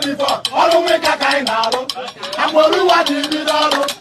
Before, all the way back I know. I'm going to watch it with all the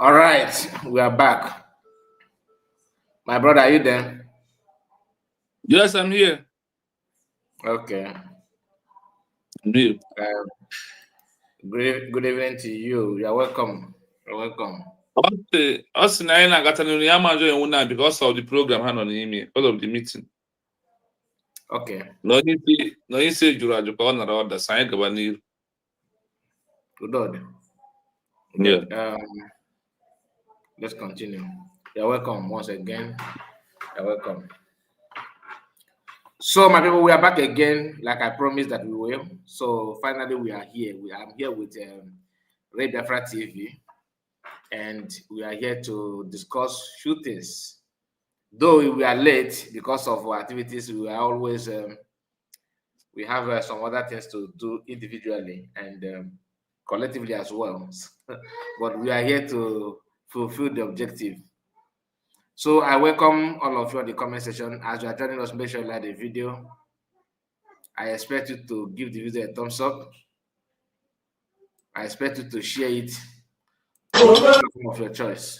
All right, we are back. My brother, are you there? Yes, I'm here. Okay. I'm here. Good evening to you. You're welcome. You're welcome. Us in I got an Yamajo because of the program hand on email, because of the meeting. Okay. No, you say Juraju corner or the sign of an Good Lord. Yeah. Let's continue. You're welcome once again. You're welcome. So, my people, we are back again, like I promised that we will. So, finally, we are here. I'm here with Biafra TV, and we are here to discuss shootings. Though we are late because of our activities, we are always we have some other things to do individually and collectively as well. But we are here to fulfill the objective. So I welcome all of you on the comment section. As you are joining us, make sure you like the video. I expect you to give the video a thumbs up. I expect you to share it of your choice.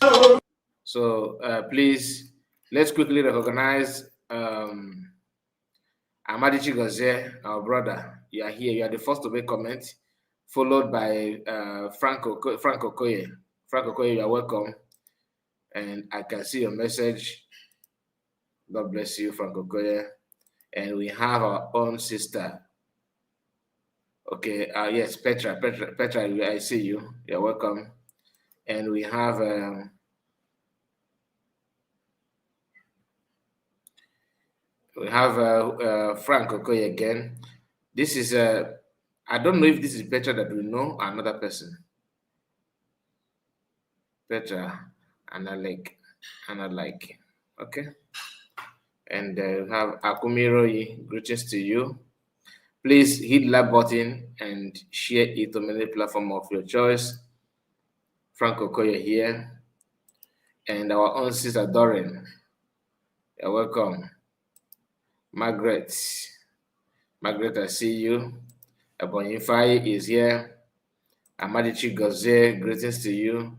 So please, let's quickly recognize Amadi Chigozie, our brother. You are here. You are the first to make comment, followed by Frank Okoye. Frank Okoye, you are welcome. And I can see your message. God bless you, Frank Okoye. And we have our own sister. Okay, yes, Petra, I see you. You're welcome. And we have Frank Okoye again. This is I don't know if this is Petra that we know or another person. Petra, Anna like. Okay. And we have Akumiroyi. Greetings to you. Please hit the like button and share it on any platform of your choice. Frank Okoye here. And our own sister Doreen. You're welcome. Margaret, I see you. Ebonyifai is here. Amadichi Gozie, greetings to you.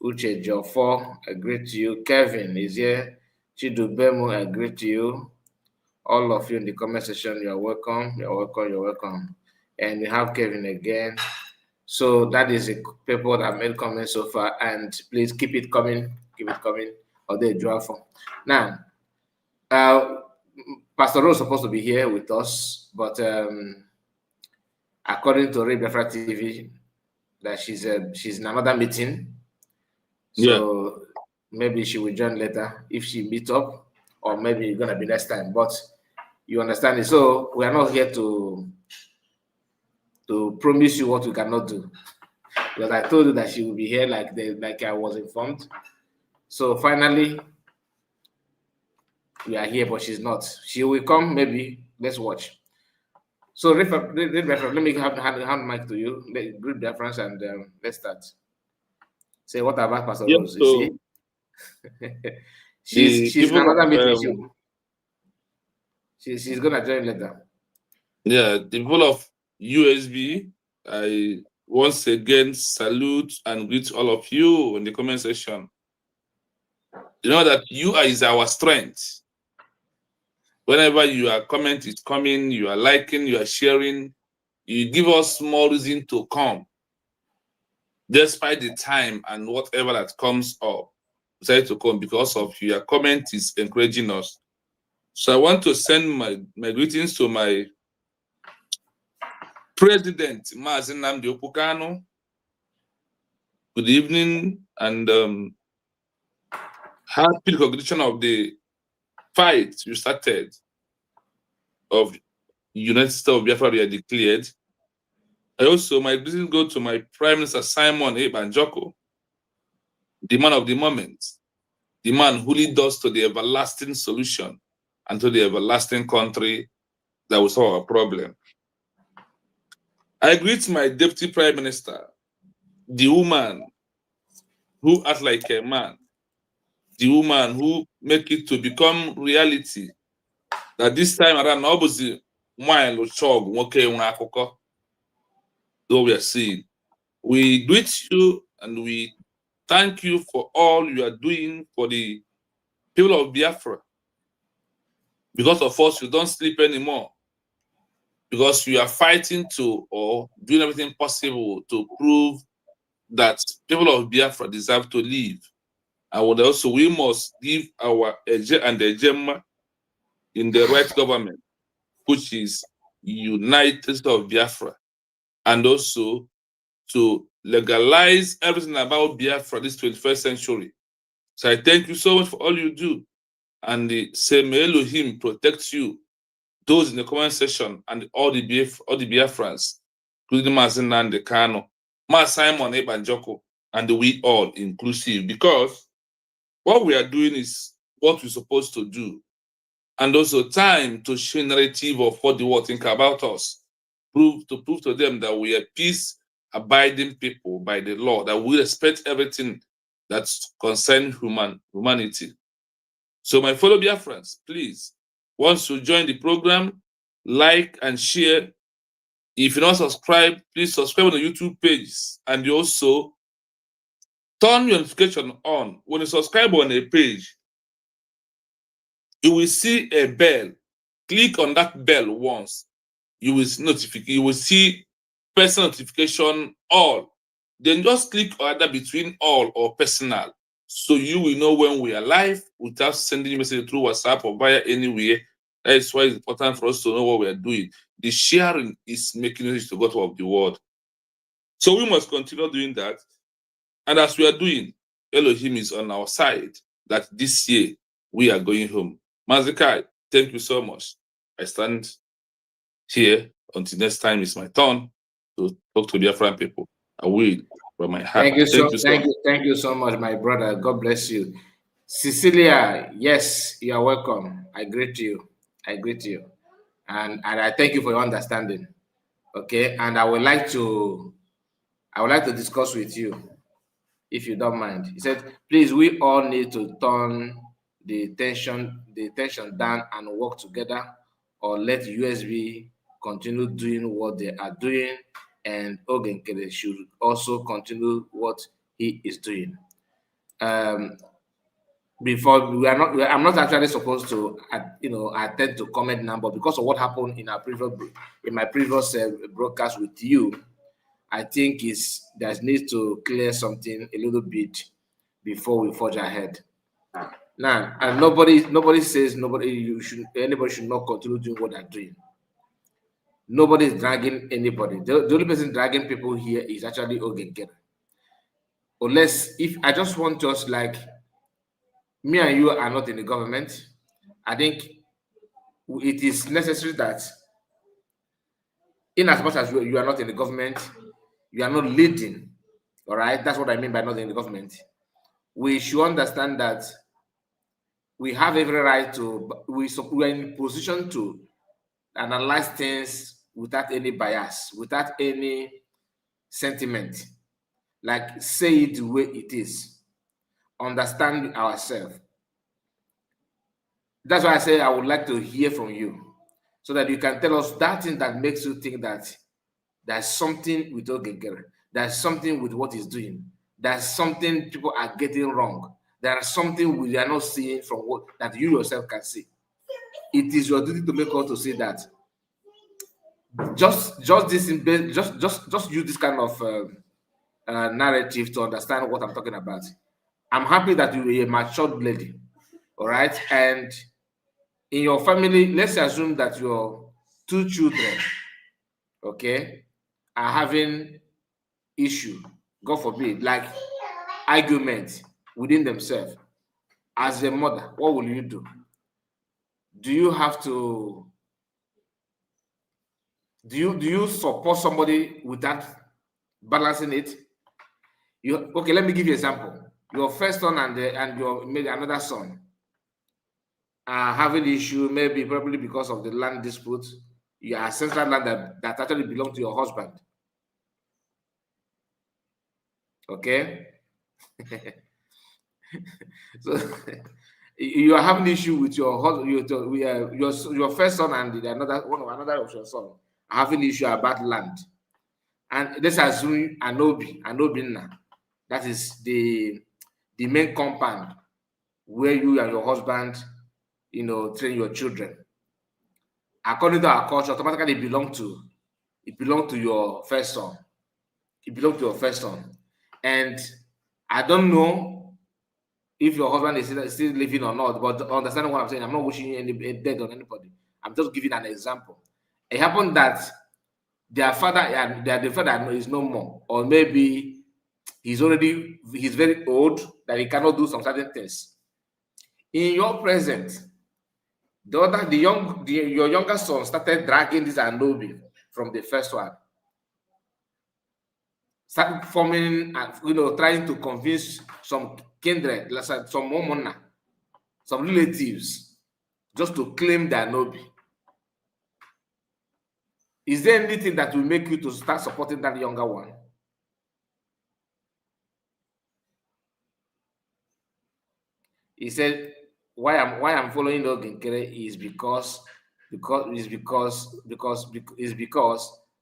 Uche Jofo, I greet you. Kevin is here. Chidubemu, I greet you. All of you in the comment section, you're welcome. You're welcome. You're welcome. And we have Kevin again. So that is the people that made comments so far. And please keep it coming. Keep it coming. Or they draw from. Now, Pastor Rose is supposed to be here with us, but according to Biafra TV, that she's in another meeting. So maybe she will join later if she meet up, or maybe it's gonna be next time. But you understand it. So we are not here to promise you what we cannot do. Because I told you that she will be here like I was informed. So finally, we are here, but she's not. She will come, maybe. Let's watch. So, let me hand mic to you. Greet the friends and let's start. Say what about Pastor Rose? You see, she's in another meeting. She's gonna join later. Yeah, the people of USB, I once again salute and greet all of you in the comment section. You know that you is our strength. Whenever your comment is coming, you are liking, you are sharing, you give us more reason to come. Despite the time and whatever that comes up, decide to come because of your comment is encouraging us. So I want to send my greetings to my President, Mazi Nnamdi Okpukano. Good evening and happy recognition of the fight you started of United States of Biafra we are declared. I also, my greetings go to my Prime Minister Simon Banjoko, the man of the moment, the man who leads us to the everlasting solution and to the everlasting country that will solve our problem. I greet my Deputy Prime Minister, the woman who acts like a man, the woman who make it to become reality. That this time around, obviously, though we are seeing. We greet you and we thank you for all you are doing for the people of Biafra. Because of us, you don't sleep anymore. Because you are fighting to or doing everything possible to prove that people of Biafra deserve to live. And also, we must give our Eje and Ejema in the right government, which is United States of Biafra. And also to legalize everything about Biafra this 21st century. So I thank you so much for all you do. And the same Elohim protects you, those in the comment section, and all the Biafrans, including Mazi Nnamdi Kanu, Mas Simon Banjoko, and we all inclusive, because what we are doing is what we're supposed to do. And also time to share narrative of what the world think about us. Prove to them that we are peace-abiding people by the law, that we respect everything that concerns humanity. So my fellow Biafrans, please, once you join the program, like and share. If you not subscribe, please subscribe on the YouTube page. And you also turn your notification on. When you subscribe on a page, you will see a bell. Click on that bell once. You will see personal notification all. Then just click either between all or personal. So you will know when we are live without sending you message through WhatsApp or via anywhere. That is why it's important for us to know what we are doing. The sharing is making it to go of the world. So we must continue doing that. And as we are doing, Elohim is on our side, that this year we are going home. Mazikai, thank you so much. I stand here until next time it's my turn to talk to Biafran people. I will from my heart. Thank you so much, my brother. God bless you. Cecilia, yes, you are welcome. I greet you. And I thank you for your understanding. Okay, and I would like to discuss with you, if you don't mind. He said, please, we all need to turn the tension down and work together, or let USB continue doing what they are doing, and Ogenkere should also continue what he is doing. Before I'm not actually supposed to, attend to comment now, but because of what happened in my previous broadcast with you, I think there needs to clear something a little bit before we forge ahead. Now, and nobody says anybody should not continue doing what they're doing. Nobody is dragging anybody. The only person dragging people here is actually Ogenkere. Unless if I just want us like me and you are not in the government, I think it is necessary that in as much as you are not in the government, you are not leading. All right, that's what I mean by not in the government. We should understand that we have every right to, we are in position to analyze things without any bias, without any sentiment. Like, say it the way it is. Understand ourselves. That's why I say I would like to hear from you, so that you can tell us that thing that makes you think that there's something with Ogenkere, there's something with what he's doing, there's something people are getting wrong, there's something we are not seeing from what that you yourself can see. It is your duty to make us to say that. Just use this kind of narrative to understand what I'm talking about. I'm happy that you're a matured lady, all right? And in your family, let's assume that your 2 children, okay, are having issue, God forbid, like argument within themselves. As a mother, what will you do? Do you have to? Do you support somebody without balancing it? Okay, let me give you an example. Your first son and your maybe another son are having issue, maybe probably because of the land dispute. Your ancestral land that actually belongs to your husband. Okay. So you are having issue with your husband, your first son and another of your son are having issue about land. And let's assume Anobina, that is the main compound where you and your husband, train your children. According to our culture, automatically it belongs to your first son. It belongs to your first son. And I don't know if your husband is still living or not, but understanding what I'm saying, I'm not wishing you any death on anybody. I'm just giving an example. It happened that their father is no more, or maybe he's very old that he cannot do some certain things. In your present, your younger son started dragging this Anobi from the first one. Started forming and trying to convince some kindred, some momona, some relatives, just to claim the Anobi. Is there anything that will make you to start supporting that younger one? He said, why I'm following Ogenkere is because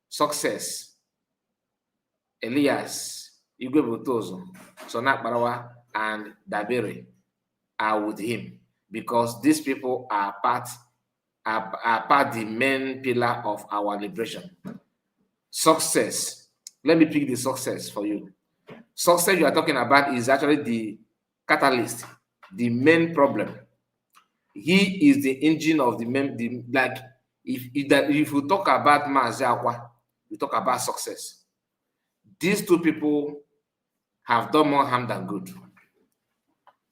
success, Elias, Igwe Botozo, Sonak Barawa, and Dabere are with him, because these people are part the main pillar of our liberation. Success. Let me pick the success for you. Success you are talking about is actually the catalyst, the main problem. He is the engine of if you talk about Maziakwa, you talk about success. These two people have done more harm than good.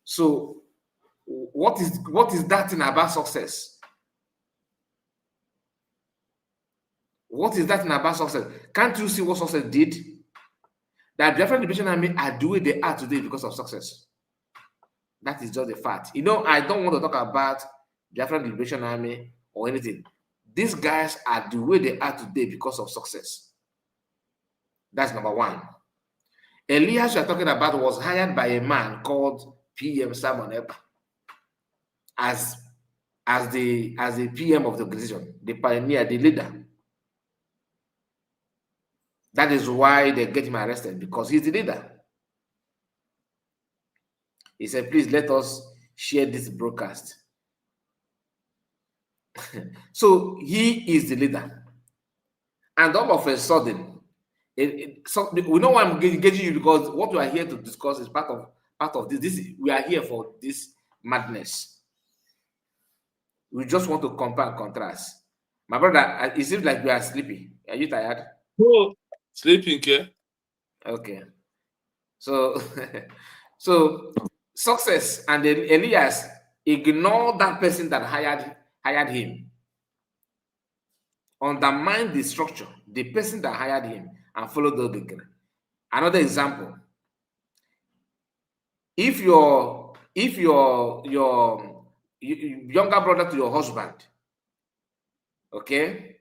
So what is that thing about success? What is that thing about success? Can't you see what success did? That Biafra Liberation Army are the way they are today because of success. That is just a fact. I don't want to talk about Biafra Liberation Army or anything. These guys are the way they are today because of success. That's number one. Elias you're talking about was hired by a man called PM Simon Epa as the PM of the organization, the pioneer, the leader. That is why they get him arrested, because he's the leader. He said, please let us share this broadcast. So he is the leader. And all of a sudden, so we know why I'm getting you, because what we are here to discuss is part of this. We are here for this madness. We just want to compare and contrast. My brother, it seems like we are sleepy. Are you tired? No, sleeping, yeah. Okay. So, so Success and Elias ignore that person that hired him, undermine the structure, the person that hired him, and follow the Ogekere. Another example: if your younger brother to your husband, okay,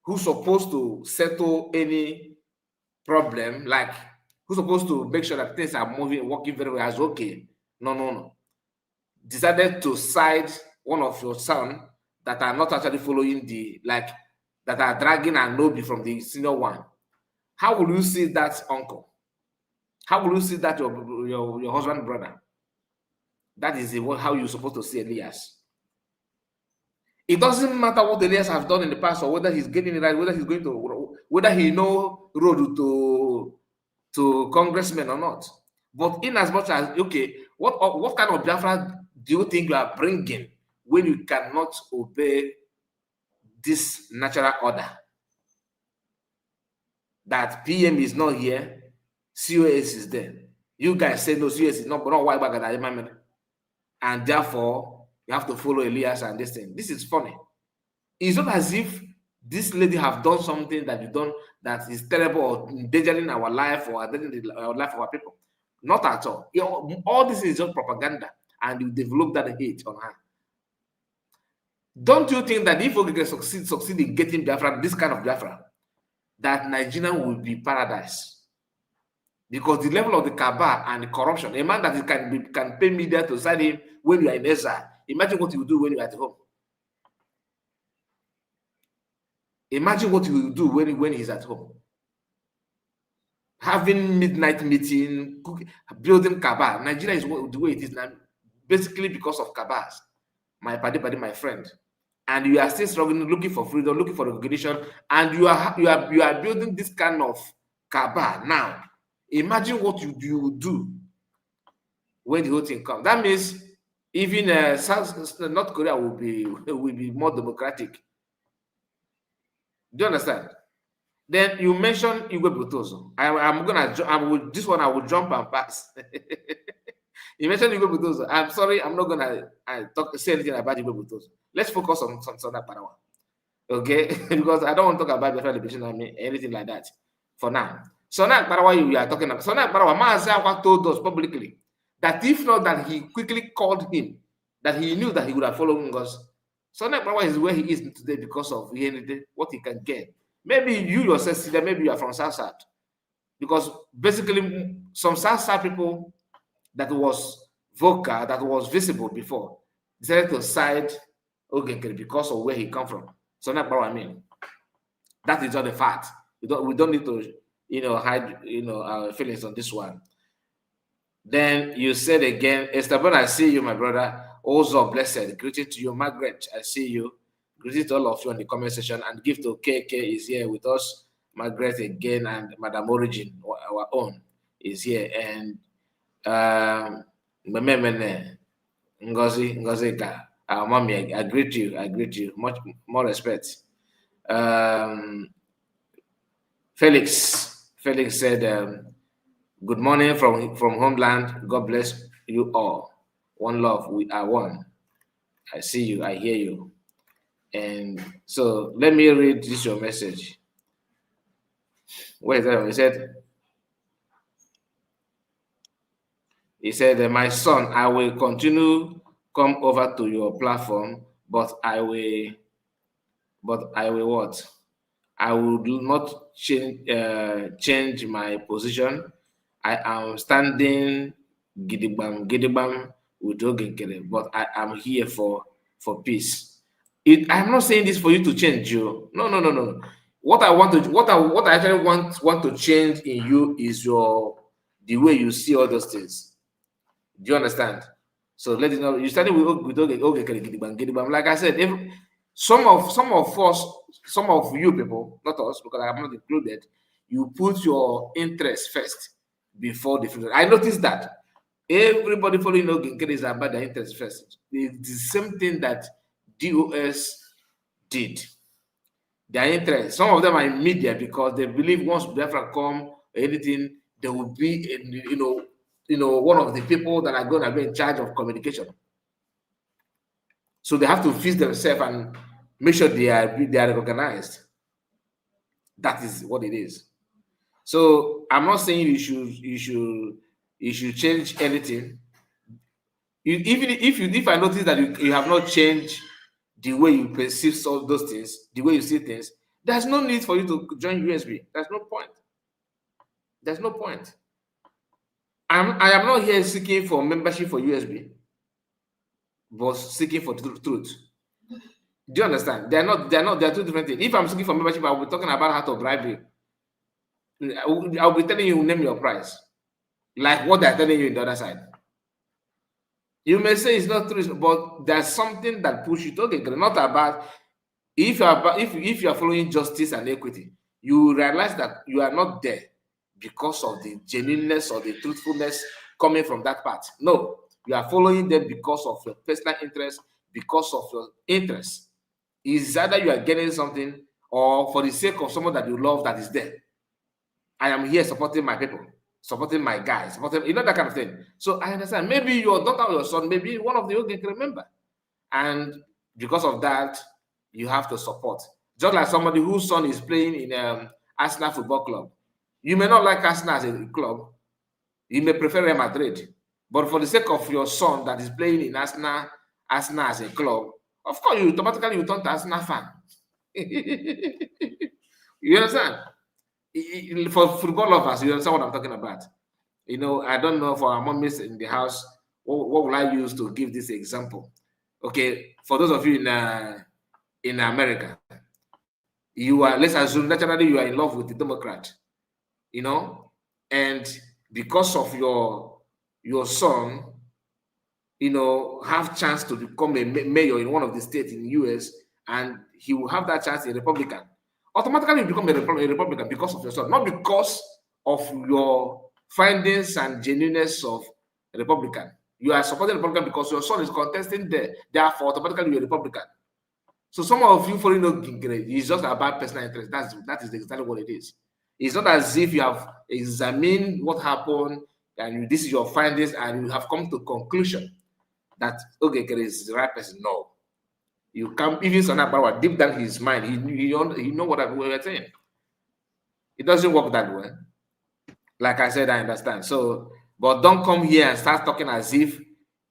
who's supposed to settle any problem, like who's supposed to make sure that things are working very well, as okay, no, decided to side one of your son that are not actually following that are dragging and lobby from the senior one, how will you see that uncle? How will you see that your husband brother? That is how you're supposed to see Elias. It doesn't matter what Elias has done in the past, or whether he's getting it right, whether he's going to, whether he know road to congressmen or not. But in as much as, okay, what kind of Biafra do you think you are bringing when you cannot obey this natural order? That PM is not here, COS is there. You guys say no, COS is not, but not why back, and therefore you have to follow Elias and this thing. This is funny. It's not as if this lady have done something that you done that is terrible or endangering our life or endangering the life of our people. Not at all. All this is just propaganda, and you develop that hate on her. Don't you think that if we can succeed in getting Biafra, this kind of Biafra, that Nigeria will be paradise? Because the level of the cabal and the corruption, a man that can pay media to side him when you are in exile, imagine what you will do when you are at home. Imagine what you will do when he's at home. Having midnight meeting, building cabal. Nigeria is the way it is now, basically because of cabals. My buddy, my friend. And you are still struggling, looking for freedom, looking for recognition, and you are building this kind of cabal now. Imagine what you do when the whole thing comes. That means even North Korea will be more democratic. Do you understand? Then you mentioned Igwe Butozo. This one I will jump and pass. You mentioned Igwe Butozo. I'm sorry, I'm not gonna say anything about Igwe Butozo. Let's focus on Sona Parawa. Okay? Because I don't want to talk about the liberation army, anything like that for now. Sona Parawa, you are talking about. Sona Parawa, Maasawa told us publicly that if not that he quickly called him, that he knew that he would have followed us. Sona Parawa is where he is today because of what he can get. Maybe you yourself see that maybe you are from South, because basically some South people that was vocal, that was visible before, decided to side Ogekere because of where he come from. So that's what I mean. That is not a fact. We don't need to hide our feelings on this one. Then you said again, Esteban, I see you, my brother. Also blessed. Greeting to you, Margaret. I see you. Greetings to all of you on the comment section, and give to KK is here with us. Margaret again, and Madam Origin, our own, is here. And Ngozi Ka, our mommy, I greet you. Much more respect. Felix said, good morning from homeland. God bless you all. One love, we are one. I see you, I hear you. And so let me read this your message. Where is that? He said, my son, I will continue come over to your platform, but I will what? I will not change my position. I am standing gidibam with Ogekere, but I am here for peace. I'm not saying this for you to change you. No. what I actually want to change in you is the way you see all those things. Do you understand? So let it know. You started with okay. Like I said, if some of us, some of you people, not us, because I am not included, you put your interest first before the future. I noticed that everybody following Oginkere is about their interest first. It's the same thing that DOS did. Their interest. Some of them are in media because they believe once Biafra come or anything, there will be, one of the people that are going to be in charge of communication. So they have to fix themselves and make sure they are recognized. That is what it is. So I'm not saying you should change anything. If I notice that you have not changed the way you perceive all those things, the way you see things, there's no need for you to join USB. There's no point. There's no point. I am not here seeking for membership for USB, but seeking for truth. Do you understand? They're two different things. If I'm seeking for membership, I'll be talking about how to bribe you. I'll be telling you, name your price. Like what they're telling you in the other side. You may say it's not true, but there's something that pushes you to okay, not about if you are following justice and equity, you realize that you are not there because of the genuineness or the truthfulness coming from that part. No, you are following them because of your personal interest, because of your interest. It's either you are getting something or for the sake of someone that you love that is there. I am here supporting my people, supporting my guys, supporting, that kind of thing. So I understand. Maybe your daughter or your son, maybe one of the Ogi can remember. And because of that, you have to support. Just like somebody whose son is playing in Arsenal Football Club. You may not like Arsenal as a club. You may prefer Real Madrid. But for the sake of your son that is playing in Arsenal as a club, of course, you automatically turn to Arsenal fan. You understand? For football lovers, you understand what I'm talking about. I don't know for our mommies in the house, what will I use to give this example? Okay, for those of you in America, let's assume naturally you are in love with the Democrat, and because of your son, have chance to become a mayor in one of the states in the US, and he will have that chance in Republican. Automatically you become a Republican because of your son, not because of your findings and genuineness of a Republican. You are supporting Republican because your son is contesting there. Therefore, automatically you're a Republican. So some of you following Oginkere, it's just about personal interest. That is exactly what it is. It's not as if you have examined what happened and this is your findings and you have come to conclusion that Oginkere is the right person. No. You come, even Sana Bawa, deep down his mind, he know what we're saying. It doesn't work that way. Like I said, I understand. So, but don't come here and start talking as if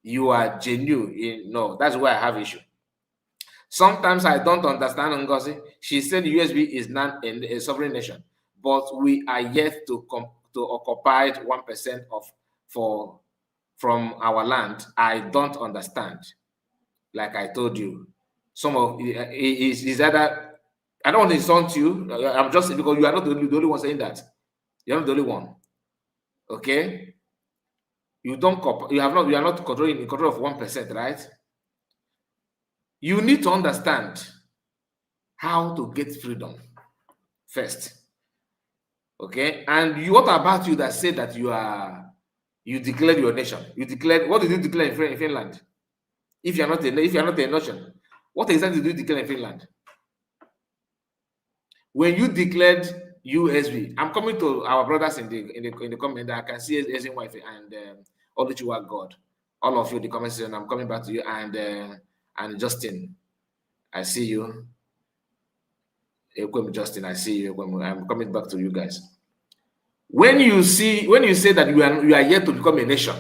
you are genuine. No, that's where I have issue. Sometimes I don't understand Ngozi. She said USB is not a sovereign nation, but we are yet to occupy 1% from our land. I don't understand. Like I told you, some of is either I don't want to insult you. I'm just because you are not the only one saying that. You're not the only one. Okay. You are not controlling in control of 1%, right? You need to understand how to get freedom first. Okay. And what about you that said that you declared your nation? What did you declare in Finland? If you're not a nation, what exactly did you declare in Finland? When you declared USB, I'm coming to our brothers in the comment. I can see as in wife and all that you are God. All of you, the comment section. I'm coming back to you and Justin. I see you. Justin, I see you. I'm coming back to you guys. When you say that you are yet to become a nation,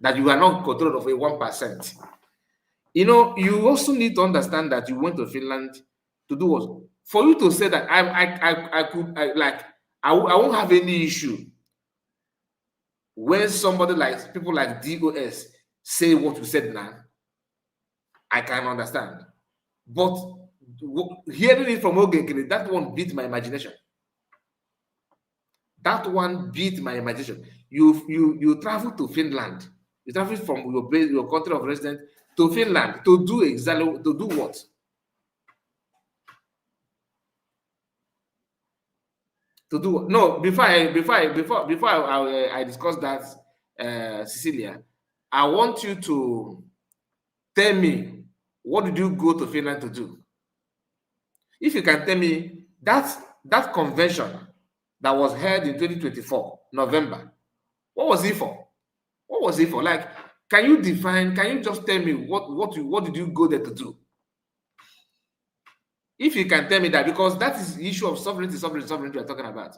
that you are not controlled of a 1%, you also need to understand that you went to Finland to do what? For you to say that I won't have any issue when somebody like people like DOS say what you said now. I can understand, but hearing it from Ogenkere, that one beat my imagination. That one beat my imagination. You travel to Finland. You travel from your base, your country of residence to Finland to do exactly, to do what? To do what? No, before I discuss that, Cecilia, I want you to tell me, what did you go to Finland to do? If you can tell me that convention that was held in 2024 November, what was it for? What was it for? Like, can you define? Can you just tell me what did you go there to do? If you can tell me that, because that is the issue of sovereignty we're talking about.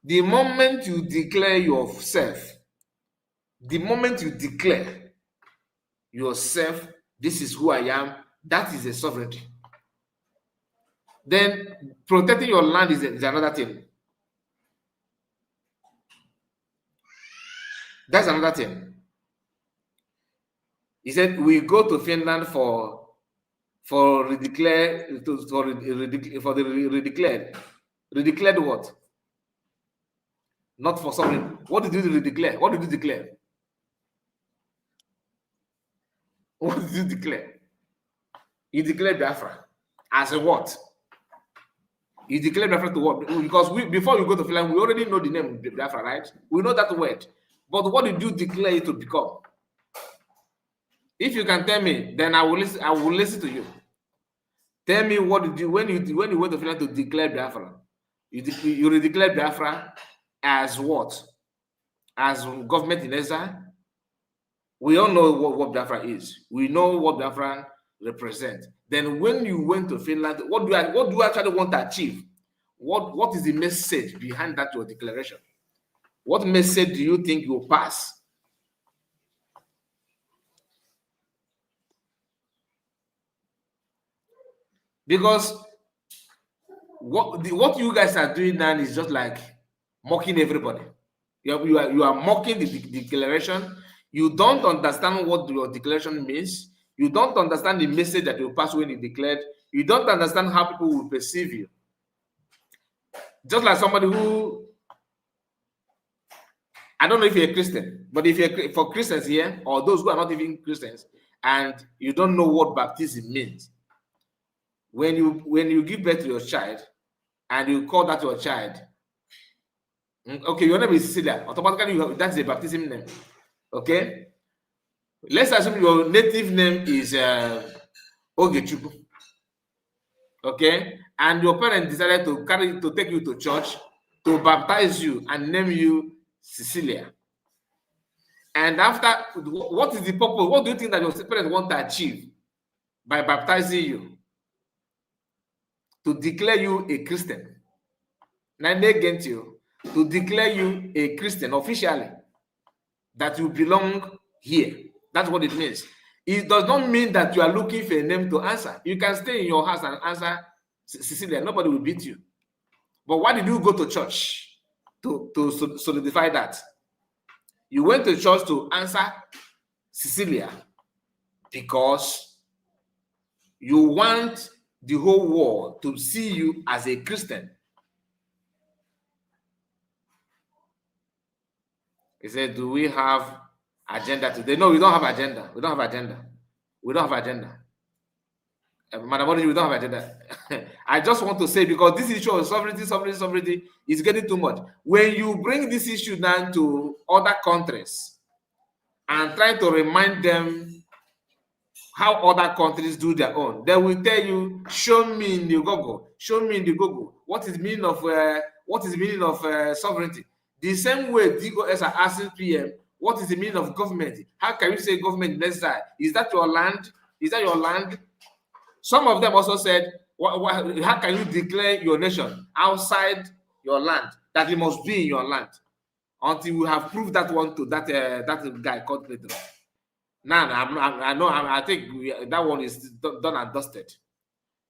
The moment you declare yourself, this is who I am, that is a sovereignty. Then protecting your land is another thing. That's another thing. He said we go to Finland for redeclared what? Not for sovereign. What did you redeclare? What did you declare? What did you declare? You declared Biafra as a what? You declared Biafra to what? Because before you go to Finland, we already know the name Biafra, right? We know that word. But what did you declare it to become? If you can tell me, then I will listen to you. Tell me, what did you, when you went to Finland to declare Biafra, you declared Biafra as what? As government in exile? We all know what Biafra is. We know what Biafra represents. Then when you went to Finland, what do you actually want to achieve? What is the message behind that your declaration? What message do you think you pass? Because what you guys are doing now is just like mocking everybody. You are mocking the declaration. You don't understand what your declaration means. You don't understand the message that you pass when you declared. You don't understand how people will perceive you. Just like somebody who, I don't know if you're a Christian, but if you're for Christians here, or those who are not even Christians, and you don't know what baptism means, when you give birth to your child and you call that your child, okay, your name is Cecilia, automatically that's a baptism name. Okay, let's assume your native name is Ogechuku. Okay, and your parents decided to take you to church to baptize you and name you Cecilia. And after, what is the purpose? What do you think that your parents want to achieve by baptizing you? To declare you a Christian. To declare you a Christian officially, that you belong here. That's what it means. It does not mean that you are looking for a name to answer. You can stay in your house and answer Cecilia. Nobody will beat you. But why did you go to church to solidify that? You went to church to answer Cecilia because you want the whole world to see you as a Christian. He said, do we have agenda today? No, we don't have agenda. We don't have agenda. We don't have agenda. Madam, we don't have agenda. I just want to say, because this issue of sovereignty is getting too much. When you bring this issue down to other countries and try to remind them how other countries do their own, they will tell you, show me in the Google, what is the meaning of sovereignty. The same way DOS are asking PM, what is the meaning of government? How can you say government in exile? Is that your land? Is that your land? Some of them also said, how can you declare your nation outside your land? That it must be in your land until we have proved that one to that guy called Pedro. Now, I think that one is done and dusted.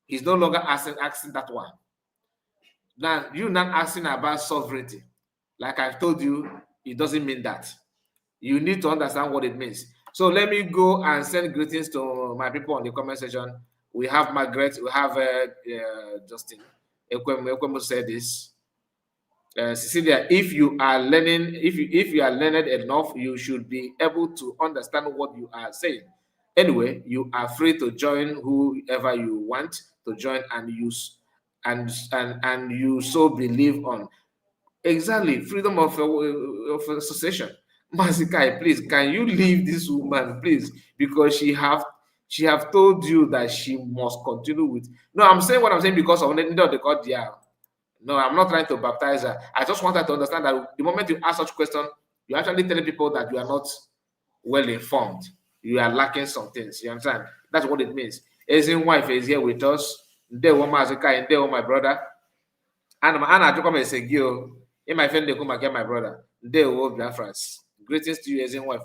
He's no longer asking that one. Now, you're not asking about sovereignty. Like I've told you, it doesn't mean that. You need to understand what it means. So let me go and send greetings to my people on the comment section. We have Margaret, we have Justin. Ekwemo said this. Cecilia, if you are learning, if you are learned enough, you should be able to understand what you are saying. Anyway, you are free to join whoever you want to join and use and you so believe on. Exactly, freedom of association. Masikai, please, can you leave this woman, please? Because she have told you that she must continue with. No, I'm saying what I'm saying because of the God. Yeah. No, I'm not trying to baptize her. I just want her to understand that the moment you ask such question, you're actually telling people that you are not well informed. You are lacking some things. You understand? That's what it means. Ezin wife is here with us. They want my brother. And Anna to come and say, "Gio, in my friend, they come and get my brother. They will Biafrans. Greetings to you, Ezin wife."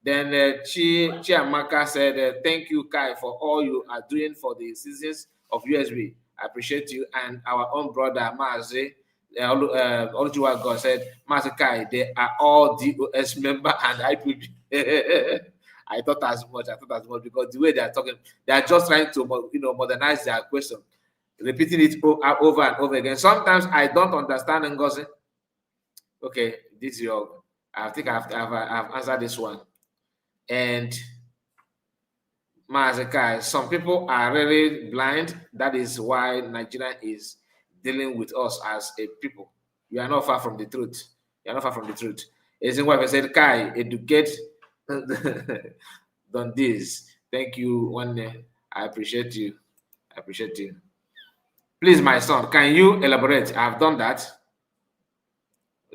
Then Chiamaka said, "Thank you, Kai, for all you are doing for the citizens of USB. I appreciate you." And our own brother, Mazi, Olujuwa God said, "Mazi Kai, they are all DOS member and IPB." I thought as much because the way they are talking, they are just trying to modernize their question, repeating it over and over again. Sometimes I don't understand Ngozi. Okay, this is your. I think I've answered this one. And Mazakai, some people are really blind. That is why Nigeria is dealing with us as a people. You are not far from the truth. You are not far from the truth. As in what I said, Kai, educate done this. Thank you, one day. I appreciate you. I appreciate you. Please, my son, can you elaborate? I've done that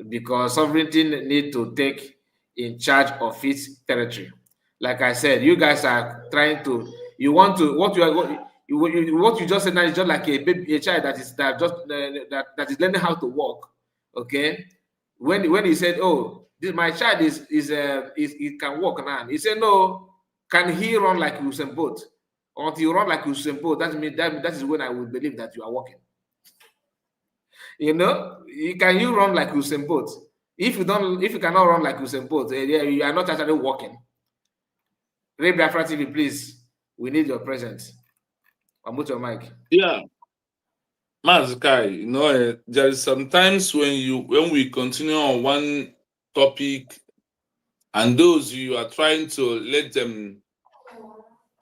because sovereignty need to take in charge of its territory. Like I said, you guys are trying to. You want to what you just said now is just like a baby, a child that is that is learning how to walk. Okay, when he said, "Oh, this my child is he can walk now," he said, "No, can he run like Usain Bolt? Until you run like Usain Bolt, that means that is when I will believe that you are walking." Can you run like Usain Bolt? If you cannot run like Usain Bolt, you are not actually walking. Ray Biafra TV, please, we need your presence. Unmute your mic. Yeah, Mazikai, there is sometimes when we continue on one topic, and those you are trying to let them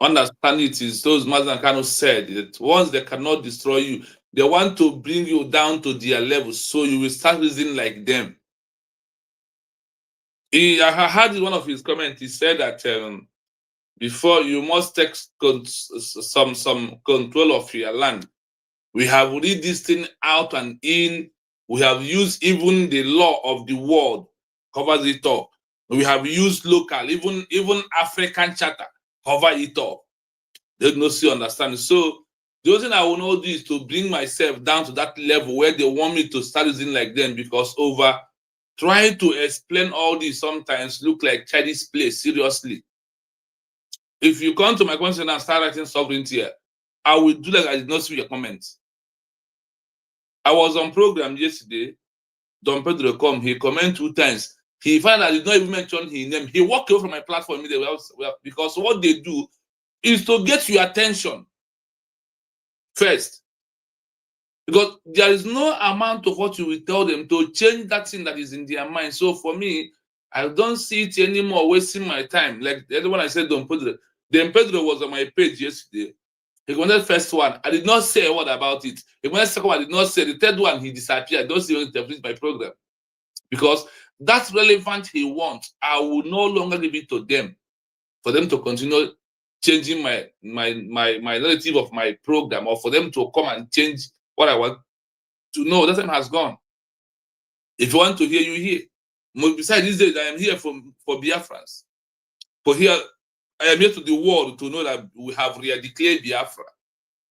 understand it is those Mazakano said that once they cannot destroy you, they want to bring you down to their level, so you will start reasoning like them. I heard one of his comments. He said that before you must take some control of your land. We have read this thing out and in. We have used even the law of the world covers it up. We have used local, even African charter cover it up. They don't see understanding. So the only thing I will not do is to bring myself down to that level where they want me to start using like them, because over trying to explain all this sometimes look like childish play. Seriously. If you come to my question and start writing sovereignty here, I will do like I did not see your comments. I was on program yesterday. Don Pedro come, he commented 2 times. He found I did not even mention his name. He walked away from my platform immediately because what they do is to get your attention first. Because there is no amount of what you will tell them to change that thing that is in their mind. So for me, I don't see it anymore wasting my time. Like the other one I said, Don Pedro. Don Pedro was on my page yesterday. He wanted first one. I did not say a word about it. He wanted second one. I did not say. The third one, he disappeared. I don't see him interpret my program. Because that's relevant he wants. I will no longer give it to them for them to continue changing my narrative of my program, or for them to come and change what I want to know. That time has gone. If you want to hear, you hear. Besides these days, I am here for Biafrans. For here, I am here to the world to know that we have declared Biafra.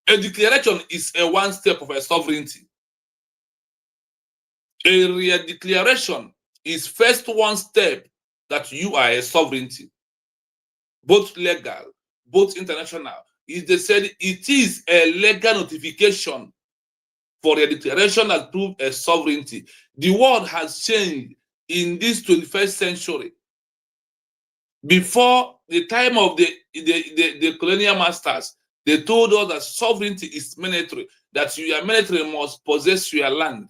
A declaration is a one step of a sovereignty. A declaration is first one step that you are a sovereignty, both legal, both international. They said it is a legal notification for a declaration that proves a sovereignty. The world has changed in this 21st century. Before the time of the colonial masters, They told us that sovereignty is military, that your military must possess your land.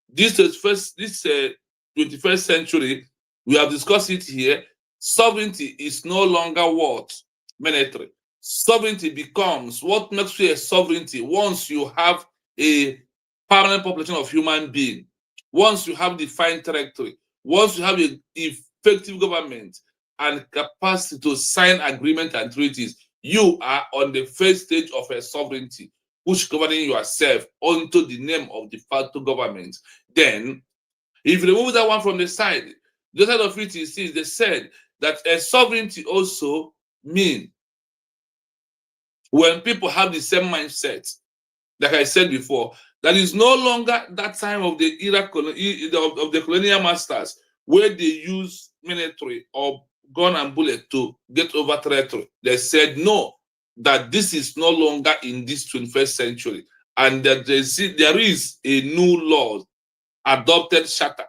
This 21st century, we have discussed it here. Sovereignty is no longer what? Military. Sovereignty becomes what makes you a sovereignty once you have a permanent population of human being, once you have defined territory, once you have an effective government and capacity to sign agreements and treaties, you are on the first stage of a sovereignty, which governing yourself unto the name of de facto government. Then, if you remove that one from the side, the side of it is they said that a sovereignty also means when people have the same mindset, like I said before, that is no longer that time of the era of the colonial masters where they use military or gun and bullet to get over territory. They said no, that this is no longer in this 21st century, and that there is a new law, adopted charter,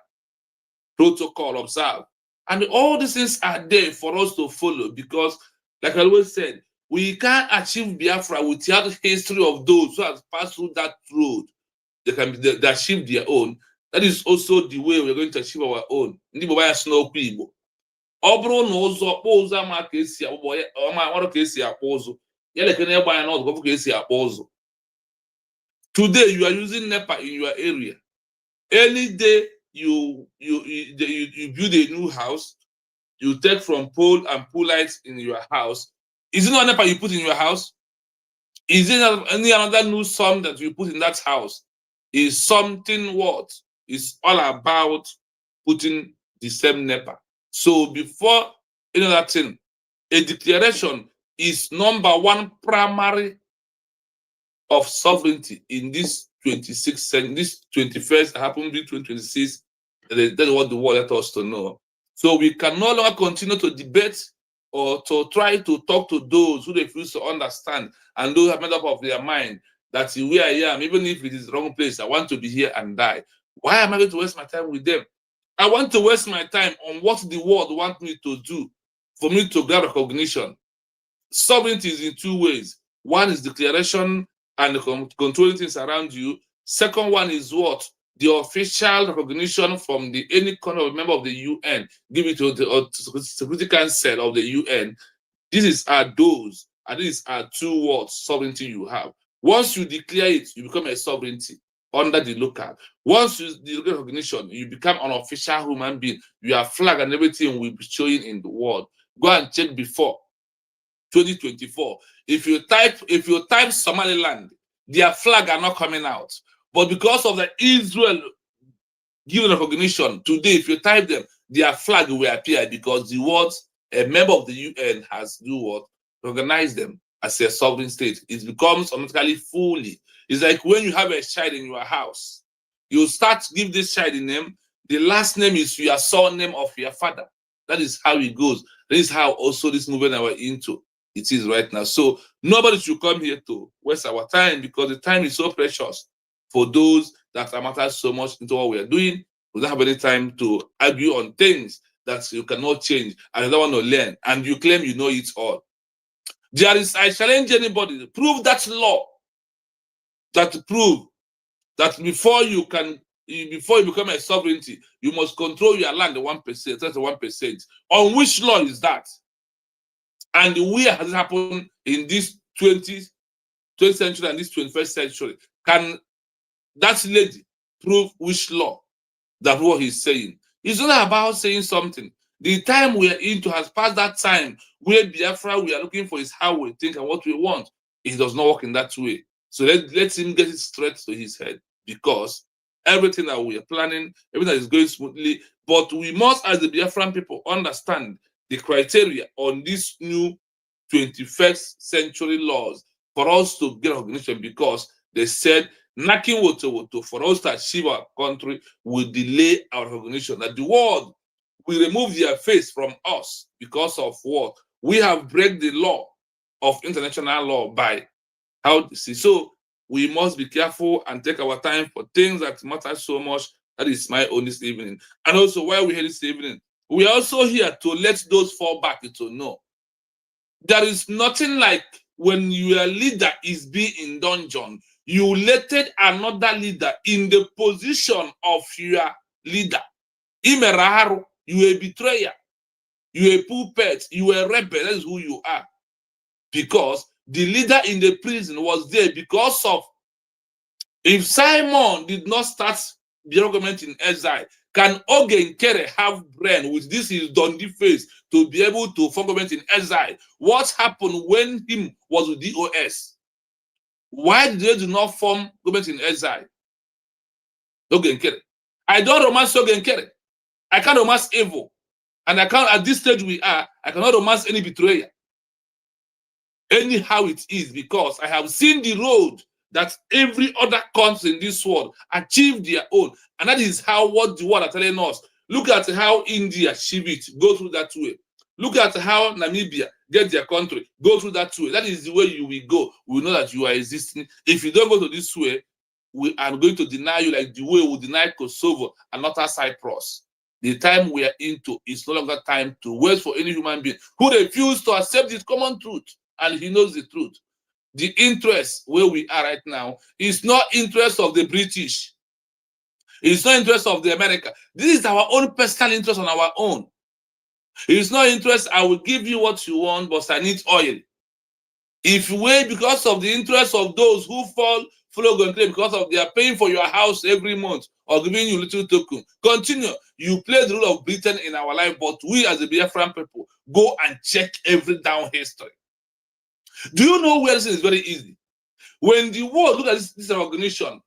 protocol observed, and all these things are there for us to follow, because, like I always said, we can't achieve Biafra without the history of those who have passed through that road. They achieve their own. That is also the way we're going to achieve our own. Ndị Igbo ya sị n'okwu Igbo, ọ bụrụ na ụzọ kpọ ụzọ ama ka esi akpọ ọrụ ka esi akpọ ụzọ ya lekere ịgba ya n'ọdụ ka esi akpọ ụzọ. Today you are using NEPA in your area. Any day you build a new house, you take from pole and pull lights in your house. Is it not NEPA you put in your house? Is it any another new sum that you put in that house? Is something what is all about putting the same NEPA. So before any other thing, a declaration is number one primary of sovereignty in this 26th century, this 21st, happened to be 2026. That's what the world let us to know. So we can no longer continue to debate or to try to talk to those who refuse to understand and those have made up of their mind that where I am, even if it is the wrong place, I want to be here and die. Why am I going to waste my time with them? I want to waste my time on what the world wants me to do for me to grab recognition. Sovereignty is in two ways. One is declaration and controlling things around you. Second one is what? The official recognition from any kind of member of the UN, give it to the Security Council of the UN. These are those, and these are two words, sovereignty you have. Once you declare it, you become a sovereignty under the local. Once you get recognition, you become an official human being. Your flag and everything will be showing in the world. Go and check before 2024. If you type Somaliland, their flag are not coming out. But because of the Israel giving recognition today, if you type them, their flag will appear because the words a member of the UN has recognized them as a sovereign state. It becomes automatically fully. It's like when you have a child in your house, you start give this child a name. The last name is your surname of your father. That is how it goes. That is how also this movement we're into it is right now. So nobody should come here to waste our time because the time is so precious for those that matter so much into what we are doing. We don't have any time to argue on things that you cannot change and you don't want to learn, and you claim you know it all. I challenge anybody to prove that law, that prove that before you become a sovereignty, you must control your land 1%. That's 1%. On which law is that? And where has it happened in this 20th century and this 21st century? Can that lady prove which law that what he's saying? It's not about saying something. The time we are into has passed that time where Biafra we are looking for is how we think and what we want. It does not work in that way. So let him get it straight to his head, because everything that we are planning, everything that is going smoothly, but we must, as the Biafran people, understand the criteria on these new 21st century laws for us to get recognition, because they said knocking woto for us to achieve our country will delay our recognition, that the world will remove their face from us because of what? We have break the law of international law by how to see. So we must be careful and take our time for things that matter so much. That is my own this evening. And also, while we're here this evening, we are also here to let those fall back to know there is nothing like when your leader is being in dungeon, you elected another leader in the position of your leader. Imeraharu, you a betrayer, you a puppet, you a rebel. That is who you are. Because the leader in the prison was there because of, if Simon did not start the government in exile, can Ogenkere have brain with this his Dundee face to be able to form government in exile? What happened when him was with DOS? Why did they do not form government in exile? Ogenkere. I don't romance Ogenkere. I can't romance evil. And I can't, at this stage we are, I cannot romance any betrayer. Anyhow it is, because I have seen the road that every other country in this world achieved their own. And that is how what the world are telling us. Look at how India achieved it, go through that way. Look at how Namibia get their country, go through that way. That is the way you will go. We know that you are existing. If you don't go to this way, we are going to deny you like the way we deny Kosovo and not Cyprus. The time we are into is no longer time to wait for any human being who refuse to accept this common truth, and he knows the truth. The interest where we are right now is not interest of the British. It's not interest of the America. This is our own personal interest on our own. It's not interest, I will give you what you want, but I need oil. If you wait because of the interest of those who follow Ogenkere, because of they are paying for your house every month or giving you little token, continue. You play the role of Britain in our life, but we as the Biafran people go and check every down history. Do you know where this is very easy? When the world look at this organization,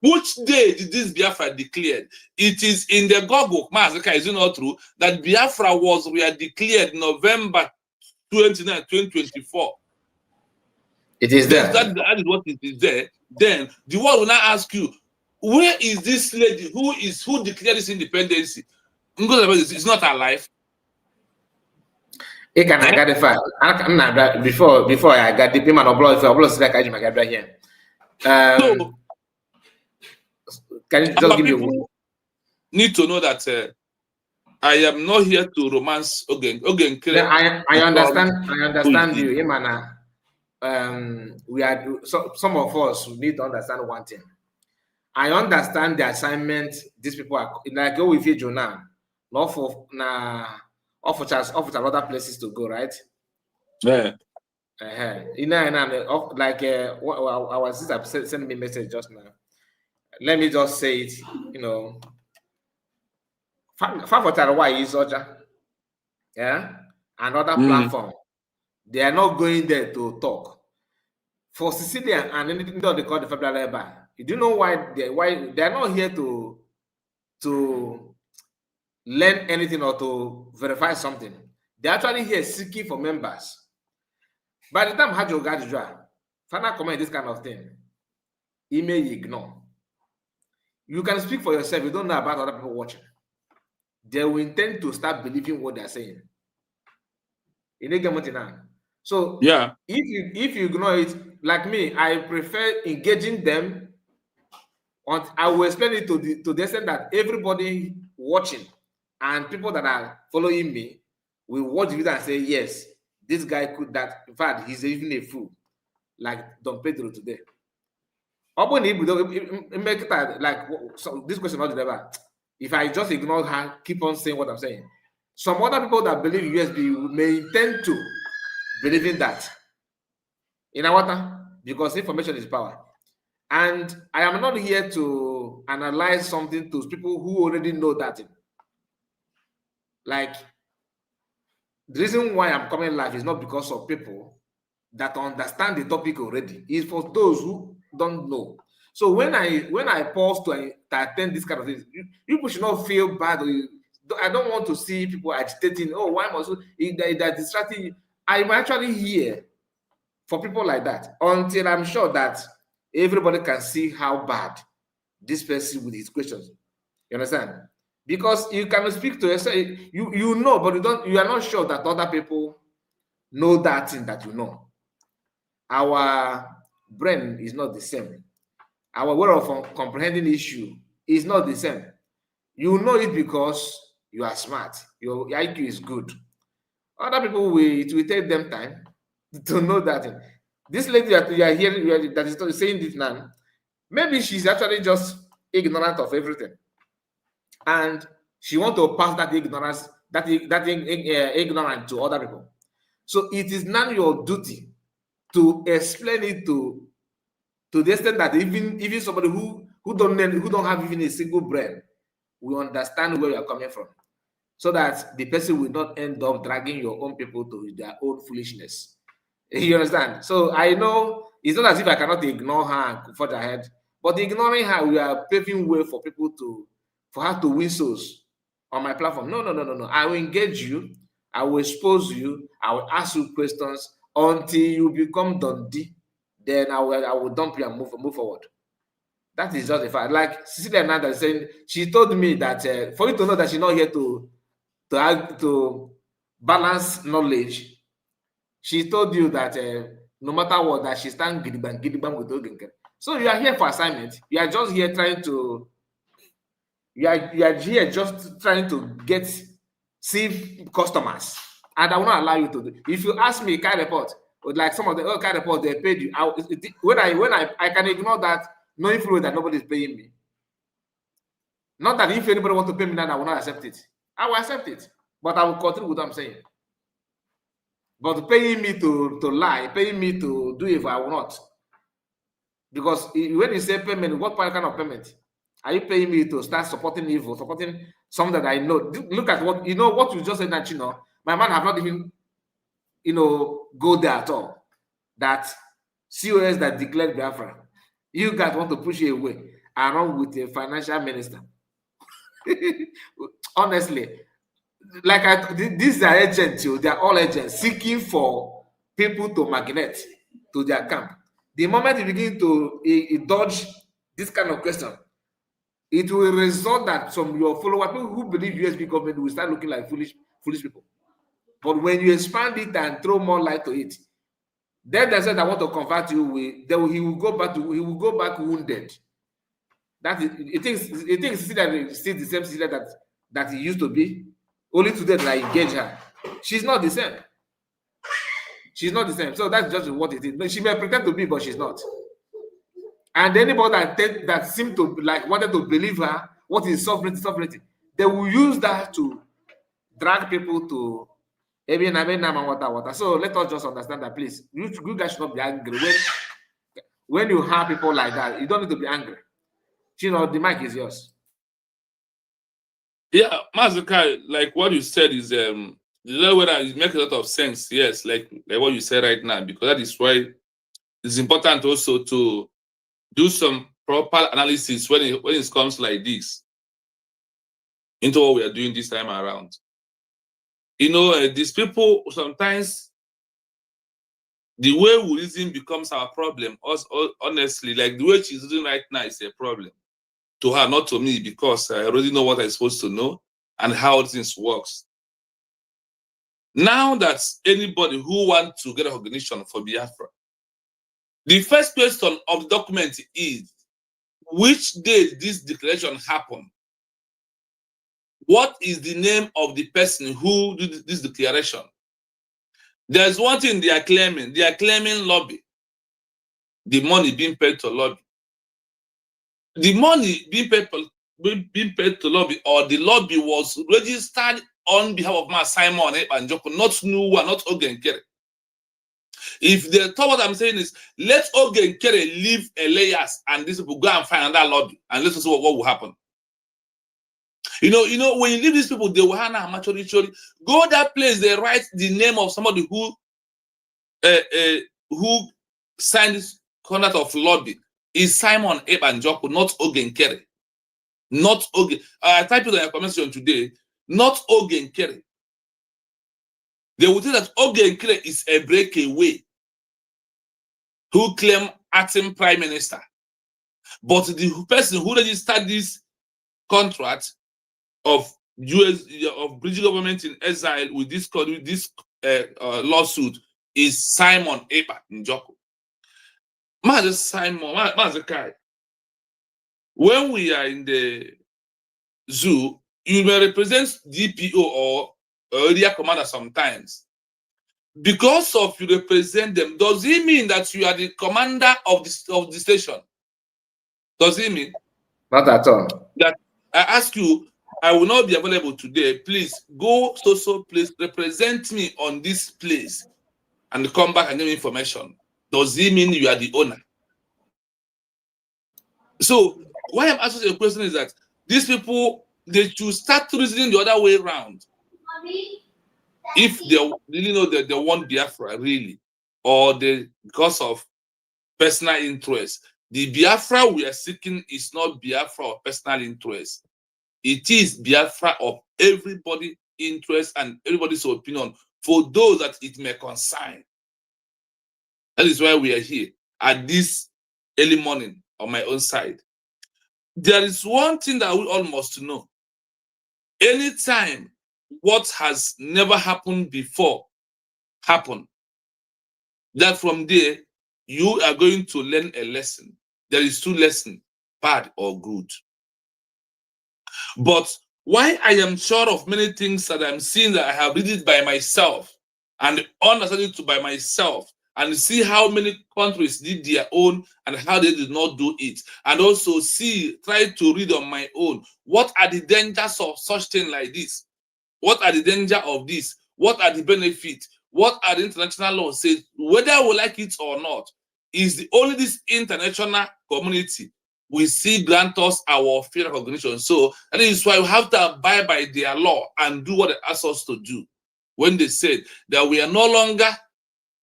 which day did this Biafra declared? It is in the Google, Mazaka, is it not true that Biafra we are declared November 29, 2024? It is there. That is what it is there. Then the world will now ask you, where is this lady who declared this independence? It's not alive. I got the file. Before I got the payment of blood, like I got right here. So, can you just give me? Need to know that I am not here to romance Ogenkere. I understand you, Imana. We are some of us need to understand one thing. I understand the assignment these people are like go with you now, not for other places to go, right? Yeah. Like our sister sent me a message just now. Let me just say it, why is Oja? Yeah, another platform. They are not going there to talk. For Sicilian and anything that they call the federal labor, you do know why they are not here to learn anything or to verify something. They're actually here seeking for members. By the time Hajo Gadjua, final comment this kind of thing, he may ignore. You can speak for yourself, you don't know about other people watching. They will intend to start believing what they're saying. So yeah, if you ignore it, like me, I prefer engaging them. I will explain it to the extent that everybody watching and people that are following me will watch the video and say, yes, this guy could that. In fact, he's even a fool, like Don Pedro today. Like so this question not ever. If I just ignore her, keep on saying what I'm saying. Some other people that believe USB may intend to believe in that. You know what? Because information is power. And I am not here to analyze something to people who already know that. Like, the reason why I'm coming live is not because of people that understand the topic already. It's for those who don't know. So when I pause to attend this kind of things, people should not feel bad. I don't want to see people agitating. Oh, why must that distracting you? I'm actually here for people like that until I'm sure that everybody can see how bad this person with his questions. You understand? Because you can speak to yourself, you know, but you are not sure that other people know that thing that you know. Our brain is not the same. Our way of comprehending issue is not the same. You know it because you are smart. Your IQ is good. Other people it will take them time. to know that this lady that you are hearing that is saying this now, maybe she's actually just ignorant of everything, and she want to pass that ignorance, ignorant to other people. So it is now your duty to explain it to the extent that even somebody who don't have even a single brain will understand where you are coming from, so that the person will not end up dragging your own people to their own foolishness. You understand? So I know it's not as if I cannot ignore her and forge ahead, but ignoring her, we are paving way for people for her to win souls on my platform. No, no, no, no, no. I will engage you. I will expose you. I will ask you questions until you become Dundee. Then I will dump you and move forward. That is just the fact. Like Cecilia Nanda saying, she told me that for you to know that she's not here to balance knowledge. She told you that no matter what, that she stand gidigbam with Ogenke. So you are here for assignment. You are just here trying to. You are here just trying to see customers, and I will not allow you to do. If you ask me, car report, like some of the car report they paid you. When I can ignore that, knowing fully that nobody is paying me. Not that if anybody want to pay me now, I will not accept it. I will accept it, but I will continue with what I'm saying. But paying me to lie, paying me to do it, I will not. Because when you say payment, what kind of payment? Are you paying me to start supporting evil, supporting something that I know? Look at what you just said that my man have not even go there at all. That COS that declared Biafra, you guys want to push it away along with a financial minister. Honestly, like these are agents, they are all agents seeking for people to magnet to their camp. The moment you begin to dodge this kind of question, it will result that some your followers, people who believe USB government, will start looking like foolish people. But when you expand it and throw more light to it, then they said, I want to convert you. He will go back wounded. That is, it thinks that still the same Cecilia that he used to be. Only today that I engage her. She's not the same. She's not the same. So that's just what it is. She may pretend to be, but she's not. And anybody that seemed to wanted to believe her, what is sovereignty, they will use that to drag people to water. So let us just understand that, please. You guys should not be angry when you have people like that. You don't need to be angry. The mic is yours. Yeah, Mazuka, like what you said is whether it makes a lot of sense. Yes, like what you said right now, because that is why it's important also to do some proper analysis when it comes like this into what we are doing this time around. These people sometimes the way we reason becomes our problem. Honestly, like the way she's doing right now is a problem to her, not to me, because I already know what I'm supposed to know and how things works. Now that anybody who wants to get recognition for Biafra, the first question of the document is, which day did this declaration happen? What is the name of the person who did this declaration? There's one thing they are claiming. They are claiming lobby. The money being paid to lobby. The money being paid to lobby, or the lobby was registered on behalf of my Simon and Joko, not Nuwa, not Ogenkere. If they thought what I'm saying is, let Ogenkere leave Elias and these people go and find another lobby and let's see what will happen. When you leave these people, they will have a go that place, they write the name of somebody who signed this contract of lobby is Simon Ebanjoko, not Ogenkere. Not Ogen. I typed it in your comment section today. Not Ogenkere. They will say that Ogenkere is a breakaway who claim acting prime minister. But the person who registered this contract of British government in exile with this lawsuit is Simon Ebanjoko. Master Simon, Master Kai. When we are in the zoo, you may represent DPO or area commander sometimes. because of you represent them, does it mean that you are the commander of the station? Does it mean? Not at all. That I ask you, I will not be available today. Please go so place, represent me on this place, and come back and give me information. Does it mean you are the owner? So why I'm asking the question is that these people, they should start reasoning the other way around. If they really know that they want Biafra, really, or they because of personal interest. The Biafra we are seeking is not Biafra of personal interest. It is Biafra of everybody's interest and everybody's opinion for those that it may concern. That is why we are here at this early morning on my own side. There is one thing that we all must know. Anytime what has never happened before happen, that from there you are going to learn a lesson. There is two lessons, bad or good. But why I am sure of many things that I'm seeing that I have read it by myself and understand it by myself and see how many countries did their own and how they did not do it. And also try to read on my own. What are the dangers of such thing like this? What are the danger of this? What are the benefits? What are the international laws say? Whether we like it or not, is the only this international community we see grant us our fair recognition. So that is why we have to abide by their law and do what they ask us to do. When they said that we are no longer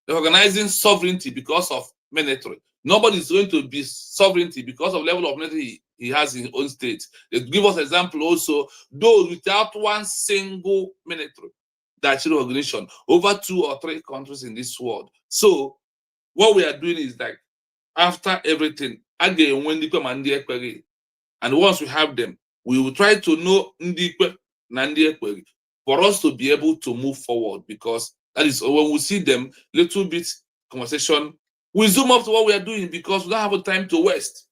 recognizing sovereignty because of military. Nobody is going to be sovereignty because of level of military he has in his own state. They give us example also, those without one single military that should recognition over 2 or 3 countries in this world. So what we are doing is like after everything, again when the Ndikwe and once we have them, we will try to know Ndikwe and Ndikwe for us to be able to move forward, because that is when we see them, little bit conversation, we zoom up to what we are doing because we don't have time to waste.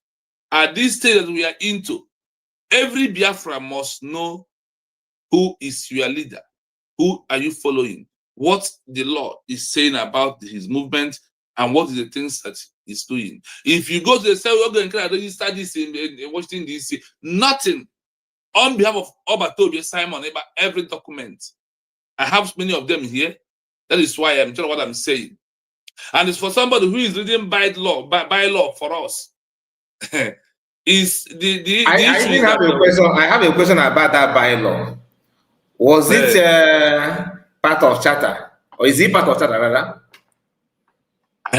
At this stage that we are into, every Biafra must know who is your leader, who are you following, what the law is saying about his movement, and what is the things that he's doing. If you go to the cell, we're going to register this in Washington DC, nothing. On behalf of Obatobi Simon, about every document. I have many of them here. That is why I'm telling what I'm saying. And it's for somebody who is reading by law for us. Is the I issue even have a question. I have a question about that bylaw. Was it part of charter, or is it part of charter rather? I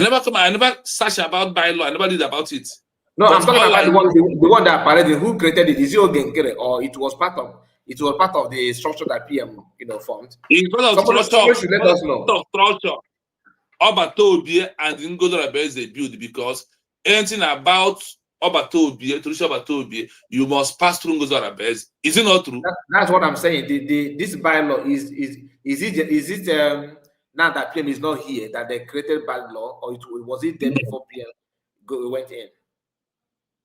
never searched about bylaw. I never did about it. No, But I'm talking all about I the one that paraded. Who created it? Is it Ogenkere, or it was part of the structure that PM formed? It's part of Somebody should let us know. structure. Obatobi and Ngozi Orazabeze build, because anything about Obatobi, traditional Obatobi, you must pass through Ngozi Orazabeze. Is it not true? That's what I'm saying. This bylaw is it now that PM is not here that they created bylaw, or was it there before PM went in?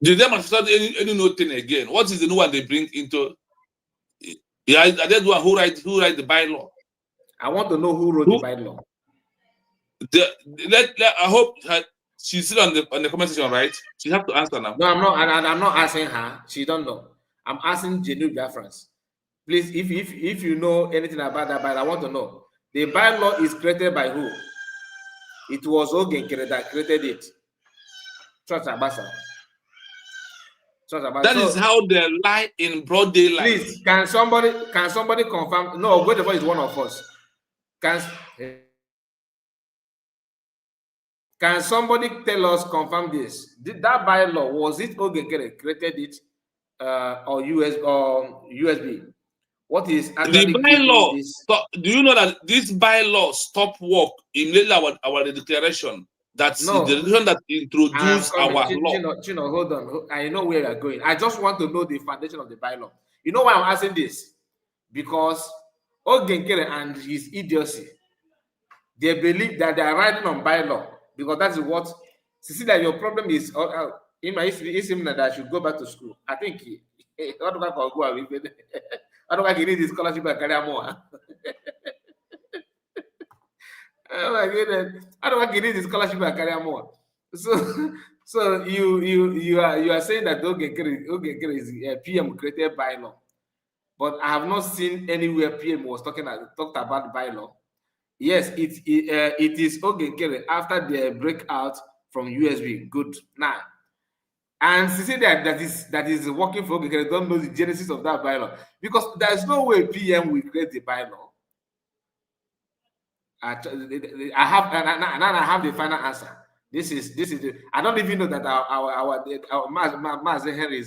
Did they start any new thing again? What is the new one they bring into? Yeah, are they the one who write the bylaw? I want to know who wrote the bylaw. I hope she's still on the comment section, right? She have to answer now. No, I'm not, and I'm not asking her. She don't know. I'm asking genuine Biafrans. Please, if you know anything about that bylaw, I want to know. The bylaw is created by who? It was Ogenkere that created it. Trust Abasa. That is how they lie in broad daylight. Please, can somebody confirm? No, whatever is one of us. Can somebody tell us, confirm this? Did that bylaw, was it Ogenkere created it, or USB? What is actually the bylaw? This? Do you know that this bylaw stop work immediately our declaration? That's the declaration that introduced our law. Chino, hold on. I know where you are going. I just want to know the foundation of the bylaw. You know why I'm asking this? Because Ogenkere and his idiocy, they believe that they are writing on bylaw, because that is what. Cecilia, your problem is it's him that I should go back to school. I think I don't like he need his scholarship and career more. Oh my goodness. I don't want to get the scholarship and carry more. So so you are saying that Ogekere is PM created bylaw. But I have not seen anywhere PM was talked about bylaw. Yes, it is Ogekere after the breakout from USB. Good. Now, and to say that is working for Ogekere, don't know the genesis of that bylaw, because there's no way PM will create the bylaw. I have and I have the final answer. This is I don't even know that our Mazen Henry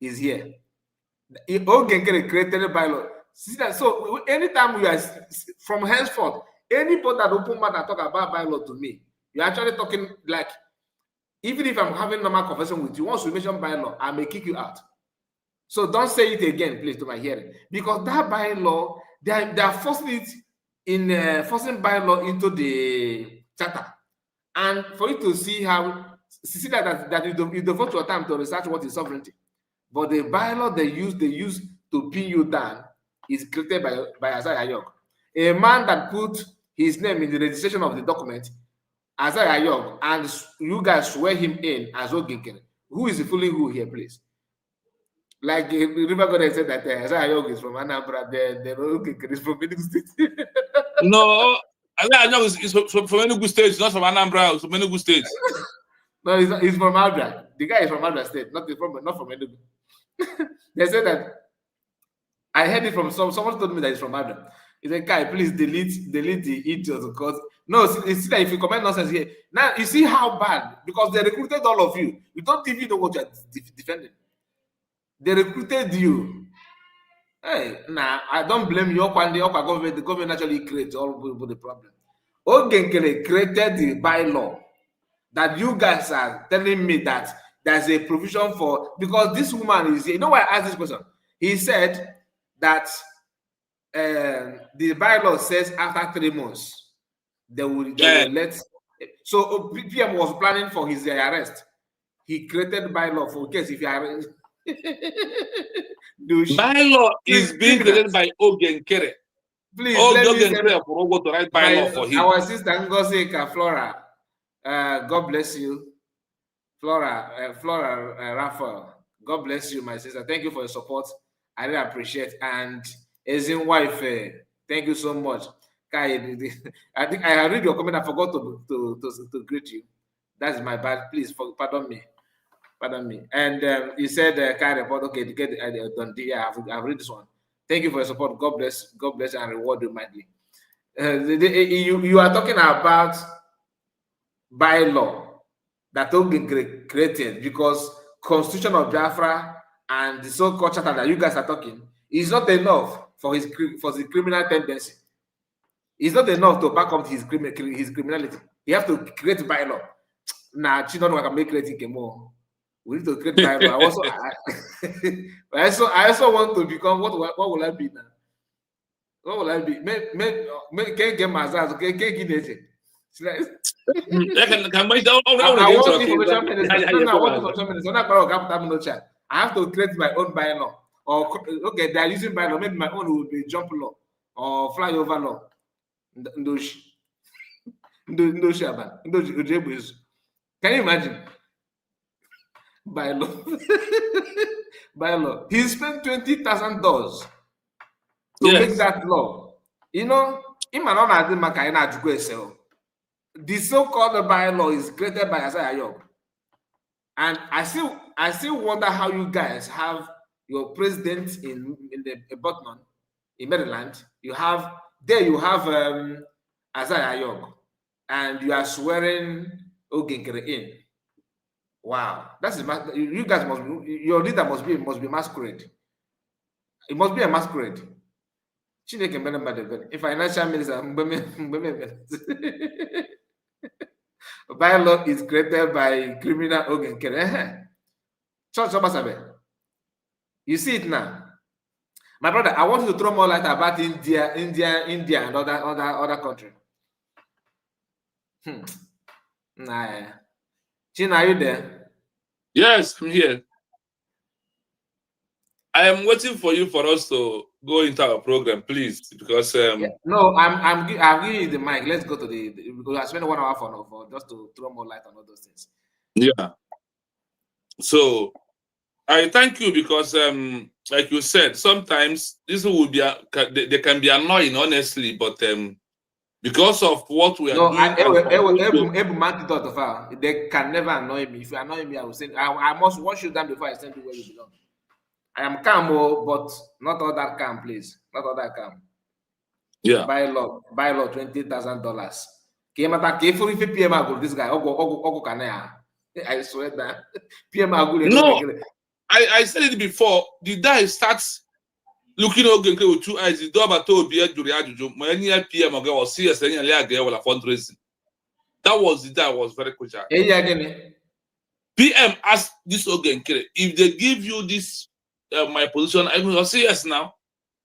is here. Ogekere created a bylaw. See that? So anytime we are from henceforth, anybody that open mouth and talk about bylaw to me, you're actually talking like, even if I'm having normal conversation with you, once you mention bylaw, I may kick you out. So don't say it again, please, to my hearing, because that bylaw, they are forcing it in forcing bylaw into the charter, and for you to see that you devote your time to research what is sovereignty. But the bylaw they use to pin you down is created by Isaiah Ayog, a man that put his name in the registration of the document, Isaiah Ayog, and you guys swear him in as Ogekere. Who is fooling who here, please? Like River God said that Isaiah Ayog is from Anambra, then Ogekere is from Enugu State. No, Isaiah Ayog is from Enugu State, not from Anambra, it's from Enugu State. No, he's from Abra. The guy is from Abra State, not from Enugu. They said that I heard it from someone told me that he's from Abra. He said, "Kai, please delete the idiot, because no, see that if you comment nonsense here, now you see how bad, because they recruited all of you. You don't even know what you're defending. They recruited you. Hey, nah, I don't blame you. The government actually creates all the problem. Ogekere created the bylaw that you guys are telling me that there's a provision for, because this woman is here. You know why I asked this question? He said that the bylaw says after 3 months they will let. So PM was planning for his arrest. He created bylaw for case if you are. Bylaw is being created by Ogekere. Please Ogekere for to write bylaw for him. Our sister Ngosika Flora, God bless you. Flora Raphael, God bless you, my sister. Thank you for your support. I really appreciate. And as in wife, thank you so much. Kai, I think I read your comment. I forgot to greet you. That's my bad. Please pardon me. Pardon me. And you said Kai report. Okay, to get done. Yeah, I've read this one. Thank you for your support. God bless and reward you mightily. You are talking about bylaw that Ogekere created, because Constitution of Biafra and the so-called charter that you guys are talking is not enough for his criminal tendency. It's not enough to back up his criminality. You have to create bylaw. Nah, she don't know I can make creating more. We need to create bylaw. I also want to become what will I be now? What will I be? Can't get my ass. Can't get it. I want information minister. I have to create my own bylaw. Or okay, they are using bylaw. Maybe my own will be jump law or flyover law. Can you imagine? Bylaw. Bylaw. He spent $20,000 to make that law. You know, the so-called bylaw is created by Isaiah Ayog. And I still wonder how you guys have your president in the Button in Maryland. You have Isaiah Ayog, and you are swearing Ogekere in. Wow, you guys your leader must be masquerade. It must be a masquerade. If financial minister, bylaw is created by criminal Ogekere. You see it now. My brother, I want you to throw more light about India, and other country. Nah. Chin, are you there? Yes, I'm here. I am waiting for you for us to go into our program, please, because No, I'll give you the mic. Let's go to because I spent 1 hour for just to throw more light on all those things. yeah. So I thank you because like you said, sometimes this will be they can be annoying, honestly, but because of what we are No, doing, they can never annoy me. If you annoy me, I will send. I must wash you down before I send you where you belong. I am calm, but not all that calm, please. Not all that calm. yeah. Buy law, $20,000. If PM Agul, this guy, I swear that PM Agul. No, I said it before. The guy starts looking with 2 eyes. The door told be PM or CS fundraising. That was the day I was very crucial. PM asked this Ogenkere, if they give you this my position, I will say yes now.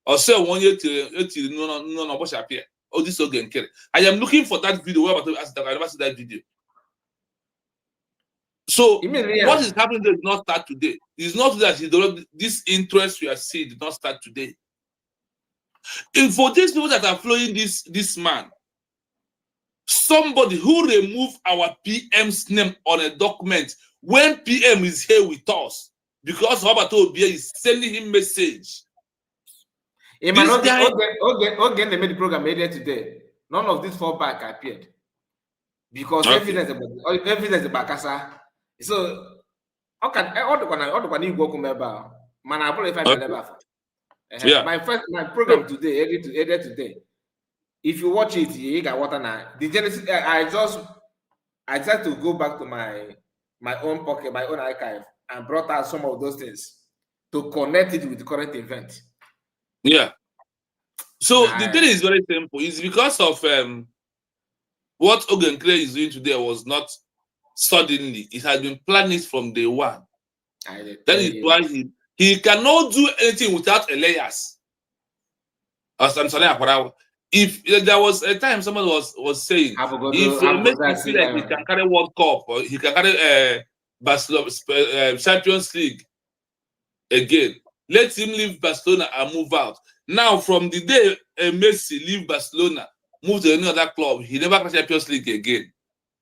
Or say 1 year no what's appear. Oh, this Ogenkere. I am looking for that video where I never see that video. So what is happening did not start today. It's not that this interest we are seeing did not start today. And for these people that are following this man, somebody who removed our PM's name on a document when PM is here with us, because Robert Obia is sending him message. They made the program earlier today. None of this fallback appeared because evidence about Bakasa. So how can all the one you go about? Man, I probably my program today, earlier today. If you watch it, you got water now. The Genesis, I just to go back to my own pocket, my own archive, and brought out some of those things to connect it with the current event. Yeah. So the thing is very simple. It's because of what Ogenkere is doing today was not suddenly. It has been planned from day one. That is why he cannot do anything without Elias. If there was a time someone was saying if Messi feel like he can carry World Cup or he can carry Barcelona Champions League again, let him leave Barcelona and move out. Now, from the day Messi leave Barcelona, move to any other club, he never catch Champions League again.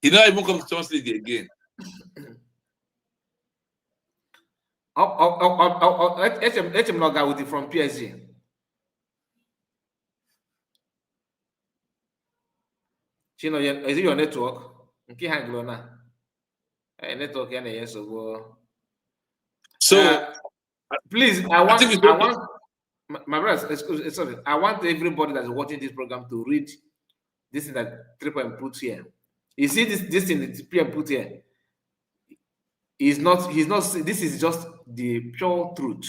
He never even comes to Champions League again. From PSG. Chino, is it your network? Network, so please, I want my brothers, sorry, I want everybody that's watching this program to read this thing that Triple put here. You see this thing that PM put here. He's not, this is just the pure truth.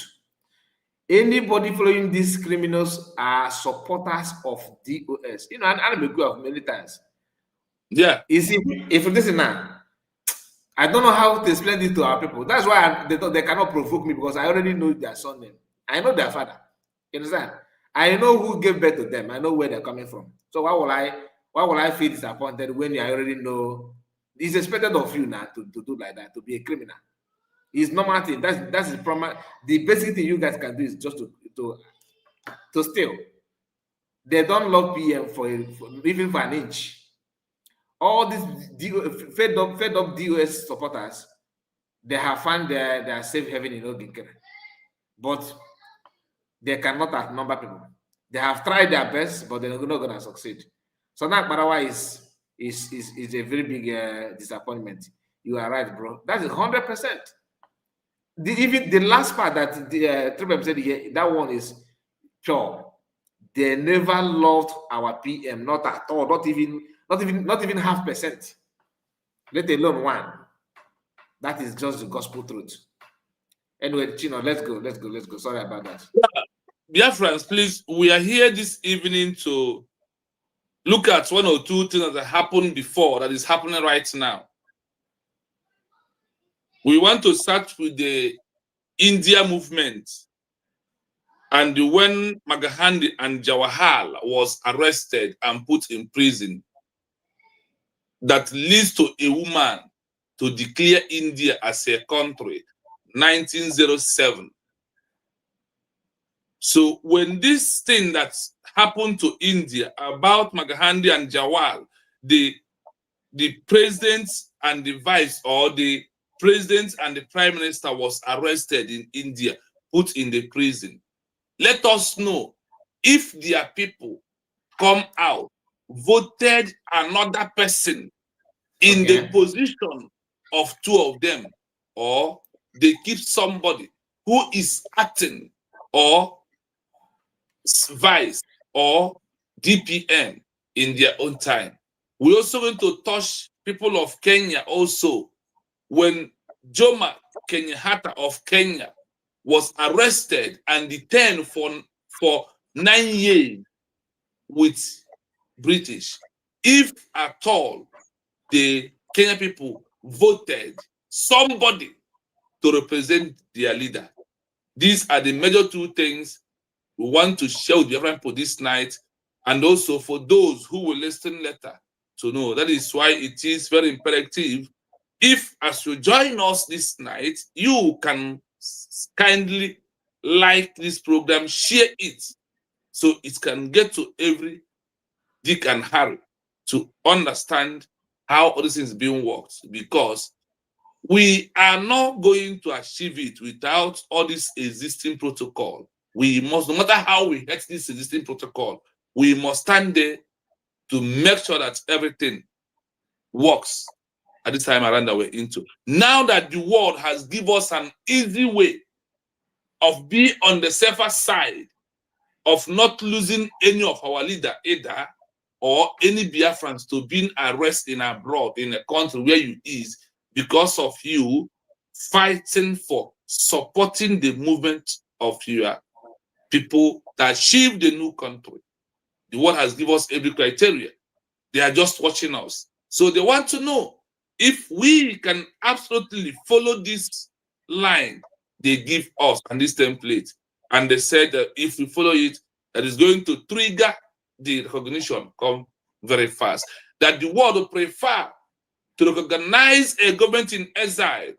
Anybody following these criminals are supporters of DOS. You know, I'm a group of many times. Yeah. You see, if listen now, I don't know how to explain this to our people. That's why they cannot provoke me, because I already know their son name. I know their father. You understand? I know who gave birth to them. I know where they're coming from. So why will I feel disappointed when I already know it's expected of you now to do like that, to be a criminal? It's normal thing. That's the basic thing you guys can do is just to steal. They don't love PM for even for an inch. All these fed up DOS supporters, they have found their safe haven in Oginkere, but they cannot outnumber people. They have tried their best, but they're not going to succeed. So now Barawa is a very big disappointment. You are right, bro. That is 100%. Even the last part that the Triple said here, that one is pure. They never loved our PM, not at all, not even 0.5%, let alone 1%. That is just the gospel truth. Anyway, Chino, let's go. Sorry about that. Biafrans, please, we are here this evening to look at 1 or 2 things that happened before that is happening right now. We want to start with the India movement and when Magahandi and Jawahar was arrested and put in prison, that leads to a woman to declare India as a country, 1907. So when this thing that happened to India about Maghandi and Jawal, the president and the vice, or the president and the prime minister was arrested in India, put in the prison. Let us know if their people come out, voted another person in the position of two of them, or they keep somebody who is acting or vice or DPM in their own time. We're also going to touch people of Kenya also. When Jomo Kenyatta of Kenya was arrested and detained for 9 years with British, if at all the Kenyan people voted somebody to represent their leader. These are the major two things we want to share with Biafran people this night, and also for those who will listen later to know. That is why it is very imperative, if as you join us this night, you can kindly like this program, share it, so it can get to every Dick and Harry to understand how all this is being worked, because we are not going to achieve it without all this existing protocol. We must, no matter how we hate this existing protocol, we must stand there to make sure that everything works at this time around that we're into. Now that the world has given us an easy way of being on the safer side, of not losing any of our leader either, or any Biafrans to being arrested in abroad in a country where you is, because of you fighting for supporting the movement of your people that achieve the new country. The world has given us every criteria. They are just watching us. So they want to know if we can absolutely follow this line they give us and this template. And they said that if we follow it, that is going to trigger the recognition come very fast. That the world will prefer to recognize a government in exile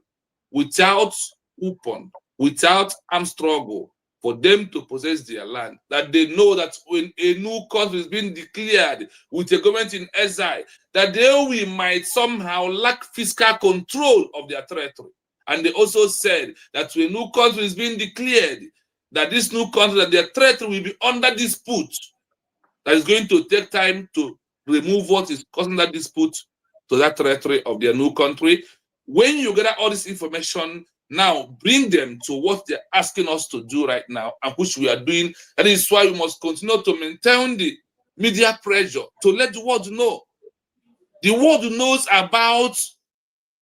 without weapon, without armed struggle, for them to possess their land. That they know that when a new country is being declared with a government in exile, that we might somehow lack fiscal control of their territory. And they also said that when a new country is being declared, that this new country, that their territory will be under dispute. That is going to take time to remove what is causing that dispute to that territory of their new country. When you gather all this information, now bring them to what they're asking us to do right now, and which we are doing. That is why we must continue to maintain the media pressure to let the world know. The world knows about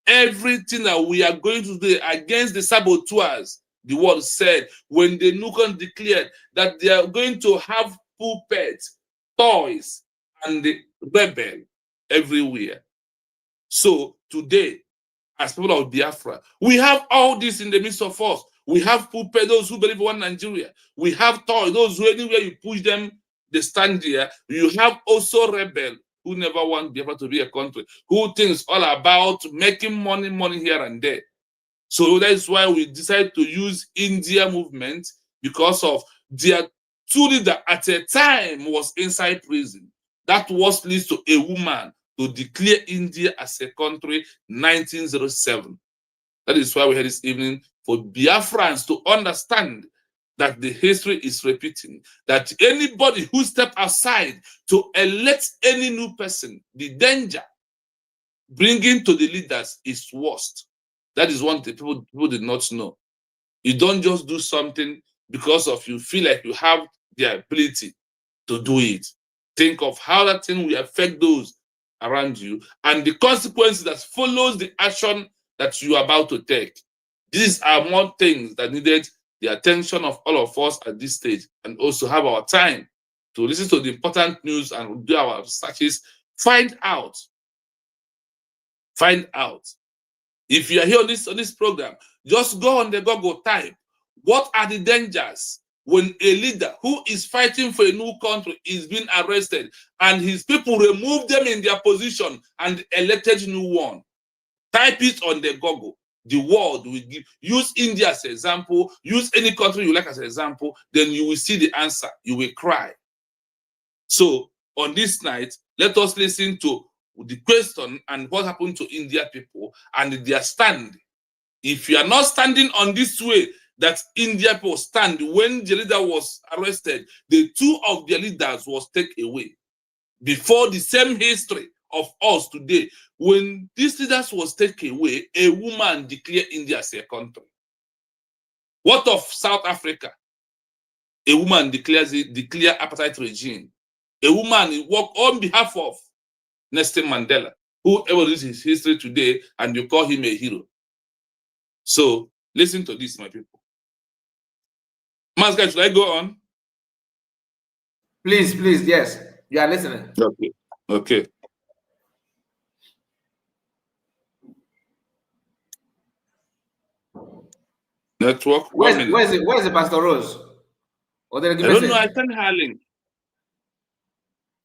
everything that we are going to do against the saboteurs. The world said when the Nukan declared that they are going to have puppets, toys, and the rebel everywhere. So today, as people of Biafra, we have all this in the midst of us. We have puppets, those who believe in one Nigeria. We have toys, those who anywhere you push them, they stand there. You have also rebel who never want Biafra to be a country, who thinks all about making money here and there. So that's why we decided to use India movement, because of their two leader at a time was inside prison. That was leads to a woman to declare India as a country 1907. That is why we're here this evening, for Biafrans to understand that the history is repeating, that anybody who step aside to elect any new person, the danger bringing to the leaders is worst. That is one thing people did not know. You don't just do something because of you feel like you have the ability to do it. Think of how that thing will affect those around you and the consequences that follows the action that you are about to take. These are more things that needed the attention of all of us at this stage, and also have our time to listen to the important news and do our researches. Find out. If you are here on this program, just go on the Google, type, what are the dangers when a leader who is fighting for a new country is being arrested and his people remove them in their position and elected new one? Type it on the Google. the world will give. Use India as an example, use any country you like as an example, then you will see the answer. You will cry. So on this night, let us listen to the question and what happened to India people and their stand. If you are not standing on this way that India people stand, when the leader was arrested, the two of their leaders was taken away. Before the same history of us today, when these leaders was taken away, a woman declared India as a country. What of South Africa? A woman declare apartheid regime. A woman work on behalf of Nelson Mandela, whoever reads his history today, and you call him a hero. So listen to this, my people. Masga, should I go on? Please, yes. You are listening. Okay. Okay. Network. Where's the Pastor Rose? Or I don't know. I sent her link.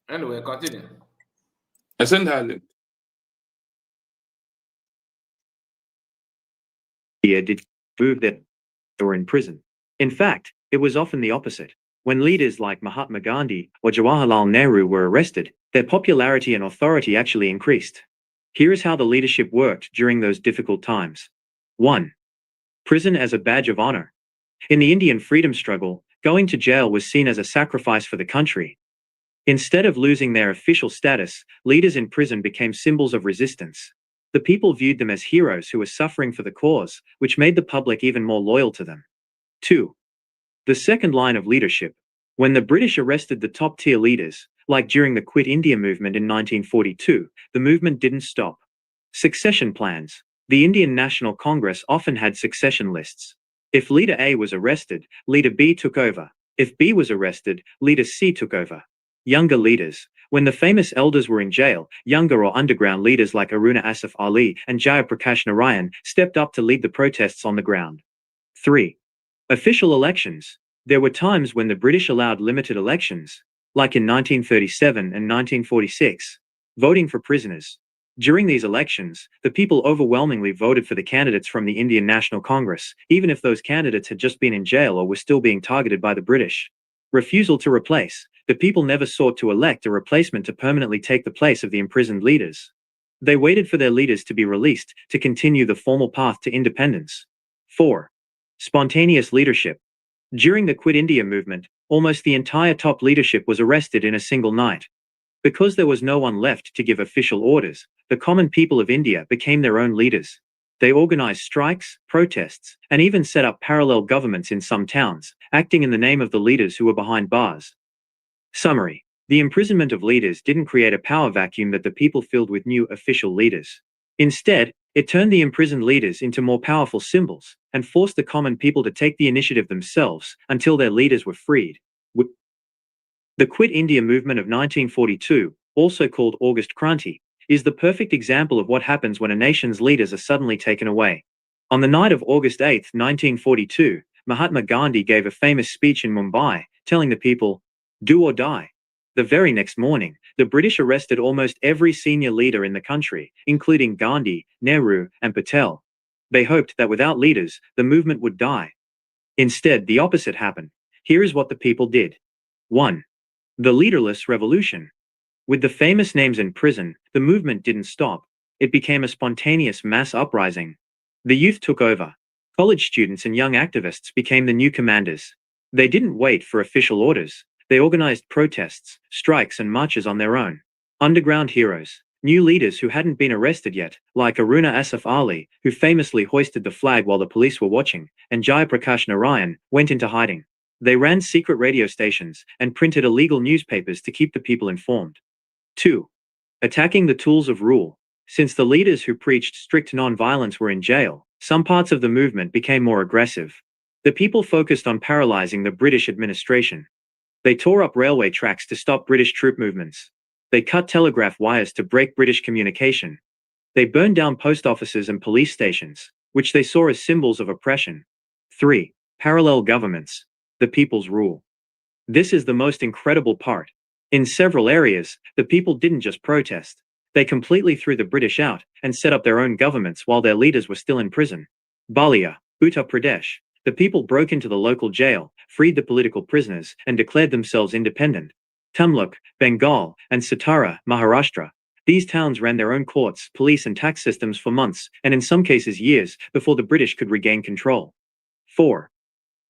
Anyway, continue. I sent her link. Did prove that they were in prison. In fact, it was often the opposite. When leaders like Mahatma Gandhi or Jawaharlal Nehru were arrested, their popularity and authority actually increased. Here is how the leadership worked during those difficult times. 1. Prison as a badge of honor. In the Indian freedom struggle, going to jail was seen as a sacrifice for the country. Instead of losing their official status, leaders in prison became symbols of resistance. The people viewed them as heroes who were suffering for the cause, which made the public even more loyal to them. 2. The second line of leadership. When the British arrested the top-tier leaders, like during the Quit India movement in 1942, the movement didn't stop. Succession plans. The Indian National Congress often had succession lists. If Leader A was arrested, Leader B took over. If B was arrested, Leader C took over. Younger leaders. When the famous elders were in jail, younger or underground leaders like Aruna Asif Ali and Jayaprakash Narayan stepped up to lead the protests on the ground. 3. Official elections. There were times when the British allowed limited elections, like in 1937 and 1946, voting for prisoners. During these elections, the people overwhelmingly voted for the candidates from the Indian National Congress, even if those candidates had just been in jail or were still being targeted by the British. Refusal to replace. The people never sought to elect a replacement to permanently take the place of the imprisoned leaders. They waited for their leaders to be released to continue the formal path to independence. 4. Spontaneous leadership. During the Quit India movement, almost the entire top leadership was arrested in a single night. Because there was no one left to give official orders, the common people of India became their own leaders. They organized strikes, protests, and even set up parallel governments in some towns, acting in the name of the leaders who were behind bars. Summary. The imprisonment of leaders didn't create a power vacuum that the people filled with new official leaders. Instead, it turned the imprisoned leaders into more powerful symbols and forced the common people to take the initiative themselves until their leaders were freed. The Quit India movement of 1942, also called August Kranti, is the perfect example of what happens when a nation's leaders are suddenly taken away. On the night of August 8, 1942, Mahatma Gandhi gave a famous speech in Mumbai, telling the people, "Do or die." The very next morning, the British arrested almost every senior leader in the country, including Gandhi, Nehru, and Patel. They hoped that without leaders, the movement would die. Instead, the opposite happened. Here is what the people did. 1. The leaderless revolution. With the famous names in prison, the movement didn't stop. It became a spontaneous mass uprising. The youth took over. College students and young activists became the new commanders. They didn't wait for official orders. They organized protests, strikes, and marches on their own. Underground heroes. New leaders who hadn't been arrested yet, like Aruna Asif Ali, who famously hoisted the flag while the police were watching, and Jayaprakash Narayan, went into hiding. They ran secret radio stations and printed illegal newspapers to keep the people informed. 2. Attacking the tools of rule. Since the leaders who preached strict non-violence were in jail, some parts of the movement became more aggressive. The people focused on paralyzing the British administration. They tore up railway tracks to stop British troop movements. They cut telegraph wires to break British communication. They burned down post offices and police stations, which they saw as symbols of oppression. 3. Parallel governments. The people's rule. This is the most incredible part. In several areas, the people didn't just protest. They completely threw the British out and set up their own governments while their leaders were still in prison. Balia, Uttar Pradesh. The people broke into the local jail, freed the political prisoners, and declared themselves independent. Tamluk, Bengal, and Satara, Maharashtra. These towns ran their own courts, police, and tax systems for months, and in some cases years, before the British could regain control. 4.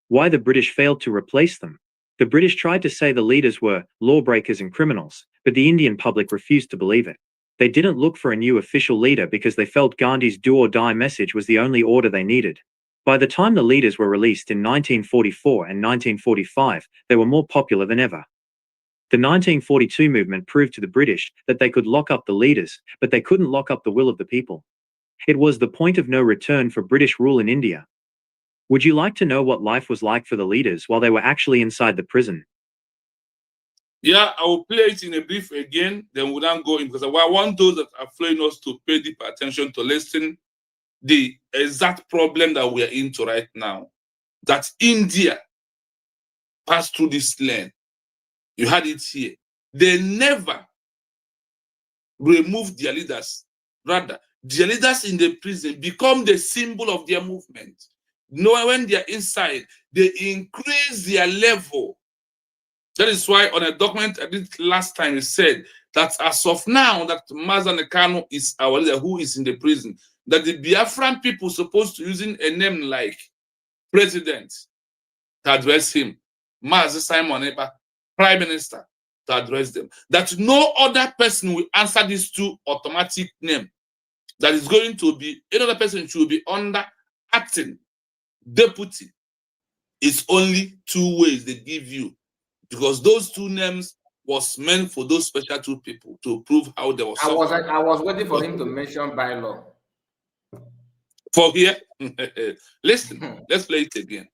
Why the British failed to replace them. The British tried to say the leaders were lawbreakers and criminals, but the Indian public refused to believe it. They didn't look for a new official leader because they felt Gandhi's do or die message was the only order they needed. By the time the leaders were released in 1944 and 1945, they were more popular than ever. The 1942 movement proved to the British that they could lock up the leaders, but they couldn't lock up the will of the people. It was the point of no return for British rule in India. Would you like to know what life was like for the leaders while they were actually inside the prison? Yeah, I will play it in a brief again, then we'll then go in, because I want those that are following us to pay deep attention to listen the exact problem that we are into right now. That India passed through this land. You had it here. They never removed their leaders. Rather, their leaders in the prison become the symbol of their movement. When they are inside, they increase their level. That is why on a document I did last time, it said that as of now, that Madne is our leader who is in the prison, that the Biafran people supposed to using a name like president to address him, Mazi Simon Ekpa, prime minister to address them. That no other person will answer these two automatic names. That is going to be, another person should be under acting deputy. It's only two ways they give you, because those two names was meant for those special two people to prove how they were suffering. I was waiting for him to mention bylaw. For here, listen, let's play it again.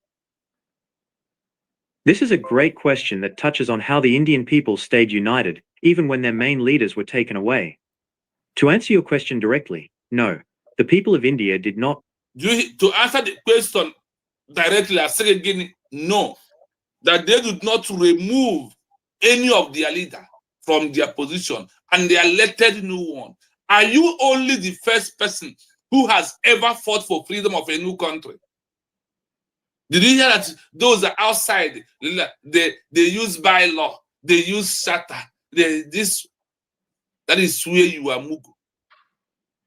This is a great question that touches on how the Indian people stayed united, even when their main leaders were taken away. To answer your question directly, no, the people of India did not. To answer the question directly, I say again, no, that they did not remove any of their leader from their position and they elected new one. Are you only the first person who has ever fought for freedom of a new country? Did you hear that those are outside, they use bylaw, they use shatter, that is where you are Mugu.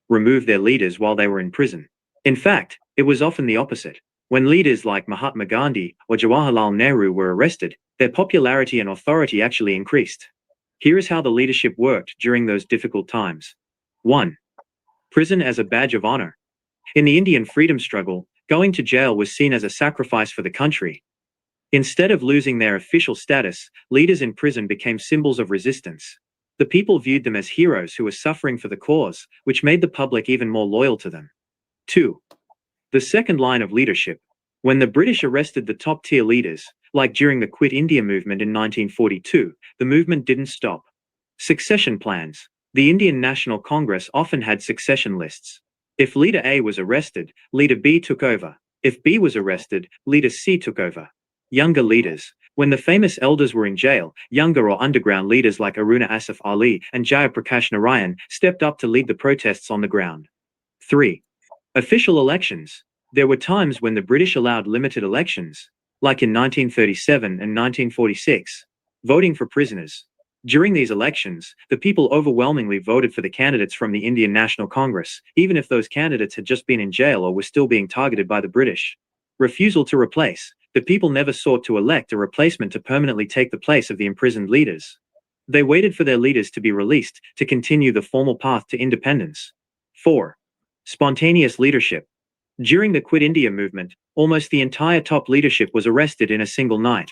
Remove their leaders while they were in prison. In fact, it was often the opposite. When leaders like Mahatma Gandhi or Jawaharlal Nehru were arrested, their popularity and authority actually increased. Here is how the leadership worked during those difficult times. 1. Prison as a badge of honor. In the Indian freedom struggle, going to jail was seen as a sacrifice for the country. Instead of losing their official status, leaders in prison became symbols of resistance. The people viewed them as heroes who were suffering for the cause, which made the public even more loyal to them. 2. The second line of leadership. When the British arrested the top-tier leaders, like during the Quit India movement in 1942, the movement didn't stop. Succession plans. The Indian National Congress often had succession lists. If Leader A was arrested, Leader B took over. If B was arrested, Leader C took over. Younger leaders. When the famous elders were in jail, younger or underground leaders like Aruna Asif Ali and Jaya Prakash Narayan stepped up to lead the protests on the ground. 3. Official elections. There were times when the British allowed limited elections, like in 1937 and 1946, voting for prisoners. During these elections, the people overwhelmingly voted for the candidates from the Indian National Congress, even if those candidates had just been in jail or were still being targeted by the British. Refusal to replace. The people never sought to elect a replacement to permanently take the place of the imprisoned leaders. They waited for their leaders to be released to continue the formal path to independence. 4. Spontaneous leadership. During the Quit India movement, almost the entire top leadership was arrested in a single night.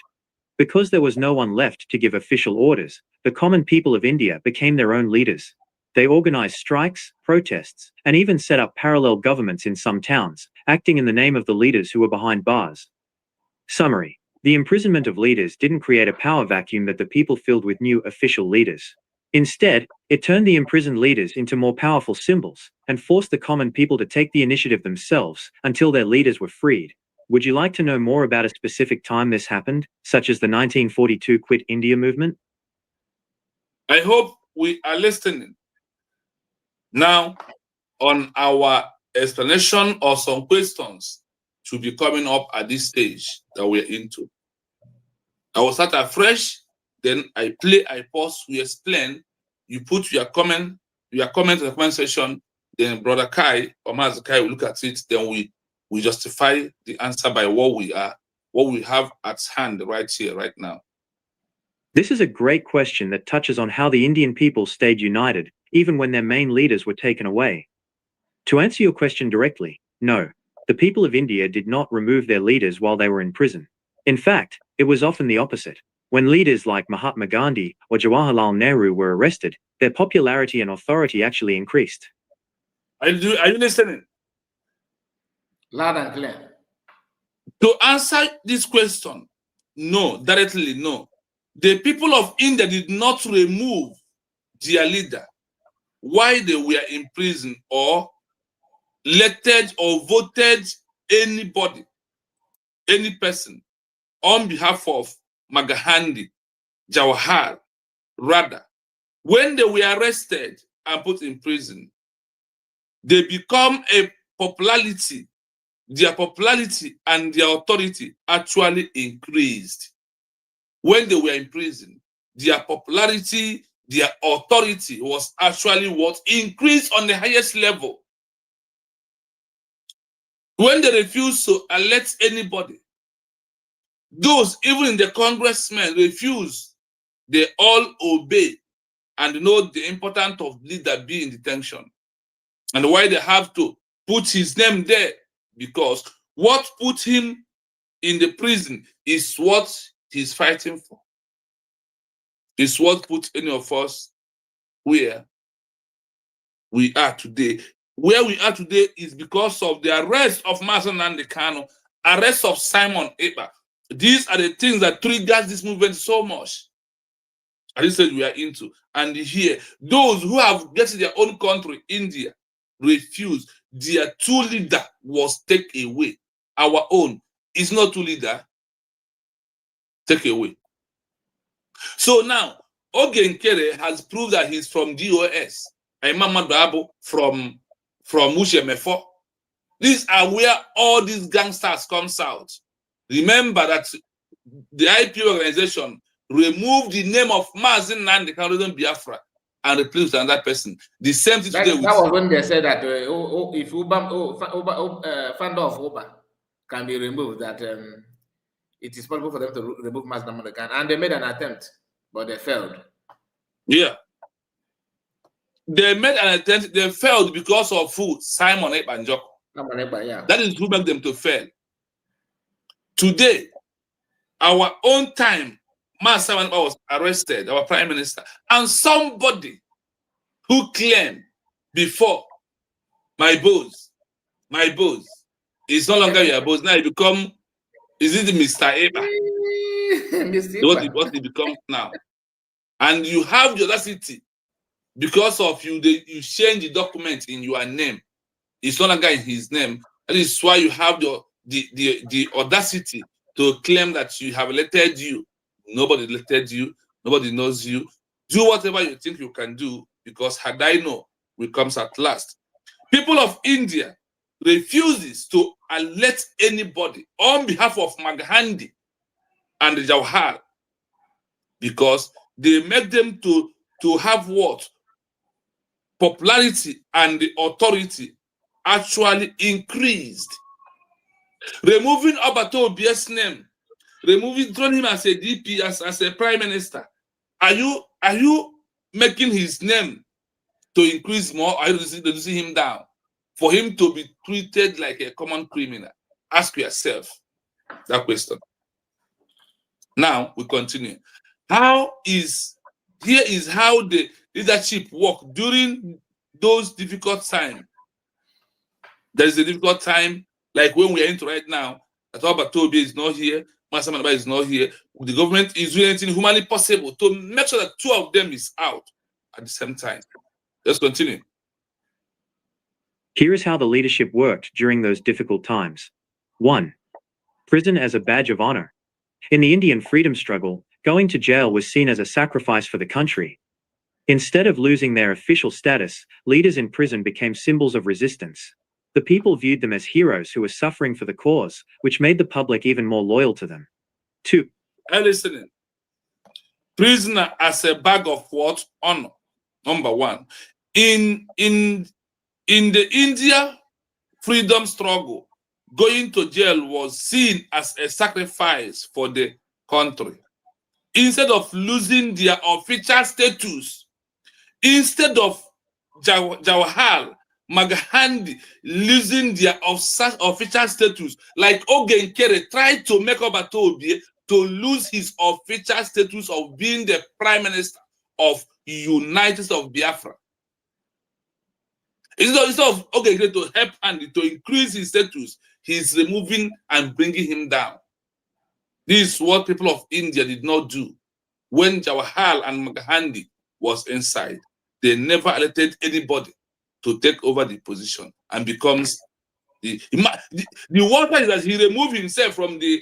Because there was no one left to give official orders, the common people of India became their own leaders. They organized strikes, protests, and even set up parallel governments in some towns, acting in the name of the leaders who were behind bars. Summary. The imprisonment of leaders didn't create a power vacuum that the people filled with new official leaders. Instead, it turned the imprisoned leaders into more powerful symbols and forced the common people to take the initiative themselves until their leaders were freed. Would you like to know more about a specific time this happened, such as the 1942 Quit India movement? I hope we are listening. Now, on our explanation or some questions should be coming up at this stage that we're into. I will start afresh, then I play, I pause, we explain, you put your comment in the comment section, then Brother Kai or Master Kai will look at it, then we justify the answer by what we have at hand right here, right now. This is a great question that touches on how the Indian people stayed united, even when their main leaders were taken away. To answer your question directly, no, the people of India did not remove their leaders while they were in prison. In fact, it was often the opposite. When leaders like Mahatma Gandhi or Jawaharlal Nehru were arrested, their popularity and authority actually increased. Are you listening? Loud and clear. To answer this question, no, directly no. The people of India did not remove their leader while they were in prison or elected or voted anybody, any person on behalf of Magahandi, Jawahar, rather. When they were arrested and put in prison, they become a popularity. Their popularity and their authority actually increased. When they were in prison, their popularity, their authority was actually what increased on the highest level. When they refused to elect anybody, those even in the congressmen refused, they all obey and know the importance of leader being in detention. And why they have to put his name there, because what put him in the prison is what he's fighting for. It's what put any of us where we are today. Where we are today is because of the arrest of Master Nnamdi Kanu, arrest of Simon Ekpa. These are the things that triggers this movement so much. And this is we are into. And here, those who have get to their own country, India, refused. Their true leader was taken away. Our own is not true leader. Take away. So now, Oge Nkere has proved that he's from DOS. Imam Dabo from Mushemefo. These are where all these gangsters come out. Remember that the IP organization removed the name of Mazi Nnamdi Kanu Biafra and replaced another person. The same thing today. That was when they said that if founder of Uber can be removed, that it is possible for them to remove Mazi Nnamdi Kanu, and they made an attempt, but they failed. Yeah. They made an attempt, they failed because of who? Simon Ekpa and Joko. Yeah. That is who made them to fail. Today, our own time, Master Simon Ekpa was arrested, our prime minister, and somebody who claimed before, my boss is no longer your boss. Now he become, is it Mr. Ekpa? What he becomes now. And you have the audacity, because of you change the document in your name. It's no longer in his name. That is why you have the audacity to claim that you have elected you. Nobody elected you. Nobody knows you. Do whatever you think you can do, because had I know will comes at last. People of India refuses to elect anybody on behalf of Maghandi and Jawahar, because they make them to have what? Popularity and the authority actually increased. Removing Obato Obi's name, throwing him as a DP, as a prime minister. Are you making his name to increase more? Are you reducing him down for him to be treated like a common criminal? Ask yourself that question. Now we continue. Here is how the leadership work during those difficult times. There is a difficult time, like when we are into right now. Ataba Tobi is not here, Master Manaba is not here. The government is doing anything humanly possible to make sure that two of them is out at the same time. Let's continue. Here is how the leadership worked during those difficult times. 1. Prison as a badge of honor. In the Indian freedom struggle, going to jail was seen as a sacrifice for the country. Instead of losing their official status, leaders in prison became symbols of resistance. The people viewed them as heroes who were suffering for the cause, which made the public even more loyal to them. 2. Listening. Prisoner as a bag of what? Honor. Number 1. In the India freedom struggle, going to jail was seen as a sacrifice for the country. Instead of losing their official status, instead of Jawaharlal Gandhi losing their official status, like Ogen Kere tried to make Obatobie to lose his official status of being the prime minister of United States of Biafra. Instead of Ogen Kere to help Andy to increase his status, he's removing and bringing him down. This is what people of India did not do when Jawaharlal and Gandhi was inside. They never elected anybody to take over the position and becomes the water is that he removed himself from the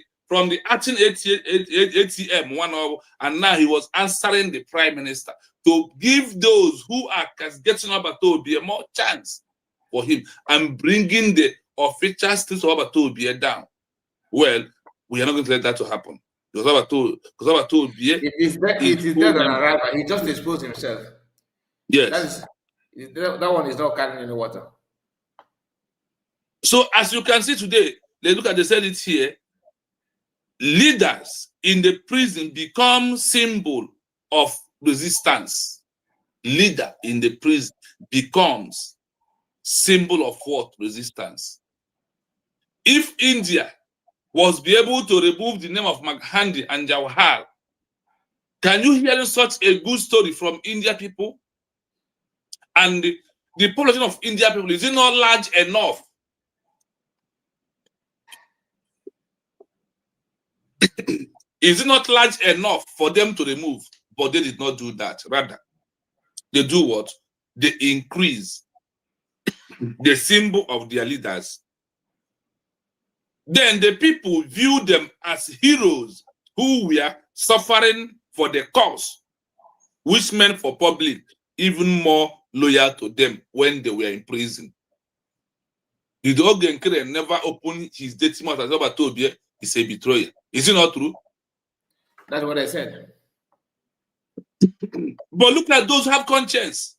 acting ATM 1 hour, and now he was answering the prime minister to give those who are getting Obatobie a more chance for him and bringing the official status of Obatobie down. Well, we are not going to let that to happen. Because Obatobie it is dead on arrival. He just exposed himself. Yes. That one is not carrying any water. So as you can see today, they said it here, leaders in the prison become symbol of resistance. Leader in the prison becomes symbol of what? Resistance. If India was be able to remove the name of Gandhi and Jawaharlal, can you hear such a good story from India people? And the population of India people, is it not large enough? Is it not large enough for them to remove? But they did not do that. Rather, they do what? They increase the symbol of their leaders. Then the people view them as heroes who were suffering for the cause, which meant for public even more loyal to them when they were in prison. Did Ogen Kere never open his dating mouth as Obatobie is a betrayer? Is it not true? That's what I said. But look at those who have conscience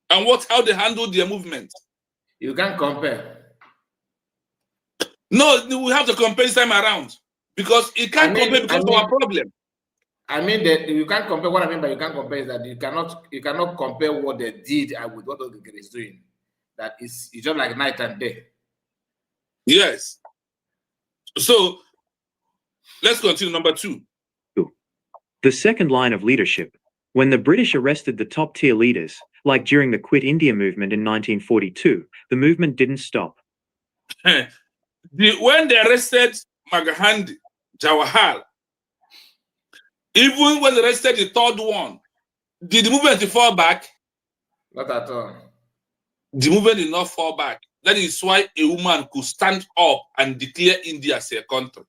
and how they handle their movement. You can't compare. No, we have to compare this time around because it can't compare because of our problem. I mean that you can't compare. What I mean by you can't compare is that you cannot compare what they did with what Ogen Kere is doing. That is just like night and day. Yes. So let's continue. Number 2. The second line of leadership. When the British arrested the top-tier leaders, like during the Quit India movement in 1942, the movement didn't stop. When they arrested Gandhi, Jawaharlal, even when they arrested the third one, did the movement fall back? Not at all. The movement did not fall back. That is why a woman could stand up and declare India as a country.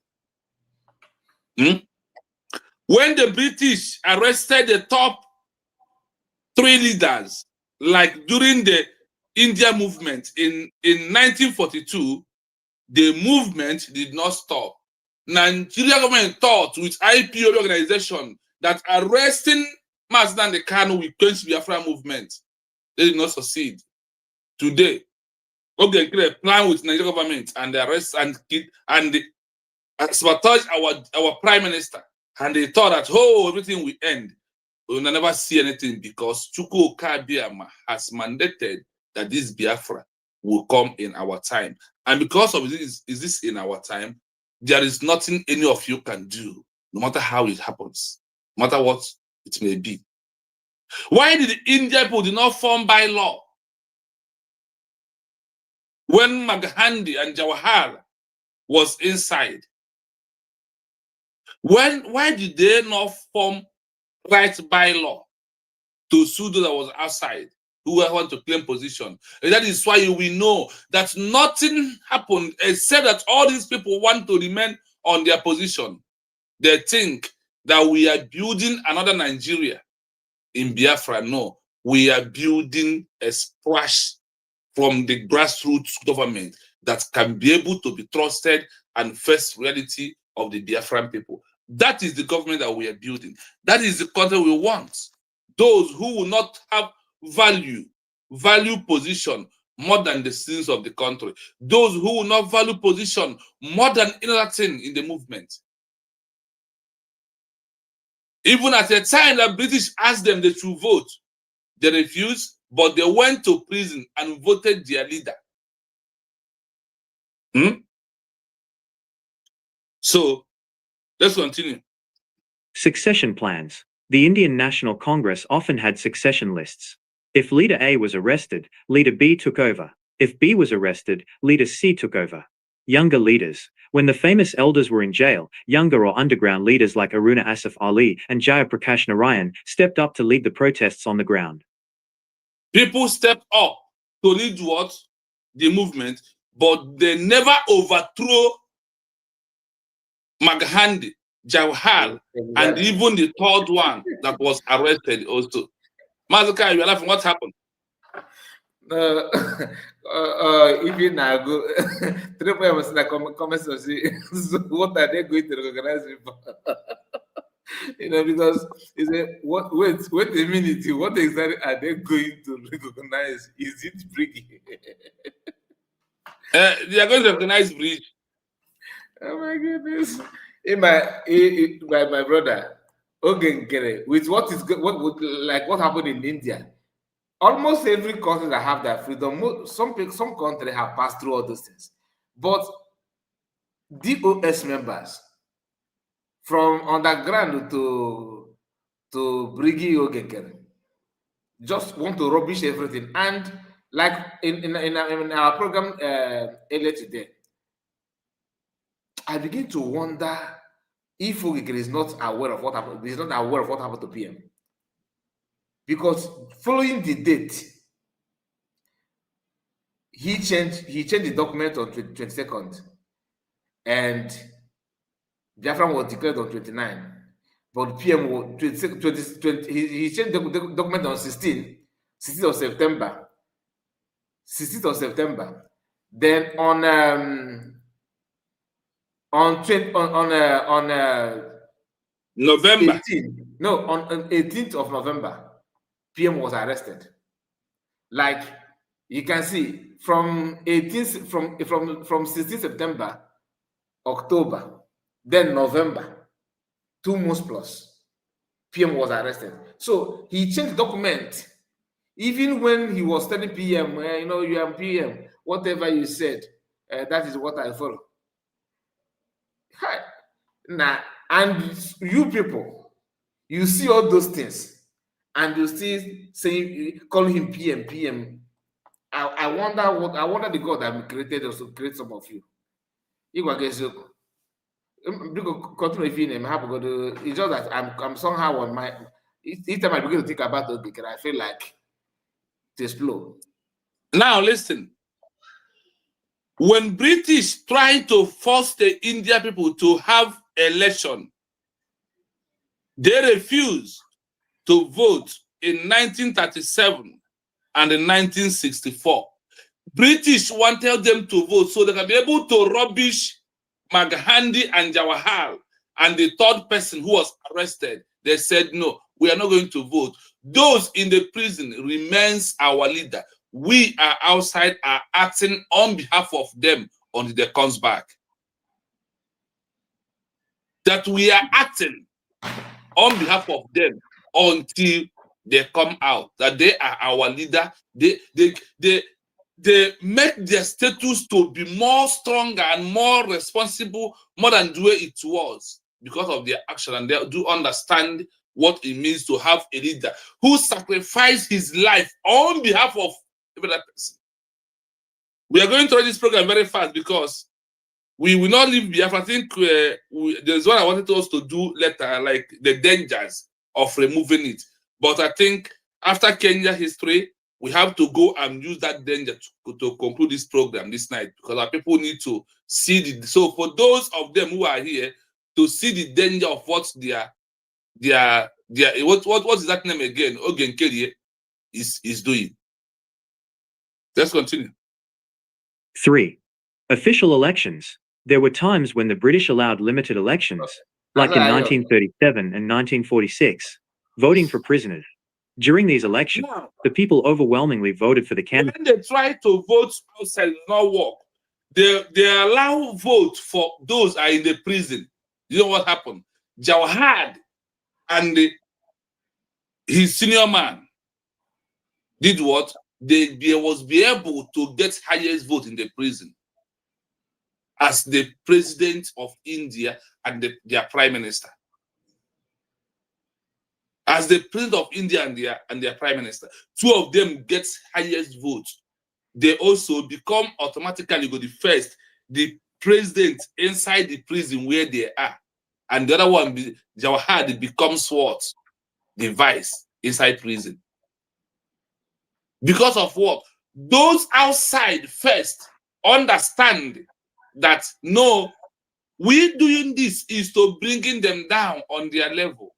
When the British arrested the top 3 leaders, like during the India movement in 1942, the movement did not stop. Nigeria government thought with IPOB organization that arresting Madne Kanu will quench the Biafra movement. They did not succeed. Today, Ogen Kere plan with Nigeria government and the arrest and sabotage our prime minister. And they thought that, everything will end. We will never see anything because Chukwu Okabiama has mandated that this Biafra will come in our time. And because of this in our time, there is nothing any of you can do, no matter how it happens, no matter what it may be. Why did the Indian people did not form by law? When Gandhi and Jawaharlal was inside, why did they not form right by law to sue those that was outside who want to claim position? And that is why we know that nothing happened except that all these people want to remain on their position. They think that we are building another Nigeria in Biafra. No, we are building a splash from the grassroots government that can be able to be trusted and face reality of the Biafran people. That is the government that we are building. That is the country we want. Those who will not have value position more than the citizens of the country. Those who will not value position more than any other thing in the movement. Even at a time that British asked them they should vote, they refused, but they went to prison and voted their leader. So, let's continue. Succession plans. The Indian National Congress often had succession lists. If Leader A was arrested, Leader B took over. If B was arrested, Leader C took over. Younger leaders. When the famous elders were in jail, younger or underground leaders like Aruna Asif Ali and Jayaprakash Narayan stepped up to lead the protests on the ground. People stepped up to lead what? The movement, but they never overthrew Maghandi, Jawahar, and even the third one that was arrested also. Mazaka, you're laughing. What happened? Even now, go 3 in the comments of what are they going to recognize me for? Because is it wait a minute, what exactly are they going to recognize? Is it Briggy? They are going to recognize Bridge. Oh my goodness! My brother, Ogenkere, with what happened in India. Almost every country that have that freedom, some countries have passed through all those things. But DOS members, from underground to Briggy Ogenkere, just want to rubbish everything. And like in our program earlier today, I begin to wonder if Ogenkere is not aware of what happened. He's not aware of what happened to PM, because following the date, he changed the document on 22nd, and Biafra was declared on 29. But PM was 20, he changed the document on 16th of September. 16th of September. Then on November. 18th of November, PM was arrested. Like you can see, from 16 September, October, then November, 2 months plus, PM was arrested. So he changed the document. Even when he was telling PM, you are PM, whatever you said, that is what I follow. Now, and you people, you see all those things, and you still saying, calling him PM. I wonder the God that created us to create some of you. Continue if you name it's just that I'm somehow on my each time I begin to think about the because I feel like to explode. Now listen. When British tried to force the Indian people to have election, they refused to vote in 1937 and in 1964. British wanted them to vote so they can be able to rubbish Maghandi and Jawahar and the third person who was arrested. They said, no, we are not going to vote. Those in the prison remains our leader. We are outside, are acting on behalf of them until they comes back. That we are acting on behalf of them until they come out. That they are our leader. They make their status to be more stronger and more responsible, more than the way it was, because of their action, and they do understand what it means to have a leader who sacrificed his life on behalf of every person. We are going through this program very fast because we will not leave Biafra. I think there's what I wanted us to do later, like the dangers of removing it. But I think after Kenya history, we have to go and use that danger to conclude this program this night, because our people need to see the. So for those of them who are here to see the danger of what their what is that name again? Ogenkere is doing. Let's continue. 3. Official elections. There were times when the British allowed limited elections, like in 1937 and 1946, voting for prisoners. During these elections, Now, the people overwhelmingly voted for the candidate. when they try to vote outside, it not work. They allow vote for those are in the prison. You know what happened? Jawahar and his senior man did what? They was be able to get highest vote in the prison as the president of India and their prime minister. As the president of India and their prime minister, two of them get highest vote. They also become automatically go the first, the president inside the prison where they are, and the other one, Jawahar, becomes what? The vice inside prison. Because of what? Those outside first understand that no, we doing this is to bringing them down on their level,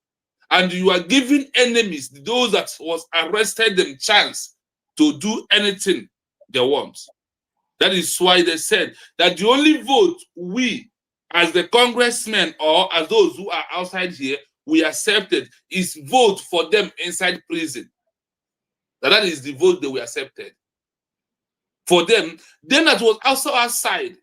and you are giving enemies, those that was arrested, them chance to do anything they want. That is why they said that the only vote we, as the congressmen or as those who are outside here, we accepted is vote for them inside prison. That is the vote that we accepted. For them, then that was also outside.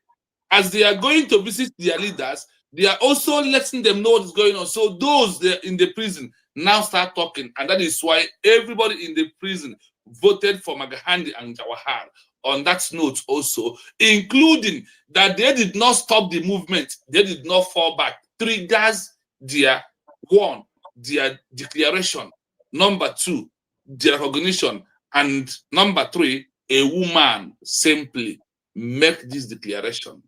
As they are going to visit their leaders, they are also letting them know what is going on. So those in the prison now start talking. And that is why everybody in the prison voted for Magahandi and Jawahar. On that note also, including that they did not stop the movement, they did not fall back, triggers their one, their declaration, number two, their recognition, and number three, a woman simply make this declaration.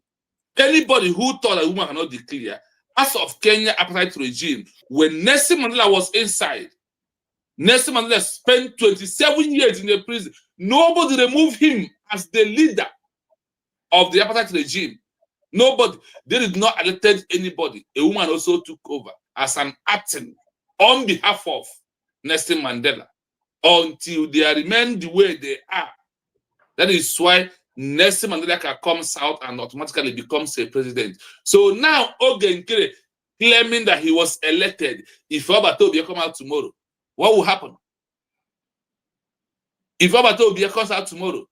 Anybody who thought a woman cannot declare, as of Kenya apartheid regime, when Nelson Mandela was inside, Nelson Mandela spent 27 years in the prison. Nobody removed him as the leader of the apartheid regime. Nobody. They did not elected anybody. A woman also took over as an acting on behalf of Nelson Mandela until they remain the way they are. That is why Nelson Mandela can come out and automatically becomes a president. So now Oge Nkere claiming that he was elected. If Obatobia come out tomorrow, what will happen? If Obatobia comes out tomorrow,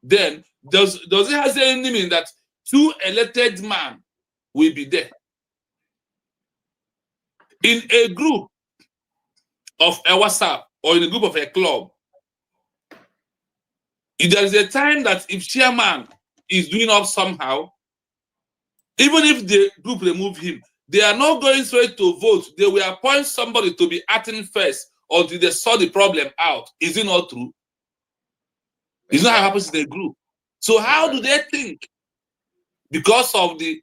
then does it have any meaning that two elected men will be there? In a group of a WhatsApp or in a group of a club, if there is a time that if chairman is doing up somehow, even if the group remove him, they are not going straight to vote. They will appoint somebody to be acting first until they sort the problem out. Is it not true? It's not how it happens in a group. So how do they think? Because of the,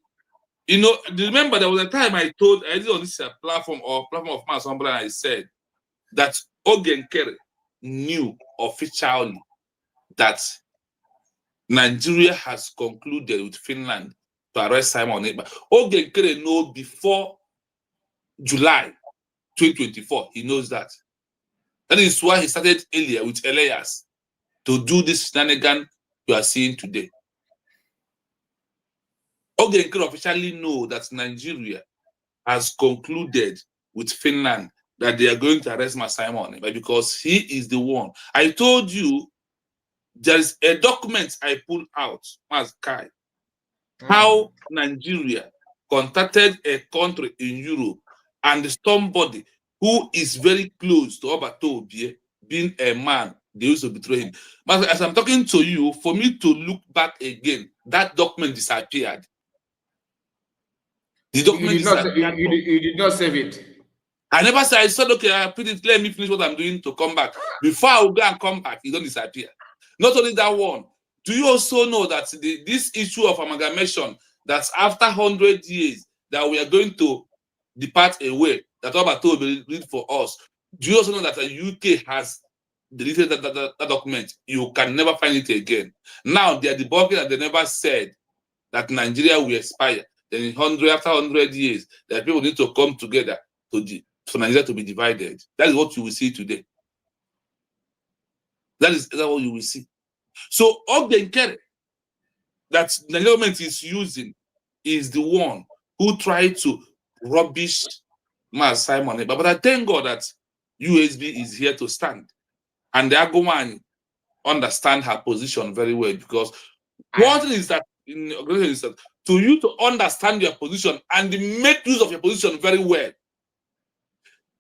remember there was a time I did on this platform or platform of man, somebody I said that Oge Nkere knew officially that Nigeria has concluded with Finland to arrest Simon Ekpa. Oge Nkere know before July 2024. He knows that. That is why he started earlier with Elias to do this shenanigan you are seeing today. Oge Nkere officially know that Nigeria has concluded with Finland that they are going to arrest Simon Ekpa because he is the one. I told you there is a document I pulled out, as Kai, how Nigeria contacted a country in Europe and somebody who is very close to Obatobie, being a man, they used to betray him. But as I'm talking to you, for me to look back again, that document disappeared. The document disappeared. You did not save it. I never said, I said, okay, I put it, let me finish what I'm doing to come back. Before I will go and come back, it don't disappear. Not only that one, do you also know that this issue of amalgamation, that after 100 years, that we are going to depart away, that Obato will read for us. Do you also know that the UK has deleted that document? You can never find it again. Now they are debunking that they never said that Nigeria will expire. Then after 100 years, that people need to come together for Nigeria to be divided. That is what you will see today. That is what you will see. So Ogenkere that the government is using is the one who tried to rubbish Mas Simon. But I thank God that USB is here to stand. And the Agomani understand her position very well, because one thing is that in the organization is that to you to understand your position and make use of your position very well.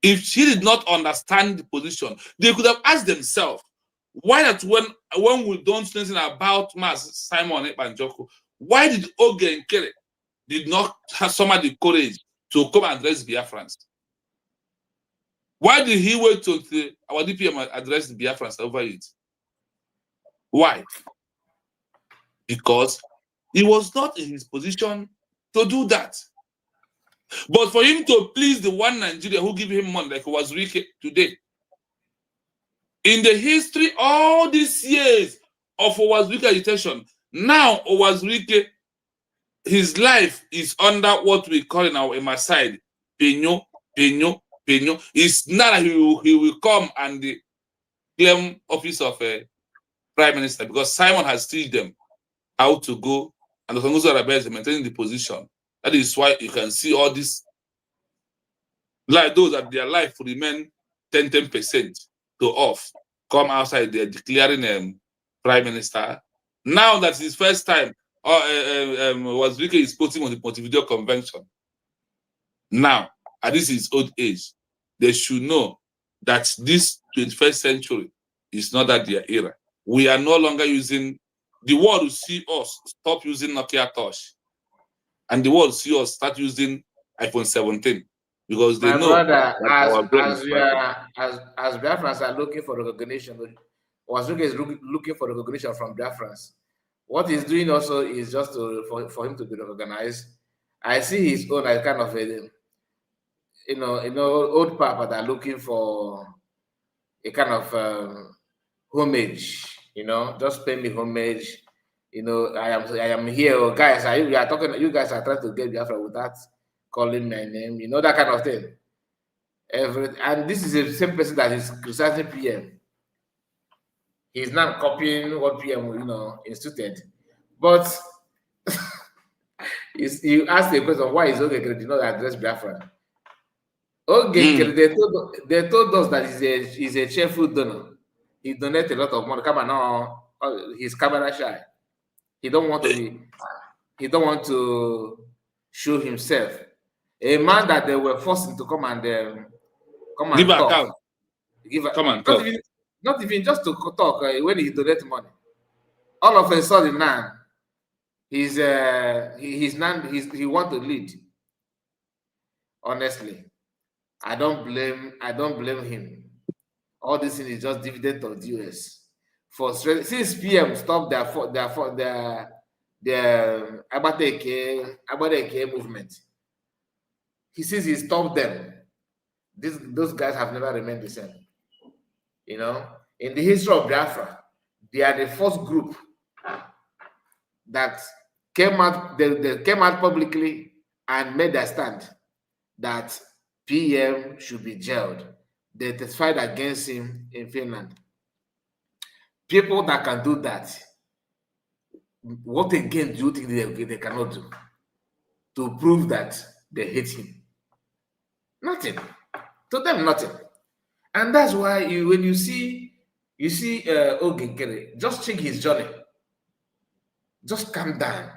If she did not understand the position, they could have asked themselves, why that when we don't know anything about Mas Simon Ekpanjoko, why did Ogenkere did not have some of the courage to come and address Biafrans? Why did he wait till our DPM address the Biafrans over it? Why? Because he was not in his position to do that. But for him to please the one Nigeria who give him money, like Wazirike today, in the history, all these years of Wazirike agitation, now Wazirike, his life is under what we call in our side, Penyo. It's not that he will come and claim office of a prime minister, because Simon has teach them how to go, and the Songozo Arabia is maintaining the position. That is why you can see all this, like those that their life will remain 10% to off, come outside there declaring prime minister. Now that his first time, Wazirike is quoting on the Montevideo Convention. Now, at this his old age, they should know that this 21st century is not that their era. We are no longer using, the world will see us stop using Nokia Touch, and the world will see us start using iPhone 17, because they My know brother, as Biafrans are looking for recognition, Wazirike is looking for recognition from Biafrans. What he's doing also is just for him to be recognized. I see his own as kind of a, old papa that are looking for a kind of homage, just pay me homage. I am here, oh, guys. You guys are trying to get Biafra without calling my name, that kind of thing. And this is the same person that is criticizing PM. He's not copying what PM, instituted. But you ask the question, why is Ogenkere did not address Biafra? Ogenkere, they told us that he's a cheerful donor. He donated a lot of money. Come on, now he's camera shy. He don't want to show himself. A man that they were forcing to come and give talk. account. Come and talk. Not even just to talk when he donate money. All of a sudden now, he want to lead. Honestly, I don't blame him. All this thing is just dividend of the US. Since PM stopped their Abadeke movement, since he stopped them, those guys have never remained the same. In the history of Biafra, they are the first group that came out. They came out publicly and made their stand that PM should be jailed. They testified against him in Finland. People that can do that, what again do you think they cannot do to prove that they hate him? Nothing. To them, nothing. And that's why when you see Ogenkere, just check his journey. Just calm down.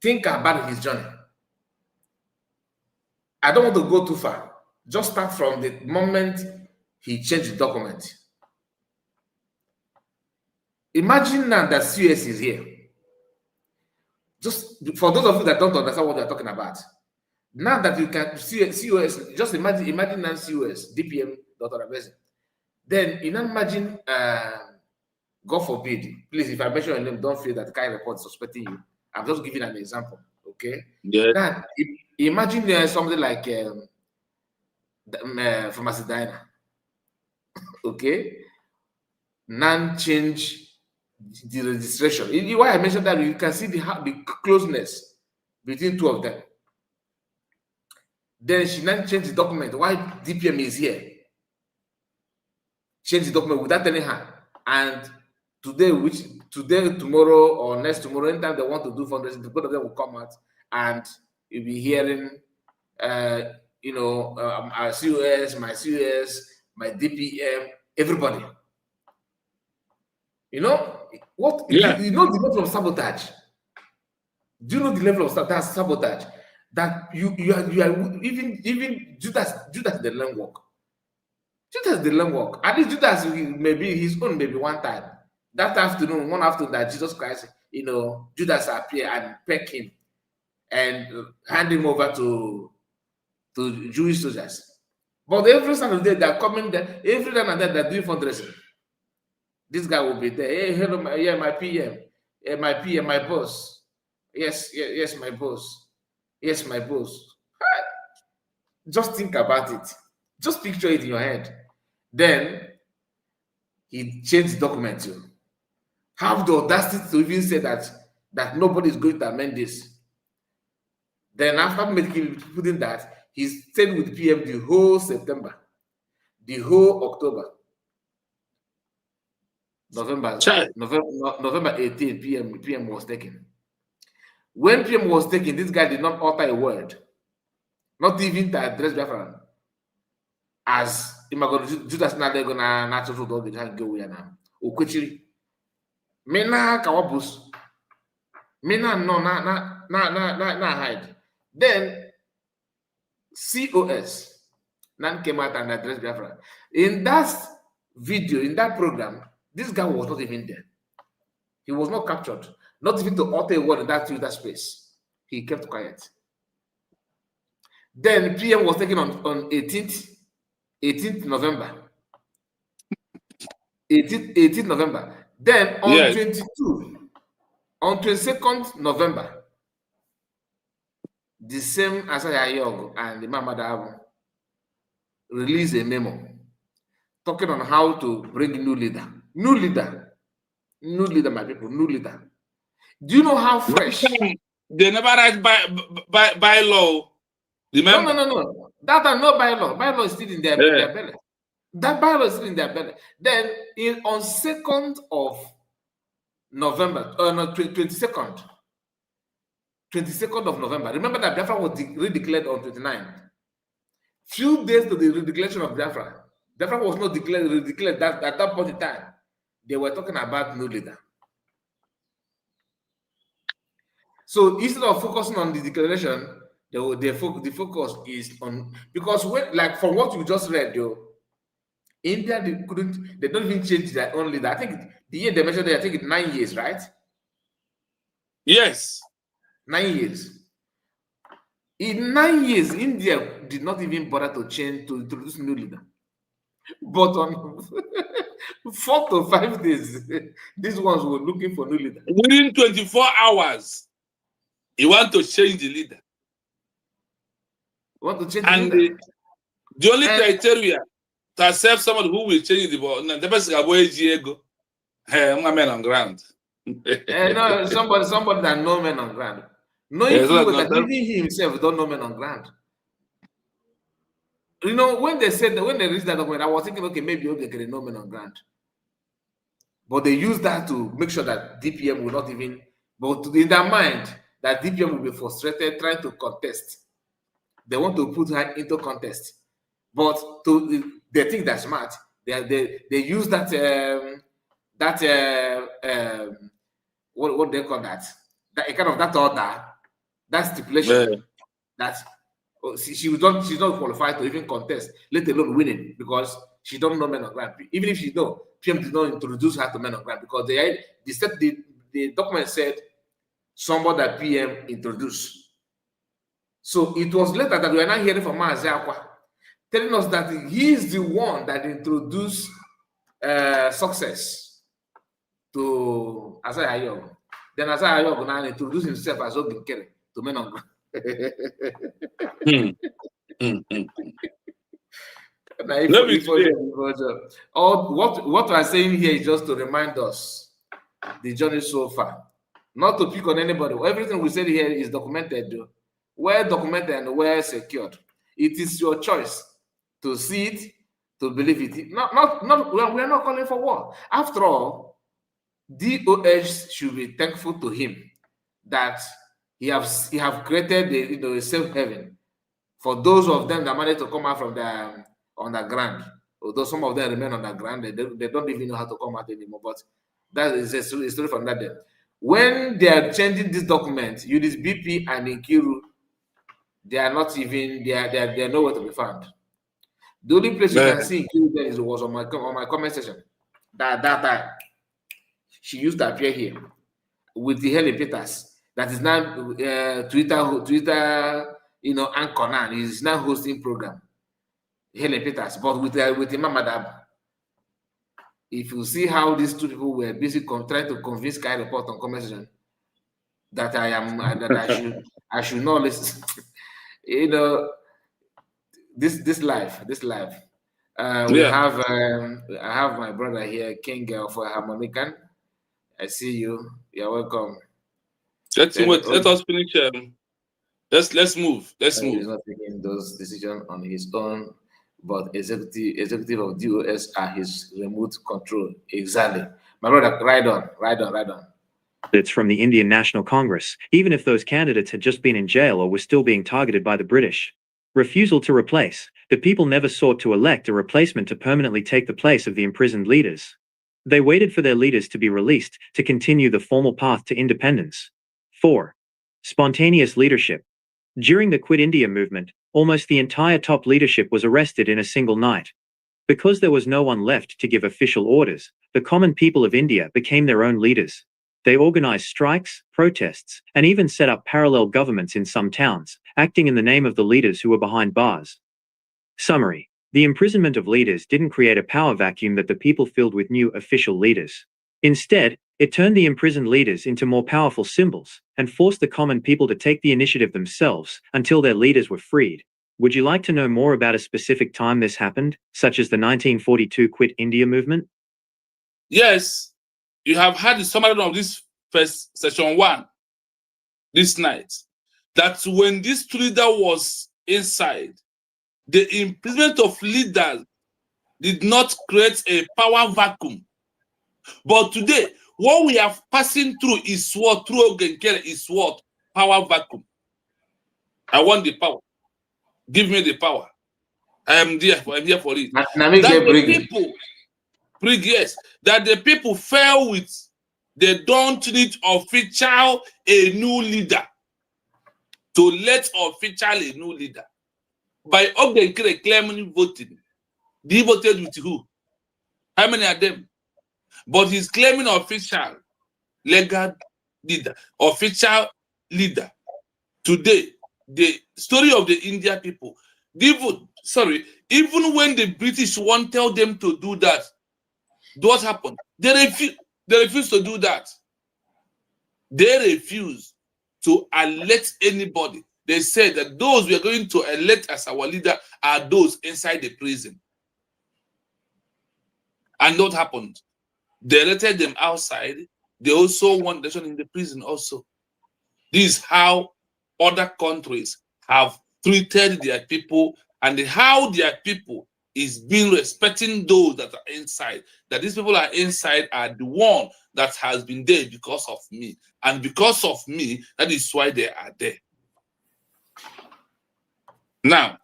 Think about his journey. I don't want to go too far. Just start from the moment he changed the document. Imagine now that CUS is here. Just for those of you that don't understand what they're talking about, now that you can see CUS, just imagine now CUS, DPM, Dr. Abezi. Then imagine, God forbid, please, if I mention your name, don't feel that Kai report suspecting you. I'm just giving an example, okay? Yeah. Now, imagine something like Pharmacy Diner, okay? Now change the registration. Why I mentioned that, you can see the closeness between two of them. Then she now changed the document. Why DPM is here? Change the document without telling her. And today, tomorrow, or next tomorrow, anytime they want to do fundraising, the both of them will come out and you'll be hearing, our COS, my COS, my DPM, everybody. You know what? Yeah. You know the level of sabotage. Do you know the level of sabotage? That you are even Judas the learn work. Judas the learn work. At least Judas maybe his own maybe one time. That afternoon, one afternoon that Jesus Christ, Judas appear and peck him and hand him over to Jewish soldiers. But every Sunday day they're coming there, every time and then they're doing fundraising. This guy will be there. Hey, hello, my PM, my PM, my boss. Yes, my boss. Yes, my boss. Just think about it. Just picture it in your head. Then he changed the document to have the audacity to even say that nobody is going to amend this. Then after putting that, he stayed with PM the whole September, the whole October. November 18, PM was taken. When PM was taken, this guy did not utter a word, not even to address Biafra. As Judas now they're gonna natural dog the go away now. Okuchiri. Mena kawabus. Mena no na hide. Then COS Nan came out and addressed Biafra. In that video, in that program, this guy was not even there. He was not captured, not even to utter a word in that space. He kept quiet. Then PM was taken on 18th November. 18th November. Then on 22nd November, the same Asaya Yog and the Mamada released a memo talking on how to bring new leader. New leader, my people, new leader. Do you know how fresh? They never write by law. Remember? No. That are no bylaw. Bylaw is still in their belly. That bylaw is still in their belly. Then on 2nd of November, 22nd of November. Remember that Biafra was redeclared on 29th. Few days to the redeclaration of Biafra. Biafra was not redeclared that at that point in time. They were talking about new leader. So instead of focusing on the declaration, the focus is on, because when, like from what you just read, India they don't even change their own leader. I think the year they mentioned, I think it's 9 years, right? Yes. 9 years. In 9 years, India did not even bother to introduce new leader. But on 4 to 5 days, these ones were looking for new leader. Within 24 hours, you want to change the leader. Want to change and the leader. The only criteria to accept someone who will change the ball, the person men on ground. No, somebody that know men on ground. Knowing that even he himself don't know men on ground. You know, when they reached that document, I was thinking, okay, maybe they can know men on ground. But they use that to make sure that DPM will not even, but in their mind, that DPM will be frustrated trying to contest. They want to put her into contest. But they think that's smart. They use that what they call that? That kind of that order, that stipulation that she's not qualified to even contest, let alone winning, because she don't know men on ground. Even if she know, PM did not introduce her to men on ground, because the document said somebody that PM introduced. So it was later that we are now hearing from Mazi Akwa telling us that he is the one that introduced success to Asaya Ayog. Then Asaya Ayog now introduced himself as Oginkere to men on ground. What we are saying here is just to remind us the journey so far, not to pick on anybody. Everything we said here is documented, well documented and well secured. It is your choice to see it, to believe it. We are not calling for war. After all, DOH should be thankful to him that he have created a safe haven for those of them that managed to come out from the underground. Although some of them remain underground, they don't even know how to come out anymore. But that is a story from that day. When they are changing this document, UDIS BP and Nkiru, they are not even they are nowhere to be found. The only place you can see Nkiru there was on my comment section. That time she used to appear here with the Helen Peters, that is now Twitter, anchor now. Is now hosting program. Helen Peters, but with Imam Madab. If you see how these two people were busy trying to convince Sky Report on conversation that I should not listen. This life. We have I have my brother here, King for Harmonican. I see you. You're welcome. Let us finish. Let's move. Let's move. He's not taking those decisions on his own, but executive of DOS are his remote control. Exactly. My brother, ride on. It's from the Indian National Congress, even if those candidates had just been in jail or were still being targeted by the British. Refusal to replace. The people never sought to elect a replacement to permanently take the place of the imprisoned leaders. They waited for their leaders to be released to continue the formal path to independence. 4. Spontaneous leadership. During the Quit India movement, almost the entire top leadership was arrested in a single night. Because there was no one left to give official orders, the common people of India became their own leaders. They organized strikes, protests, and even set up parallel governments in some towns, acting in the name of the leaders who were behind bars. Summary. The imprisonment of leaders didn't create a power vacuum that the people filled with new official leaders. Instead, it turned the imprisoned leaders into more powerful symbols and forced the common people to take the initiative themselves until their leaders were freed. Would you like to know more about a specific time this happened, such as the 1942 Quit India movement? Yes. You have had the summary of this first session 1 this night, that when this leader was inside, the imprisonment of leaders did not create a power vacuum. But today, what we are passing through is what, through Ogenkere, is what? Power vacuum. I want the power. Give me the power. I'm here for it. That the people fell with, they don't need official a new leader to let official a new leader. By Ogenkere claiming voting, he voted with who? How many of them? But he's claiming official, legal leader, official leader. Today, the story of the Indian people, even when the British wanted them to do that, what happened? They refused to do that. They refused to elect anybody. They said that those we are going to elect as our leader are those inside the prison. And what happened? They elected them outside. They also want election in the prison also. This is how other countries have treated their people, and how their people is being respecting those that are inside. That these people are inside are the one that has been there because of me. And because of me, that is why they are there. Now,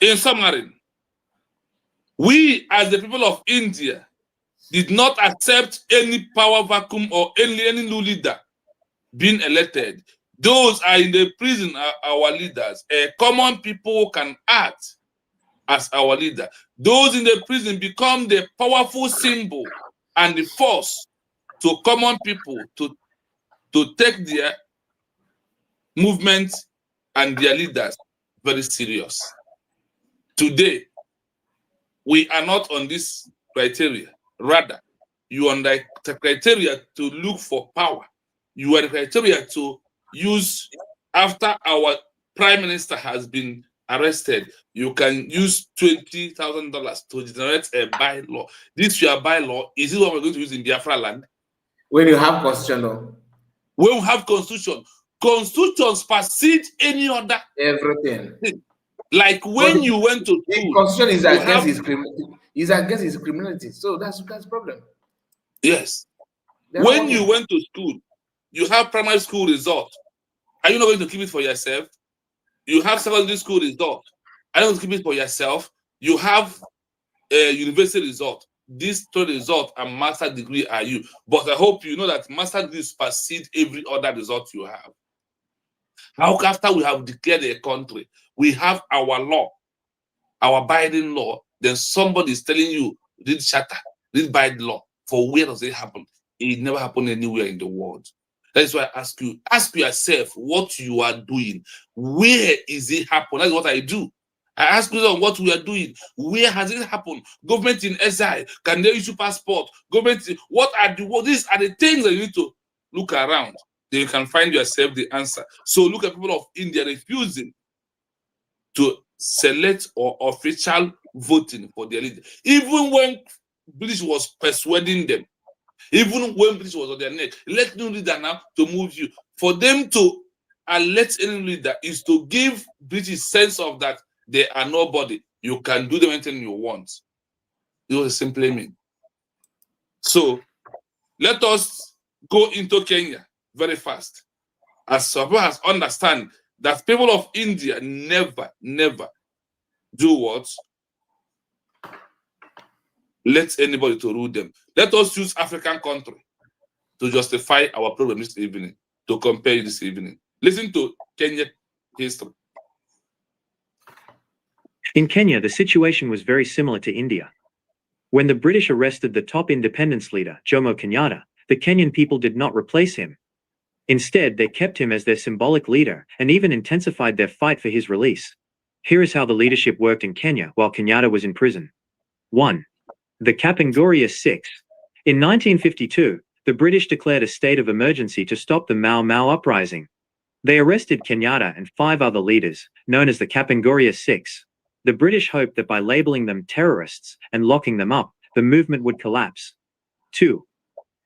in summary, we as the people of India did not accept any power vacuum or any new leader being elected. Those are in the prison are our leaders. Common people can act as our leader. Those in the prison become the powerful symbol and the force to common people to take their movement and their leaders very serious. Today, we are not on this criteria. Rather, you are on the criteria to look for power. You are the criteria to use after our prime minister has been arrested. You can use $20,000 to generate a bylaw. This your bylaw, is it what we're going to use in Biafra land? When you have constitution, though. When we have constitution, constitutions supersede any other everything. Like when you went to school, constitution is against his criminality. Is against his criminality. So that's the problem. Yes. When you went to school, you have primary school result. Are you not going to keep it for yourself? You have secondary school result. Are you going to keep it for yourself? You have a university result. These two results and master degree are you. But I hope you know that master degree supersede every other result you have. How after we have declared a country, we have our law, our abiding law, then somebody is telling you, read charter, read by the law. For where does it happen? It never happened anywhere in the world. That is why I ask yourself what you are doing. Where is it happening? That's what I do. I ask you what we are doing. Where has it happened? Government in exile. Can they issue passport? Government, what are these are the things that you need to look around. Then you can find yourself the answer. So look at people of India refusing to select or official voting for their leader. Even when British was persuading them, even when British was on their neck, let new leader now to move you. For them to elect any leader is to give British sense of that they are nobody. You can do them anything you want. It was simply mean. So let us go into Kenya very fast. As Sabo has understand that people of India never do what? Let anybody to rule them. Let us use African country to justify our problem this evening, to compare this evening. Listen to Kenya history. In Kenya, the situation was very similar to India. When the British arrested the top independence leader, Jomo Kenyatta, the Kenyan people did not replace him. Instead, they kept him as their symbolic leader and even intensified their fight for his release. Here is how the leadership worked in Kenya while Kenyatta was in prison. 1. The Kapenguria 6. In 1952, the British declared a state of emergency to stop the Mau Mau uprising. They arrested Kenyatta and 5 other leaders, known as the Kapenguria 6. The British hoped that by labeling them terrorists and locking them up, the movement would collapse. 2.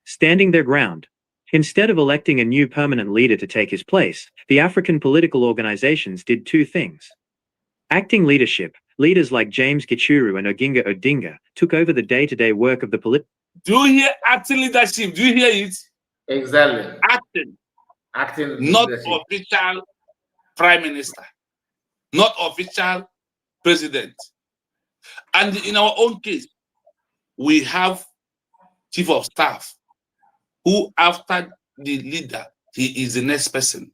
Standing their ground. Instead of electing a new permanent leader to take his place, the African political organizations did 2 things. Acting leadership. Leaders like James Gichuru and Oginga Odinga took over the day-to-day work of the Do you hear acting leadership? Do you hear it? Exactly. Acting, not leadership. Official prime minister, not official president. And in our own case, we have chief of staff who, after the leader, he is the next person.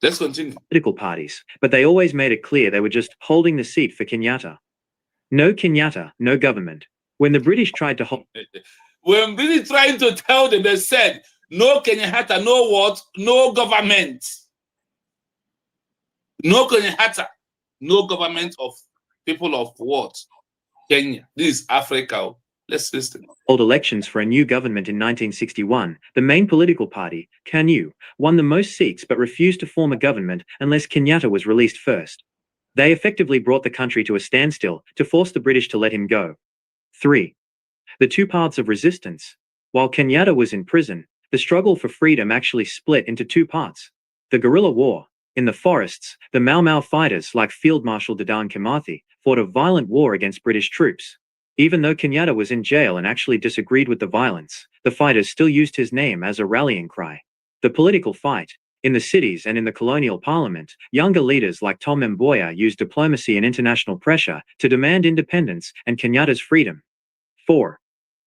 Let's continue. Political parties, but they always made it clear they were just holding the seat for Kenyatta. No Kenyatta, no government. When the British tried to hold... When British trying to tell them, they said, no Kenyatta, no what? No government. No Kenyatta, no government of people of what? Kenya. This is Africa. Let's listen. Hold elections for a new government in 1961, the main political party, KANU, won the most seats but refused to form a government unless Kenyatta was released first. They effectively brought the country to a standstill to force the British to let him go. 3. The 2 paths of resistance. While Kenyatta was in prison, the struggle for freedom actually split into 2 parts. The guerrilla war. In the forests, the Mau Mau fighters like Field Marshal Dedan Kimathi fought a violent war against British troops. Even though Kenyatta was in jail and actually disagreed with the violence, the fighters still used his name as a rallying cry. The political fight. In the cities and in the colonial parliament, younger leaders like Tom Mboya used diplomacy and international pressure to demand independence and Kenyatta's freedom. 4.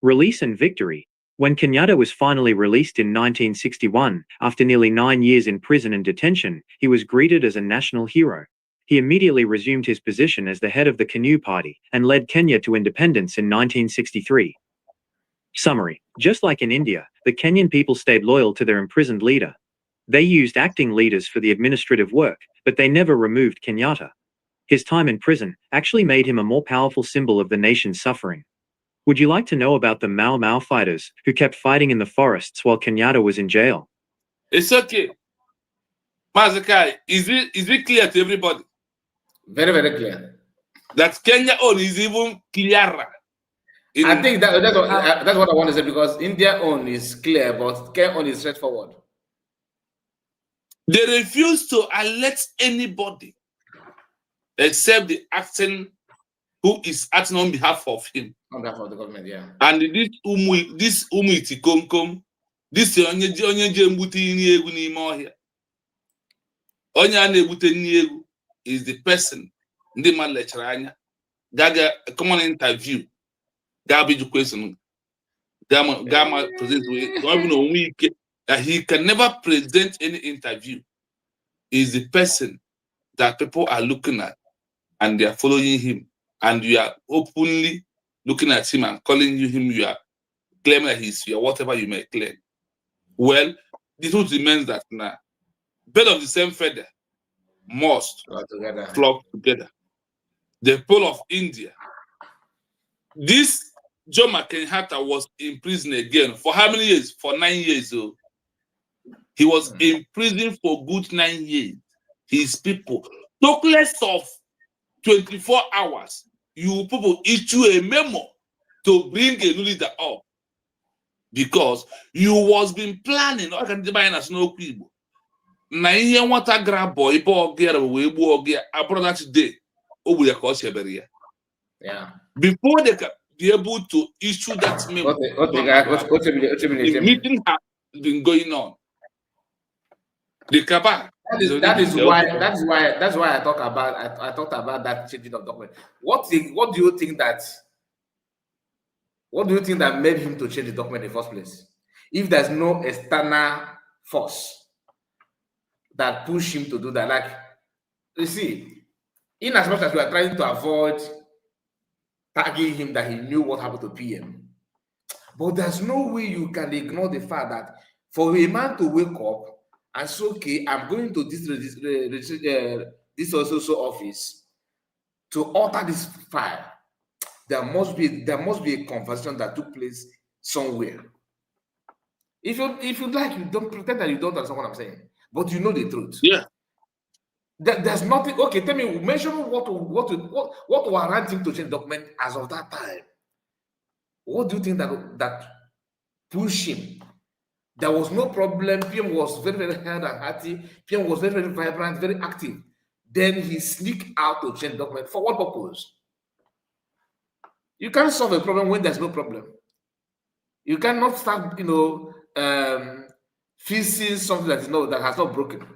Release and victory. When Kenyatta was finally released in 1961, after nearly 9 years in prison and detention, he was greeted as a national hero. He immediately resumed his position as the head of the KANU party and led Kenya to independence in 1963. Summary. Just like in India, the Kenyan people stayed loyal to their imprisoned leader. They used acting leaders for the administrative work, but they never removed Kenyatta. His time in prison actually made him a more powerful symbol of the nation's suffering. Would you like to know about the Mau Mau fighters who kept fighting in the forests while Kenyatta was in jail? It's okay. Mazakai, is it clear to everybody? Very, very clear. That Kenya own is even clearer. I think that's what I want to say, because India own is clear, but Kenya own is straightforward. They refuse to elect anybody except the acting who is acting on behalf of him. On behalf of the government, yeah. And this umiti komkom, this onye je mbute nri egwu n'ime ọhịa. Onye a na-ebute nri egwu is the person ndị mmadụ lechara anya gaga common interview garbage question Gamma presents that he can never present any interview. Is the person that people are looking at and they are following him, and you are openly looking at him and calling him, you are claiming that he's your whatever you may claim. Well, the truth remains that now, bird of the same feather must flock together. The people of India. This Jomo Kenyatta was in prison again for how many years? For 9 years. So he was in prison for good 9 years. His people took less of 24 hours. You people issue a memo to bring a new leader up because you was been planning. I can buy a snow people. Na ihe nwata grab boy bogger we bogger abroad that day. Oh, we are cause yeah. Before they can be able to issue that memo, the meeting has been going on. The cabal. That's why I talked about that changing of document. What do you think that made him to change the document in the first place? If there's no external force that push him to do that, like you see, in as much as we are trying to avoid tagging him that he knew what happened to PM, but there's no way you can ignore the fact that for a man to wake up and say, okay, I'm going to this also office to alter this file, there must be a conversation that took place somewhere. If you like, you don't pretend that you don't understand what I'm saying, but you know the truth. Yeah. There's nothing. Okay, tell me, mention what warrant him to change document as of that time. What do you think that pushed him? There was no problem. PM was very, very hard and hearty. PM was very, very vibrant, very active. Then he sneaked out to change document. For what purpose? You can't solve a problem when there's no problem. You cannot start, fixing something that has not broken.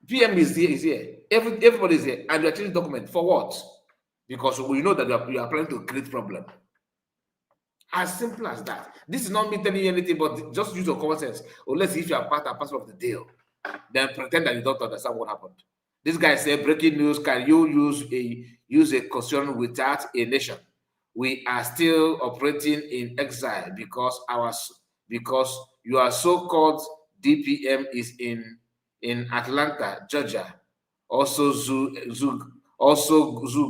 PM is here. Everybody is here, and you are changing document for what? Because we know that you are planning to create problem. As simple as that. This is not me telling you anything, but just use your common sense. Unless if you are part and parcel of the deal, then pretend that you don't understand what happened. This guy said, breaking news, can you use a constitution without a nation? We are still operating in exile because your so-called DPM is in Atlanta, Georgia. Also zoo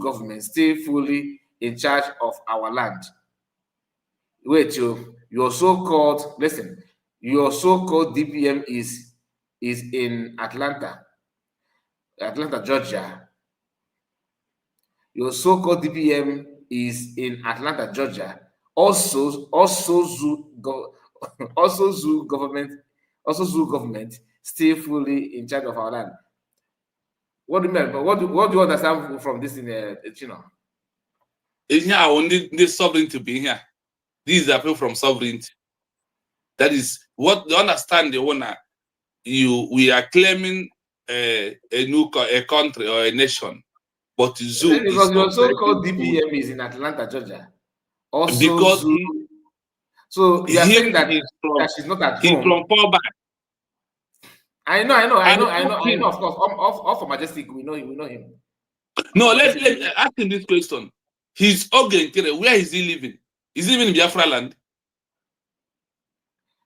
government still fully in charge of our land. Wait, your so-called DPM is in Atlanta, Georgia. Your so-called DPM is in Atlanta, Georgia. Also zoo government still fully in charge of our land. What do you mean? What do you understand from this in Chino? Is here only the sovereignty to be here. These are people from sovereignty. That is what they understand. The owner, we are claiming a country or a nation, but zoo because your so-called DPM is in Atlanta, Georgia. Also, because so you are saying that she's not at home. He's from Fallback. I know. Of course, off for Majestic, we know him. No, let's ask him this question. He's Ogenkere. Where is he living? Is he living in Biafra land?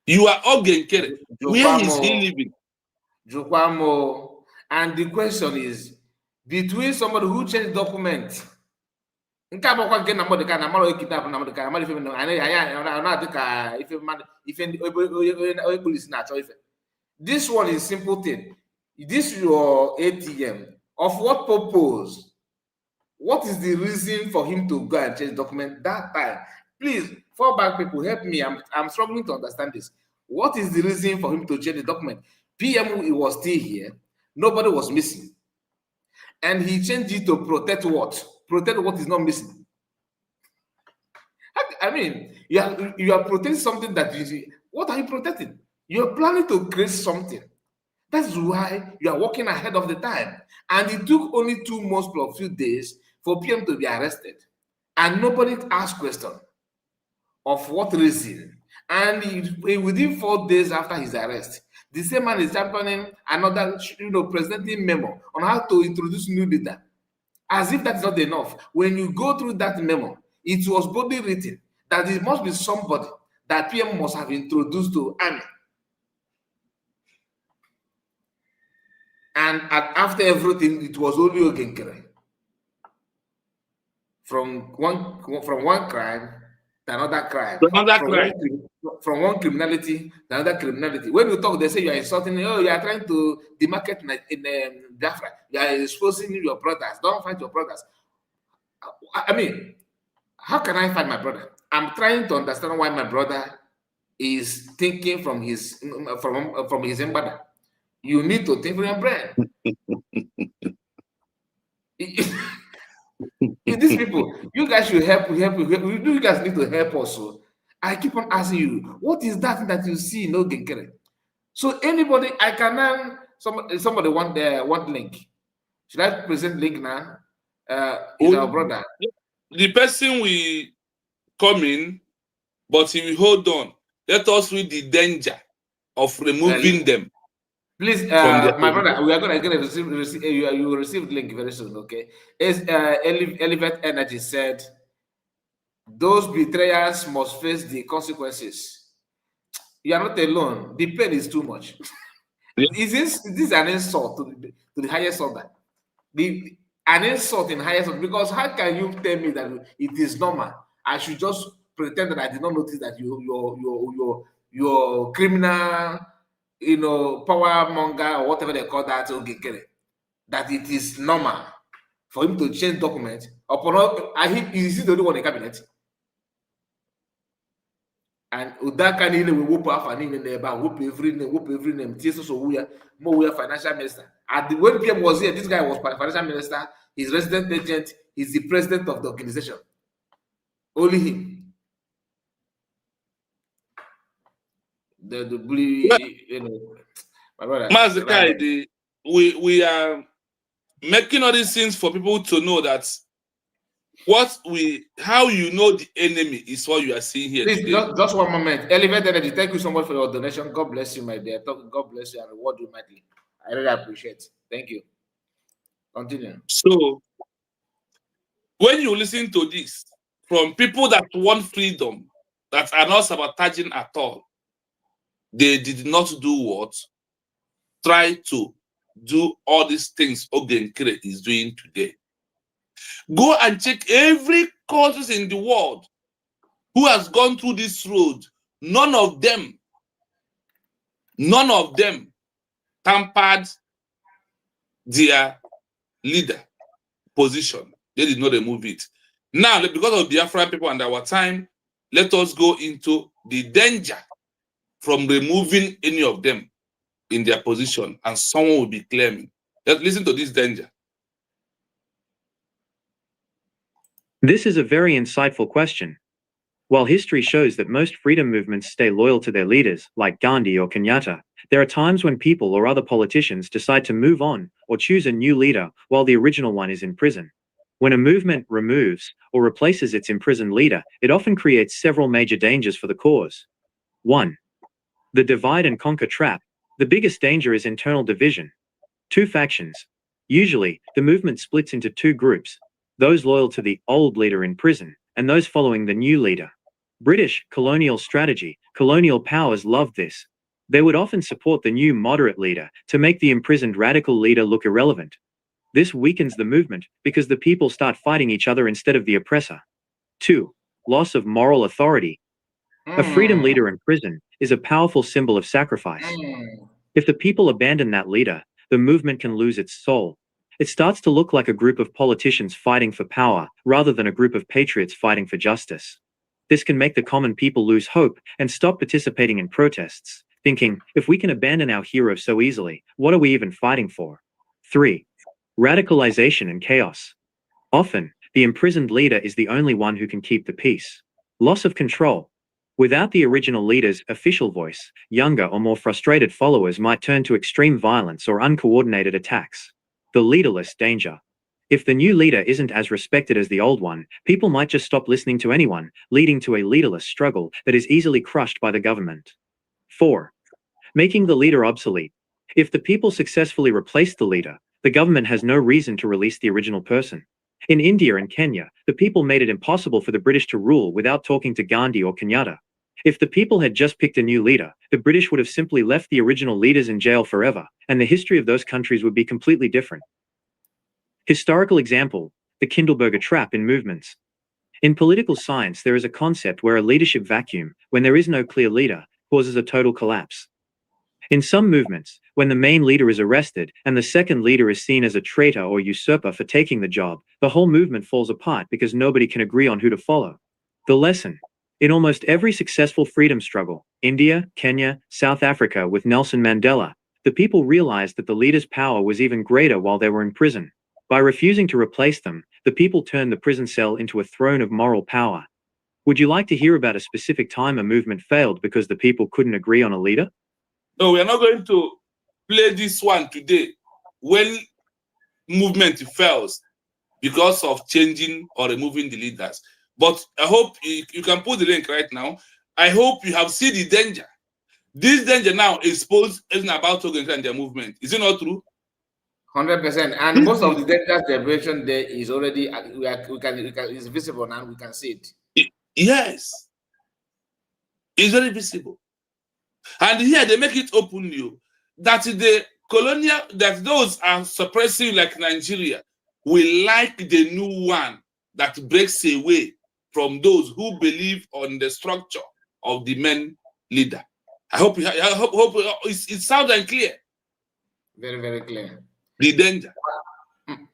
You are Ogenkere. Where is he living? Jokwamo. And the question is, between somebody who changed document, this one is simple thing. This is your ATM. Of what purpose? What is the reason for him to go and change document that time? Please, Fallback people, help me. I'm struggling to understand this. What is the reason for him to change the document? PM was still here. Nobody was missing. And he changed it to protect what? Protect what is not missing. I mean, you are protecting something that you see. What are you protecting? You're planning to create something. That's why you are working ahead of the time. And it took only 2 months plus a few days for PM to be arrested. And nobody asked question of what reason. And within 4 days after his arrest, the same man is championing another, presenting memo on how to introduce new leader. As if that's not enough. When you go through that memo, it was boldly written that it must be somebody that PM must have introduced to army. And after everything, it was only Ogenkere. From one crime to another crime. From one criminality to another criminality. When you talk, they say you are insulting. Oh, you are trying to demarcate in Biafra. You are exposing your brothers. Don't fight your brothers. I mean, how can I fight my brother? I'm trying to understand why my brother is thinking from his embada. You need to think from your brain. These people, you guys should help. You guys need to help also. I keep on asking you, what is that you see in Ogenkere? So anybody, I can somebody want link. Should I present link now? Is our brother. The person will come in, but he will hold on. Let us read the danger of removing them. Please, my brother, we are going to receive you will receive the link very soon, okay? Elevate Energy said, those betrayers must face the consequences. You are not alone. The pain is too much. Is this an insult to the highest order? An insult in highest order, because how can you tell me that it is normal? I should just pretend that I did not notice that your criminal, power monger or whatever they call that, that it is normal for him to change documents. Is he the only one in the cabinet? And Udaka will whoop off and in the neighbor, whoop every name, we are financial minister. And when PM was here, this guy was financial minister, his resident agent, he's the president of the organization. Only him. The bully, my brother. Mazikai, we are making all these things for people to know that how you know the enemy is what you are seeing here. Please, just one moment. Elevate Energy, thank you so much for your donation. God bless you, my dear. God bless you and reward you mightily. I really appreciate it. Thank you. Continue. So, when you listen to this from people that want freedom, that are not sabotaging at all, they did not do what? Try to do all these things Ogenkere is doing today. Go and check every country in the world who has gone through this road. None of them tampered their leader position. They did not remove it. Now, because of Biafra people and our time, let us go into the danger from removing any of them in their position, and someone will be claiming. Let's listen to this danger. This is a very insightful question. While history shows that most freedom movements stay loyal to their leaders, like Gandhi or Kenyatta, there are times when people or other politicians decide to move on or choose a new leader while the original one is in prison. When a movement removes or replaces its imprisoned leader, it often creates several major dangers for the cause. 1. The divide and conquer trap. The biggest danger is internal division. 2 factions. Usually, the movement splits into 2 groups, those loyal to the old leader in prison, and those following the new leader. British colonial strategy. Colonial powers loved this. They would often support the new moderate leader to make the imprisoned radical leader look irrelevant. This weakens the movement because the people start fighting each other instead of the oppressor. 2. Loss of moral authority. A freedom leader in prison is a powerful symbol of sacrifice. If the people abandon that leader, the movement can lose its soul. It starts to look like a group of politicians fighting for power rather than a group of patriots fighting for justice. This can make the common people lose hope and stop participating in protests, thinking, if we can abandon our hero so easily, what are we even fighting for? 3. Radicalization and chaos. Often, the imprisoned leader is the only one who can keep the peace. Loss of control. Without the original leader's official voice, younger or more frustrated followers might turn to extreme violence or uncoordinated attacks. The leaderless danger. If the new leader isn't as respected as the old one, people might just stop listening to anyone, leading to a leaderless struggle that is easily crushed by the government. 4. Making the leader obsolete. If the people successfully replace the leader, the government has no reason to release the original person. In India and Kenya, the people made it impossible for the British to rule without talking to Gandhi or Kenyatta. If the people had just picked a new leader, the British would have simply left the original leaders in jail forever, and the history of those countries would be completely different. Historical example, the Kindleberger trap in movements. In political science, there is a concept where a leadership vacuum, when there is no clear leader, causes a total collapse. In some movements, when the main leader is arrested and the second leader is seen as a traitor or usurper for taking the job, the whole movement falls apart because nobody can agree on who to follow. The lesson. In almost every successful freedom struggle, India, Kenya, South Africa with Nelson Mandela, the people realized that the leader's power was even greater while they were in prison. By refusing to replace them, the people turned the prison cell into a throne of moral power. Would you like to hear about a specific time a movement failed because the people couldn't agree on a leader? No, we are not going to play this one today. When movement fails because of changing or removing the leaders. But I hope you can put the link right now. I hope you have seen the danger. This danger now exposed isn't about Ogenka and their movement. Is it not true? 100%. And most of the data celebration there is already we can it's visible now. We can see it. Yes, it's very visible. And here they make it openly that the colonial, that those are suppressing like Nigeria will like the new one that breaks away from those who believe on the structure of the main leader. I hope it sounds clear. Very, very clear. The danger.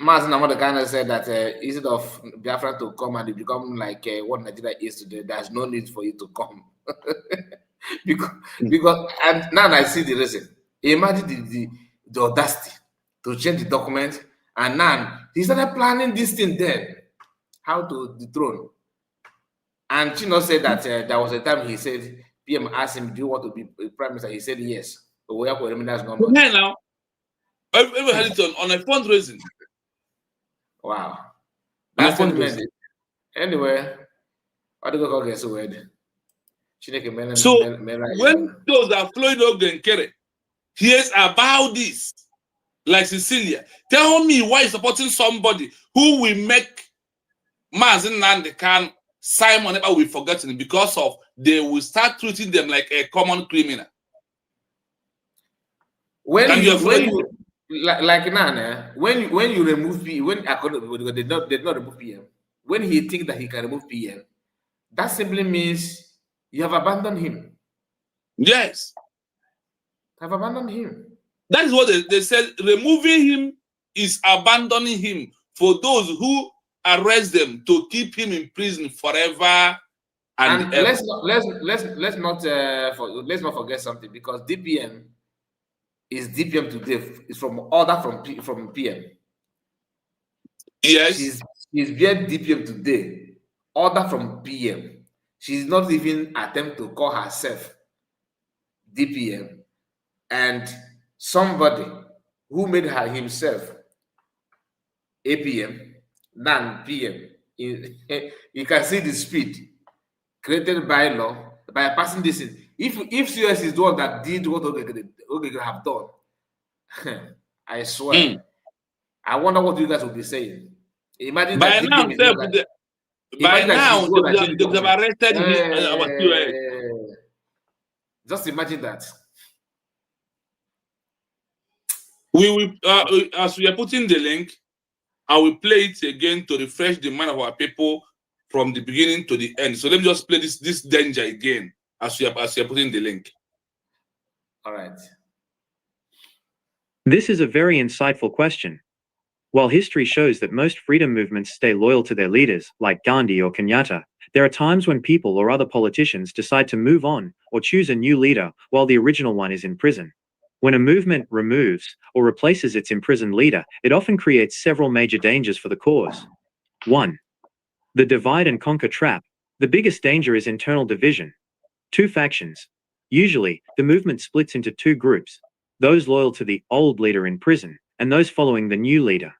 Mazen Namada kind of said that instead of Biafra to come and become like what Nigeria is today, there's no need for you to come. because and now I see the reason. Imagine the audacity to change the document, and now he started planning this thing then, how to dethrone. And Chino said that there was a time he said, PM asked him, do you want to be prime minister? He said yes. Yeah, now everyone had it on a fundraising. Wow. That's fundraising. Anyway, what do you go get so weird? So when those are flowing Ogenkere hears about this, like Cecilia, tell me why you're supporting somebody who will make Mazen Nandekan, Simon Epa will forgotten because of they will start treating them like a common criminal. When you like Nana, when you remove PM, when they did not remove PM, when he thinks that he can remove PM, that simply means you have abandoned him. Yes. Have abandoned him. That is what they said. Removing him is abandoning him for those who arrest them to keep him in prison forever and ever. Let's not forget something, because DPM is DPM today. It's from order from PM. Yes. She's being DPM today. Order from PM. She's not even attempt to call herself DPM, and somebody who made her himself APM, non-PM. You can see the speed created by law by passing this in. If CS is the one that did what Ogege have done, I swear, I wonder what you guys will be saying. Imagine by now, they have arrested him. Just imagine that. We will, as we are putting the link, I will play it again to refresh the mind of our people from the beginning to the end. So let me just play this danger again as we are putting the link. All right. This is a very insightful question. While history shows that most freedom movements stay loyal to their leaders, like Gandhi or Kenyatta, there are times when people or other politicians decide to move on or choose a new leader while the original one is in prison. When a movement removes or replaces its imprisoned leader, it often creates several major dangers for the cause. 1. The divide and conquer trap. The biggest danger is internal division. Two factions. Usually, the movement splits into two groups, those loyal to the old leader in prison, and those following the new leader.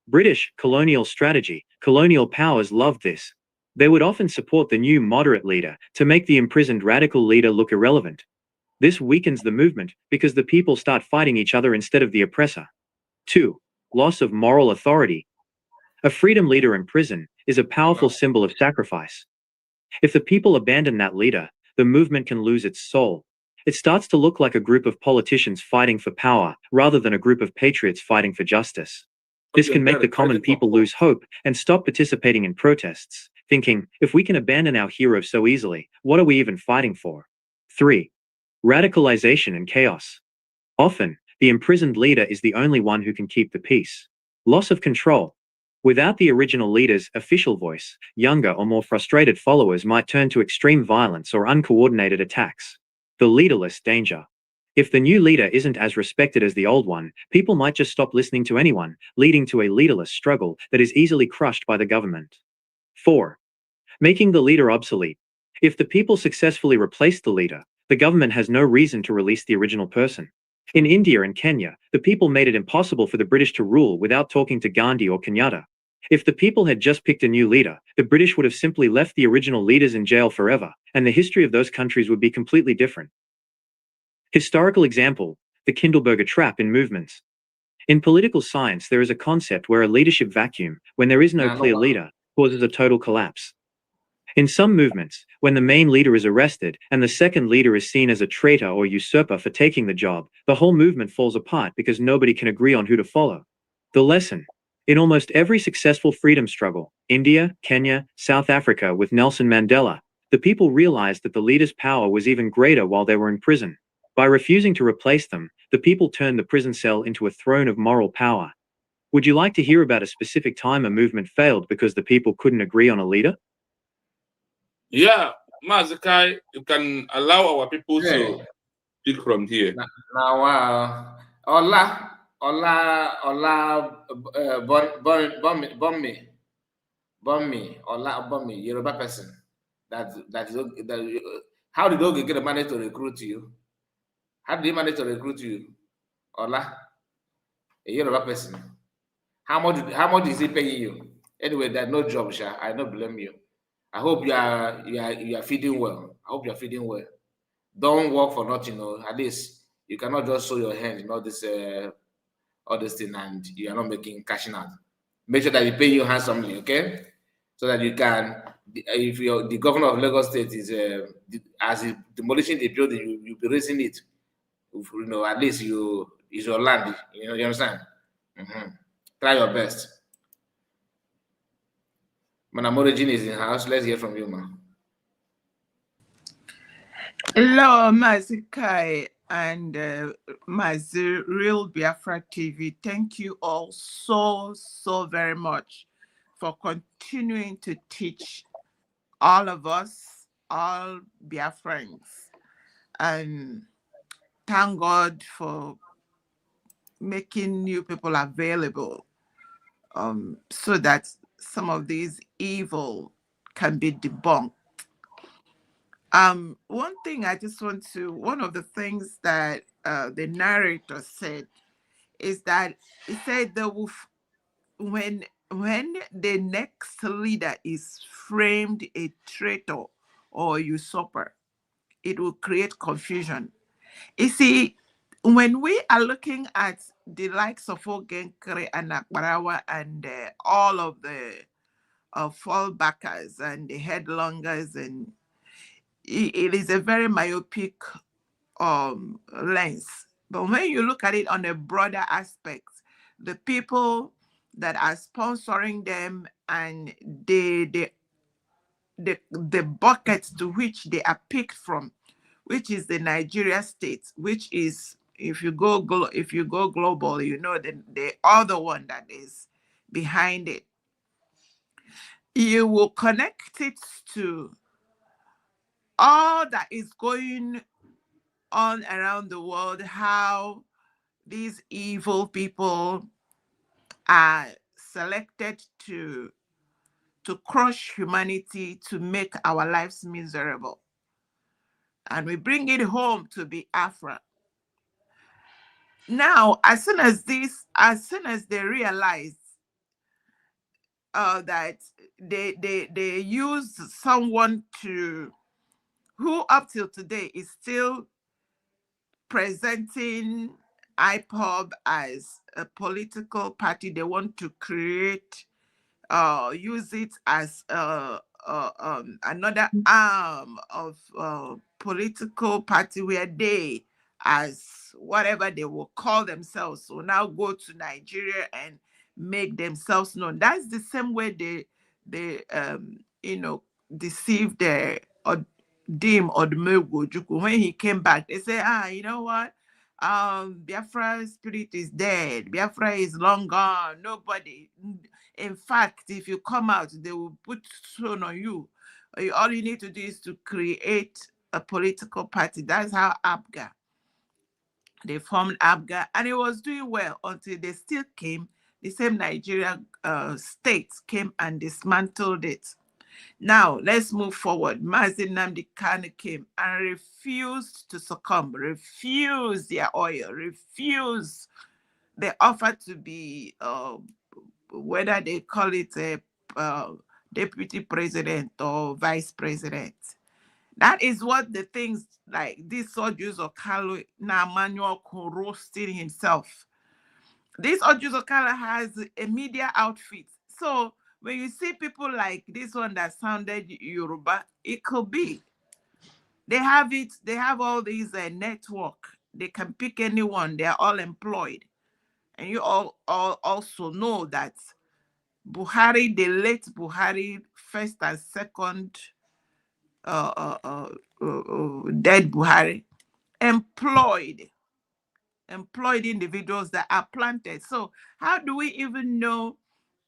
British colonial strategy, colonial powers loved this. They would often support the new moderate leader to make the imprisoned radical leader look irrelevant. This weakens the movement because the people start fighting each other instead of the oppressor. 2. Loss of moral authority. A freedom leader in prison is a powerful symbol of sacrifice. If the people abandon that leader, the movement can lose its soul. It starts to look like a group of politicians fighting for power rather than a group of patriots fighting for justice. This can make the common people lose hope and stop participating in protests, thinking, if we can abandon our hero so easily, what are we even fighting for? 3. Radicalization and chaos. Often, the imprisoned leader is the only one who can keep the peace. Loss of control. Without the original leader's official voice, younger or more frustrated followers might turn to extreme violence or uncoordinated attacks. The leaderless danger. If the new leader isn't as respected as the old one, people might just stop listening to anyone, leading to a leaderless struggle that is easily crushed by the government. 4. Making the leader obsolete. If the people successfully replace the leader, the government has no reason to release the original person. In India and Kenya, the people made it impossible for the British to rule without talking to Gandhi or Kenyatta. If the people had just picked a new leader, the British would have simply left the original leaders in jail forever, and the history of those countries would be completely different. Historical example, the Kindleberger trap in movements. In political science, there is a concept where a leadership vacuum, when there is no clear leader, causes a total collapse. In some movements, when the main leader is arrested and the second leader is seen as a traitor or usurper for taking the job, the whole movement falls apart because nobody can agree on who to follow. The lesson. In almost every successful freedom struggle, India, Kenya, South Africa with Nelson Mandela, the people realized that the leader's power was even greater while they were in prison. By refusing to replace them, the people turned the prison cell into a throne of moral power. Would you like to hear about a specific time a movement failed because the people couldn't agree on a leader? Yeah, Mazakai, you can allow our people to speak from here. Now, Ola, Yoruba person. How did Oge get manage to recruit you? How did he manage to recruit you? Ola, a Yoruba person. How much is he paying you? Anyway, there's no job, Sha. I don't blame you. I hope you are feeding well. I hope you are feeding well. Don't work for nothing, at least you cannot just show your hand in all this thing and you are not making cashing out. Make sure that you pay you handsomely, okay? So that you can, if the governor of Lagos State is as demolishing the building, you'll be raising it. At least it's your land. You understand? Try your best. Madam Origin is in house. Let's hear from you, man. Hello, Mazikai and Mazi Real Biafra TV. Thank you all so very much for continuing to teach all of us, all Biafrans. And thank God for making new people available so that some of these evil can be debunked. One thing I just want to, one of the things that the narrator said is that he said that when the next leader is framed a traitor or usurper, it will create confusion. You see, when we are looking at the likes of Ogenkere and Akbarawa and all of the fallbackers and the headlongers, and it is a very myopic lens. But when you look at it on a broader aspect, the people that are sponsoring them and the buckets to which they are picked from, which is the Nigeria state, which is, if you go global, you know the other one that is behind it. You will connect it to all that is going on around the world, how these evil people are selected to to crush humanity, to make our lives miserable. And we bring it home to Biafra. Now, as soon as they realize that they used someone who up till today is still presenting IPOB as a political party. They want to create, use it as another arm of political party where they, as whatever they will call themselves, will now go to Nigeria and make themselves known. That's the same way they deceived the Dim Odumegwu. When he came back, they say, you know what? Biafra's spirit is dead. Biafra is long gone. Nobody. In fact, if you come out, they will put stone on you. All you need to do is to create a political party. That's how ABGA. They formed ABGA, and it was doing well until they still came. The same Nigerian states came and dismantled it. Now, let's move forward. Mazi Nnamdi Kanu came and refused to succumb, refused their oil, refused the offer to be, whether they call it a deputy president or vice president. That is what the things like this Ojus Okalo, now Manuel roasting himself. This Ojus Okalo has a media outfit. So when you see people like this one that sounded Yoruba, it could be. They have it, they have all these network. They can pick anyone, they're all employed. And you all also know that Buhari, the late Buhari, first and second dead Buhari, employed individuals that are planted. So how do we even know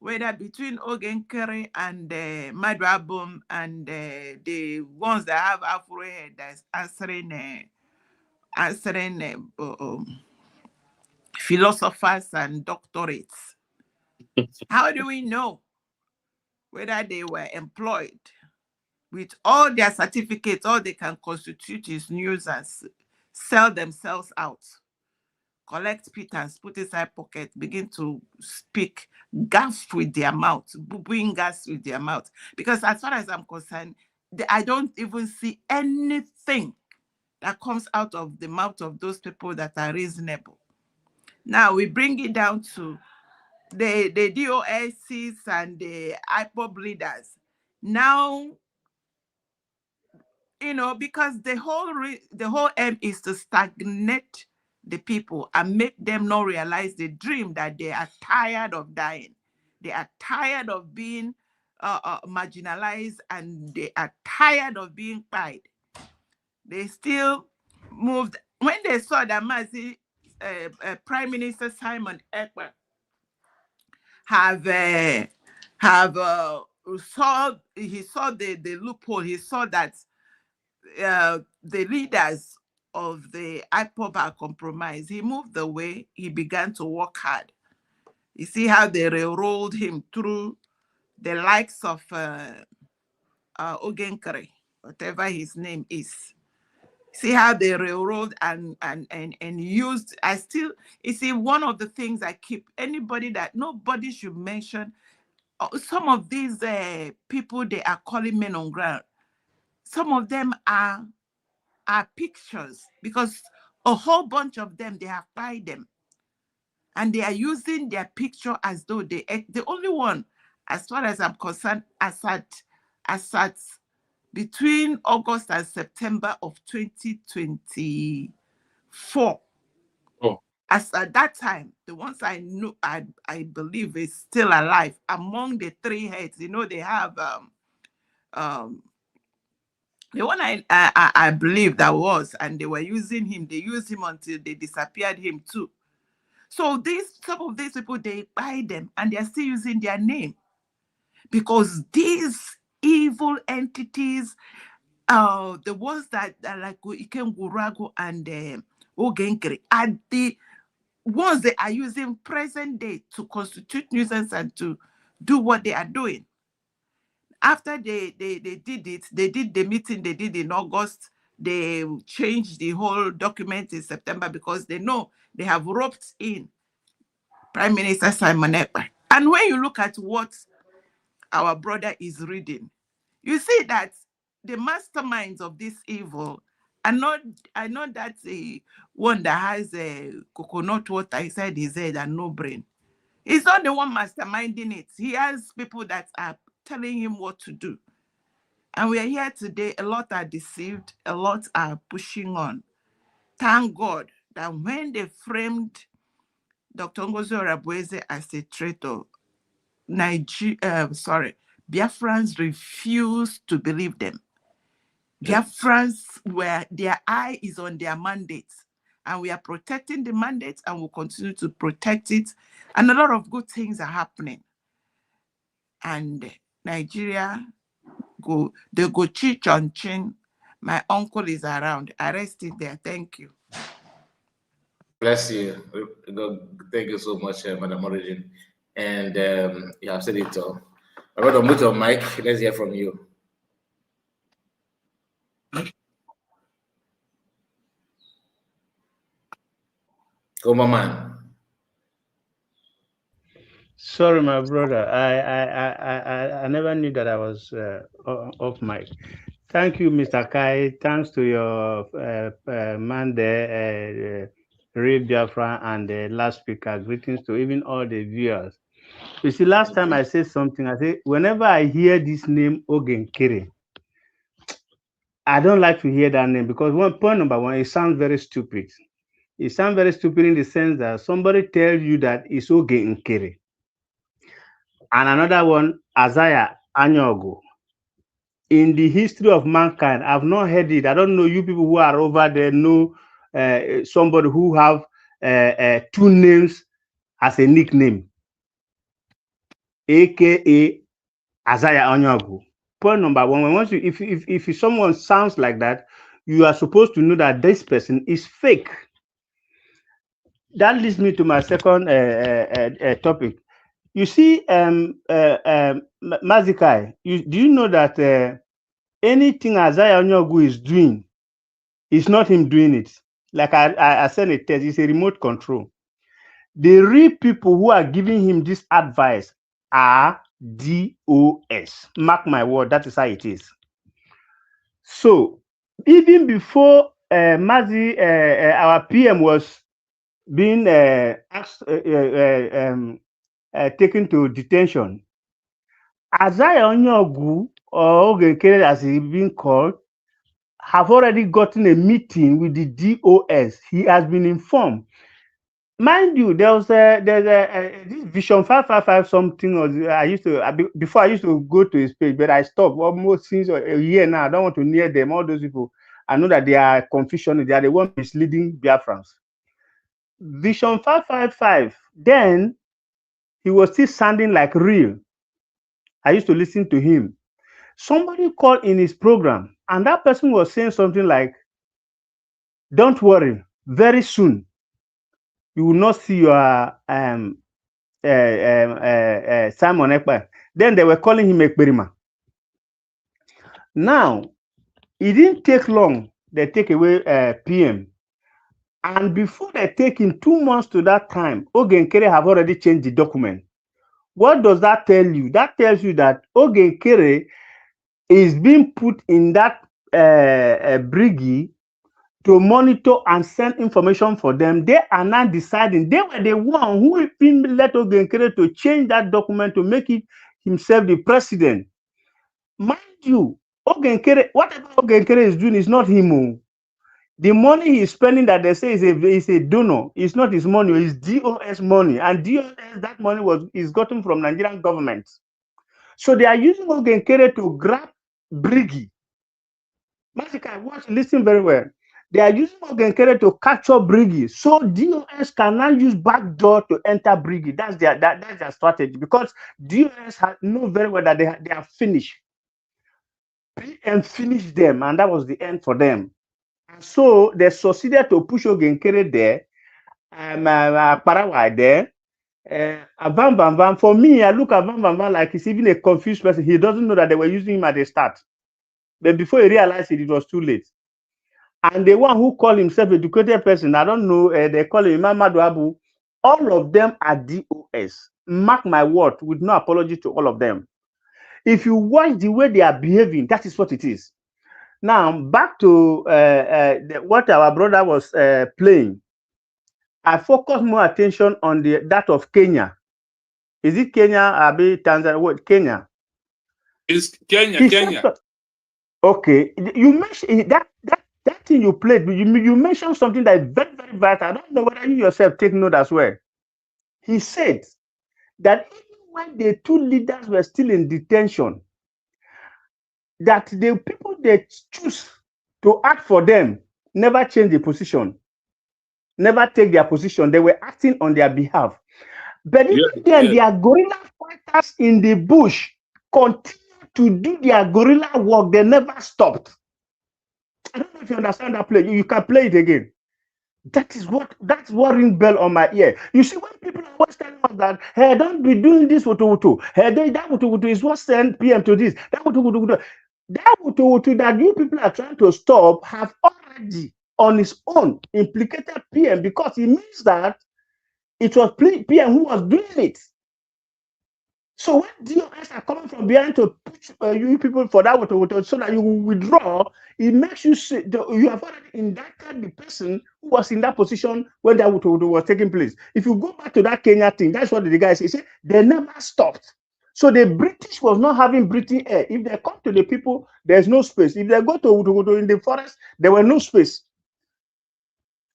whether between Ogenkere and Madwabum and the ones that have Afro head that's answering philosophers and doctorates? How do we know whether they were employed? With all their certificates, all they can constitute is nuisance, sell themselves out, collect pittance, put inside pocket, begin to speak, gasp with their mouth, booing gas with their mouth. Because as far as I'm concerned, I don't even see anything that comes out of the mouth of those people that are reasonable. Now we bring it down to the DOSCs and the IPOB leaders. Now, because the whole aim is to stagnate the people and make them not realize the dream that they are tired of dying. They are tired of being marginalized, and they are tired of being pied. They still moved. When they saw that Mazi, Prime Minister Simon Ekpa saw the loophole, he saw that the leaders of the IPOB are compromised. He moved away. He began to work hard. You see how they railroaded him through the likes of Ogenkere, whatever his name is. See how they railroad and used. You see, one of the things I keep, anybody that nobody should mention, some of these people they are calling men on ground. Some of them are pictures, because a whole bunch of them, they have buy them. And they are using their picture as though the only one, as far as I'm concerned, Assad between August and September of 2024. As at that time, the ones I know, I believe is still alive among the three heads. They have the one I believe that was, and they were using him. They used him until they disappeared him too. So some of these people, they buy them and they're still using their name, because these evil entities, the ones that are like Ikem Gurago and Ogenkere, are the ones they are using present day to constitute nuisance and to do what they are doing. After they did it, they did the meeting they did in August. They changed the whole document in September because they know they have roped in Prime Minister Simon Ekpa. And when you look at what our brother is reading, you see that the masterminds of this evil are not that one that has a coconut water inside his head and no brain. He's not the one masterminding it. He has people that are telling him what to do. And we are here today. A lot are deceived. A lot are pushing on. Thank God that when they framed Dr. Ngozi Orabueze as a traitor, Biafrans refused to believe them. Biafrans their eye is on their mandate, and we are protecting the mandate and will continue to protect it. And a lot of good things are happening. And Nigeria they go chich on chin. My uncle is around. Arrest it there. Thank you. Bless you. Thank you so much, Madam Origin. And you have said it all. I'm going to mute your mic. Let's hear from you. Come on, man. Sorry, my brother. I never knew that I was off mic. Thank you, Mr. Kai. Thanks to your man there, Real Biafra, and the last speaker. Greetings to even all the viewers. You see, last time I said something, I said, whenever I hear this name, Ogenkere, I don't like to hear that name because point number one, it sounds very stupid. It sounds very stupid in the sense that somebody tells you that it's Ogenkere. And another one, Isaiah Anyogo. In the history of mankind, I've not heard it. I don't know, you people who are over there know somebody who have two names as a nickname, aka Isaiah Anyogo. Point number one, once you, if someone sounds like that, you are supposed to know that this person is fake. That leads me to my second topic. You see, Mazikai, do you know that anything Isaiah Onyogu is doing, it's not him doing it? Like I sent a test, it's a remote control. The real people who are giving him this advice are DOS. Mark my word, that is how it is. So, even before Mazi, our PM was being taken to detention, Isaiah Onyogu, or Ogenkere as he been called, have already gotten a meeting with the DOS. He has been informed. Mind you, there's this Vision 555 something. Before I used to go to his page, but I stopped almost since a year now. I don't want to near them. All those people, I know that they are confusion. They are the one misleading Biafrans. Vision 555. Then he was still sounding like real. I used to listen to him. Somebody called in his program, and that person was saying something like, "Don't worry, very soon you will not see your Simon Ekpa." Then they were calling him Ekperima. Now, it didn't take long. They take away PM. And before they take him 2 months to that time, Ogenkere have already changed the document. What does that tell you? That tells you that Ogenkere is being put in that brigade to monitor and send information for them. They are now deciding. They were the one who even let Ogenkere to change that document to make it himself the president. Mind you, Ogenkere, whatever Ogenkere is doing is not him. The money he's spending that they say is a donor. It's not his money, it's DOS money. And DOS, that money is gotten from Nigerian government. So they are using Ogenkere to grab Brigi. Masika, watch, listen very well. They are using Ogenkere to capture Brigi. So DOS cannot use backdoor to enter Brigi. That's their strategy, because DOS know very well that they are finished. And finish them, and that was the end for them. So they succeeded to push Ogenkere there, Paraguay there. Van Van Van, for me, I look at Van Van Van like he's even a confused person. He doesn't know that they were using him at the start. But before he realized it, it was too late. And the one who called himself a educated person, I don't know, they call him Imam Abu. All of them are DOS. Mark my word, with no apology to all of them. If you watch the way they are behaving, that is what it is. Now, back to what our brother was playing. I focus more attention on that of Kenya. Is it Kenya? Abi Tanzania? What, Kenya? It's Kenya, He Kenya. said, okay, you mentioned that thing you played. You mentioned something that is very, very vital. I don't know whether you yourself take note as well. He said that even when the two leaders were still in detention, that the people they choose to act for them never change the position, never take their position. They were acting on their behalf. But even then, their guerrilla fighters in the bush continue to do their guerrilla work. They never stopped. I don't know if you understand that play. You can play it again. That's what ring bell on my ear. You see, when people are always telling us that, hey, don't be doing this wutu, hey, that wutu is what send PM to this, that wutu, that you people are trying to stop have already on its own implicated PM, because it means that it was PM who was doing it. So when DOS are coming from behind to push you people for that wutu, so that you will withdraw, it makes you see you have already indicted the person who was in that position when that wutu was taking place. If you go back to that Kenya thing, that's what the guys say. They never stopped. So the British was not having breathing air. If they come to the people, there's no space. If they go to wutu in the forest, there were no space.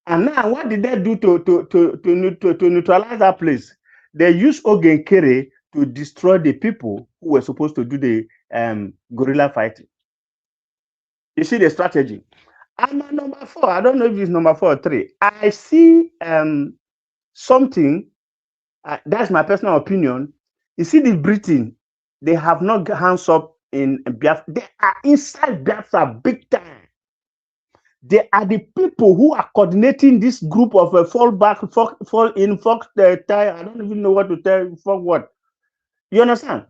And now, what did they do to neutralize that place? They used Ogenkere to destroy the people who were supposed to do the guerrilla fighting. You see the strategy. I'm at number 4. I don't know if it's number 4 or 3. I see something. That's my personal opinion. You see, the Britain, they have not hands up in Biafra. They are inside Biafra big time. They are the people who are coordinating this group of fallback, fall in, fox tie. I don't even know what to tell for what. You understand?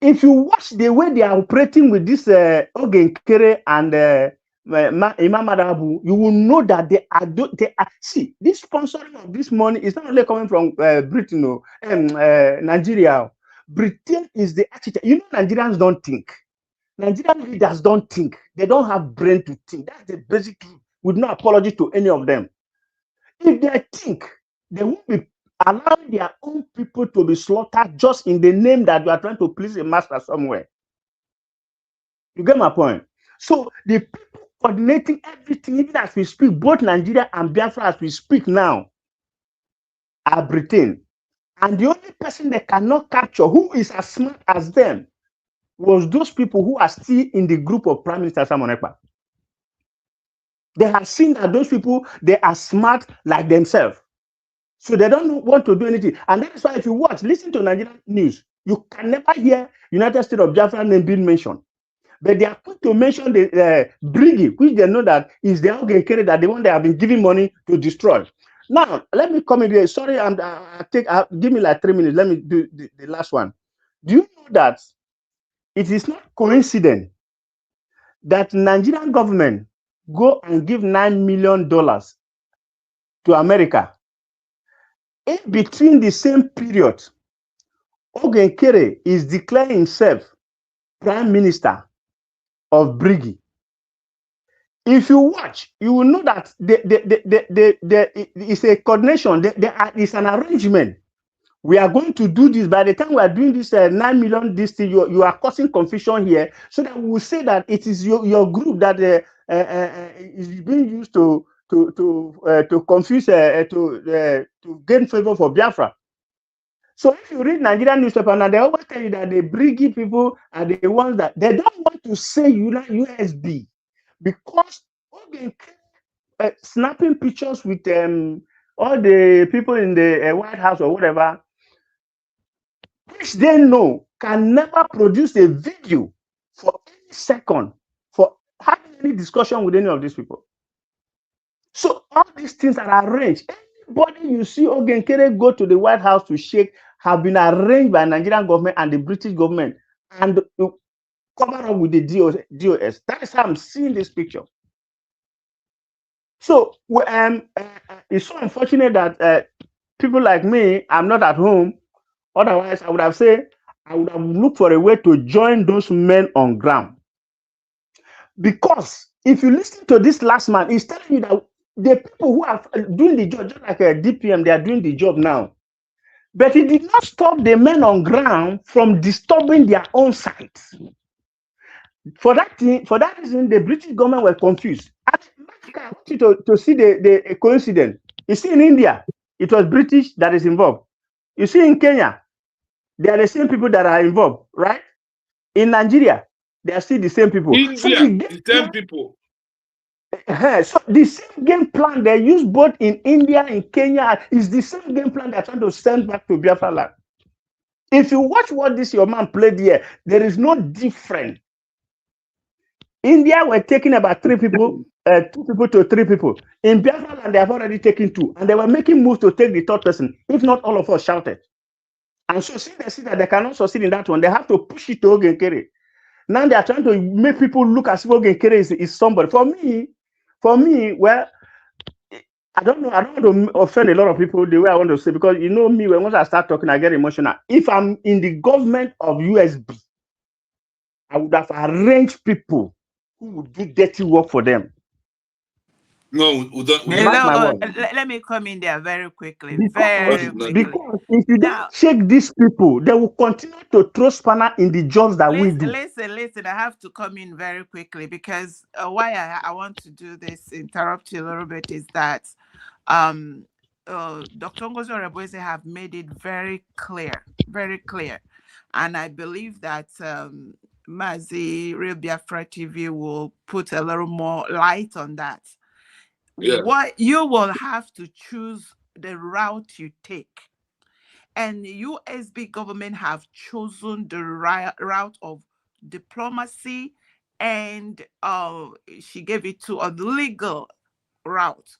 If you watch the way they are operating with this Ogenkere and Imam Adabu, you will know that they are. See, this sponsoring of this money is not only coming from Britain or Nigeria. Britain is the architect. You know, Nigerians don't think. Nigerian leaders don't think. They don't have brain to think. That's the basic truth, with no apology to any of them. If they think, they won't be allowing their own people to be slaughtered just in the name that you are trying to please a master somewhere. You get my point? So the people coordinating everything, even as we speak, both Nigeria and Biafra as we speak now, are Britain. And the only person they cannot capture who is as smart as them was those people who are still in the group of Prime Minister Simon Ekpa. They have seen that those people, they are smart like themselves. So they don't want to do anything. And that is why if you watch, listen to Nigerian news, you can never hear United States of Biafra name being mentioned. But they are quick to mention the Briggy, which they know that is the Ogenkere, that the one they have been giving money to destroy. Now, let me come in here. Sorry, give me like 3 minutes. Let me do the last one. Do you know that it is not coincidence that Nigerian government go and give $9 million to America? In between the same period, Ogenkere is declaring himself Prime Minister of Briggy. If you watch, you will know that it's a coordination. It's an arrangement. We are going to do this. By the time we are doing this 9 million, this thing, you are causing confusion here, so that we will say that it is your group that is being used to confuse, to gain favor for Biafra. So if you read Nigerian newspaper, now they always tell you that the Briggy people are the ones that they don't want to say USB, because snapping pictures with all the people in the White House or whatever, which they know can never produce a video for any second for having any discussion with any of these people. So all these things are arranged. Any Everybody you see Ogenkere go to the White House to shake have been arranged by Nigerian government and the British government and cover up with the DOS. That is how I'm seeing this picture. So it's so unfortunate that people like me, I'm not at home. Otherwise, I would have looked for a way to join those men on ground. Because if you listen to this last man, he's telling you that the people who are doing the job, just like a DPM, they are doing the job now. But it did not stop the men on ground from disturbing their own sites. For that reason, the British government were confused. I want you to see the coincidence. You see, in India, it was British that is involved. You see, in Kenya, they are the same people that are involved, right? In Nigeria, they are still the same people. India, so the same people. So the same game plan they use both in India and Kenya is the same game plan they're trying to send back to Biafra land. If you watch what this your man played here, there is no difference. India were taking about 2 people to 3 people. In Biafra land, they have already taken 2, and they were making moves to take the 3rd person. If not, all of us shouted. And so since they see that they cannot succeed in that one, they have to push it to Ogenkere. Now they are trying to make people look as if Ogenkere is somebody. For me, well, I don't know. I don't want to offend a lot of people the way I want to say, because you know me, once I start talking, I get emotional. If I'm in the government of USB, I would have arranged people who would do dirty work for them. No, we don't. Let me come in there very quickly. Because if you don't check these people, they will continue to throw spanner in the jobs that we do. Listen, I have to come in very quickly, because why I want to do this, interrupt you a little bit, is that Dr. Ngozi Oreboeze have made it very clear. And I believe that Mazi Real Biafra TV will put a little more light on that. Yeah. What you will have to choose the route you take. And the USB government have chosen the route of diplomacy, and she gave it to a legal route.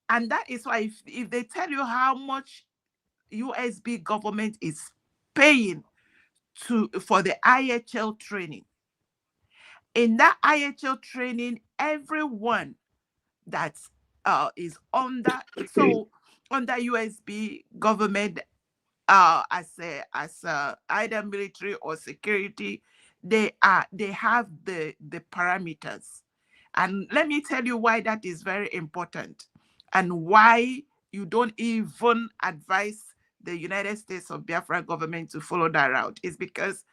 And that is why if they tell you how much USB government is paying for the IHL training, in that IHL training, everyone that is under USB government, as either military or security, they have the parameters. And let me tell you why that is very important, and why you don't even advise the United States of Biafra government to follow that route. Is because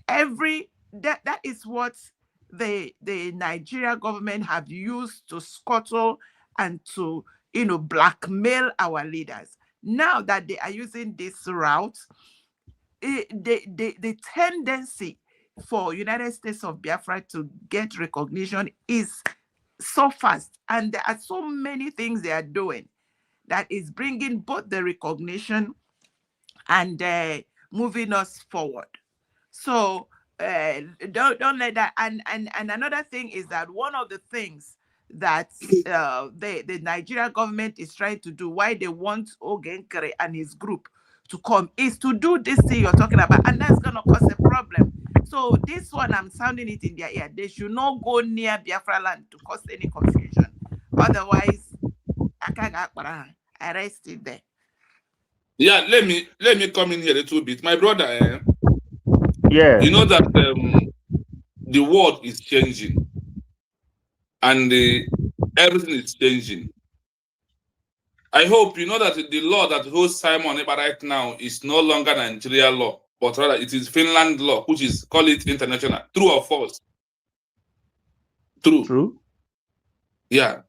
that is what the Nigeria government have used to scuttle and to blackmail our leaders. Now that they are using this route, the tendency for United States of Biafra to get recognition is so fast, and there are so many things they are doing that is bringing both the recognition and moving us forward. So don't let that. And another thing is that one of the things that the Nigeria government is trying to do, why they want Ogenkere and his group to come, is to do this thing you're talking about, and that's going to cause a problem. So this one, I'm sounding it in their ear. They should not go near Biafra land to cause any confusion. Otherwise, I can't arrest it there. Yeah, let me come in here a little bit, my brother. Yeah, you know that the world is changing, and everything is changing. I hope you know that the law that holds Simon Ekpa right now is no longer Nigeria law, but rather it is Finland law, which is call it international. True or false? True. Yeah.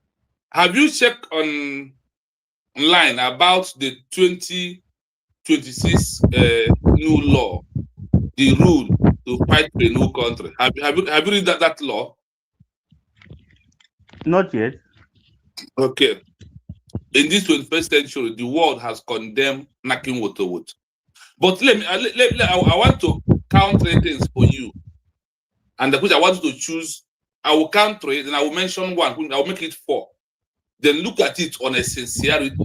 Have you checked online about the 2026 new law, the rule to fight for a new country? Have you read that law? Not yet. Okay. In this 21st century, the world has condemned knocking water wood. But I want to count 3 things for you. And which I want you to choose. I will count 3, then I will mention 1. I will make it 4. Then look at it on a sincerity.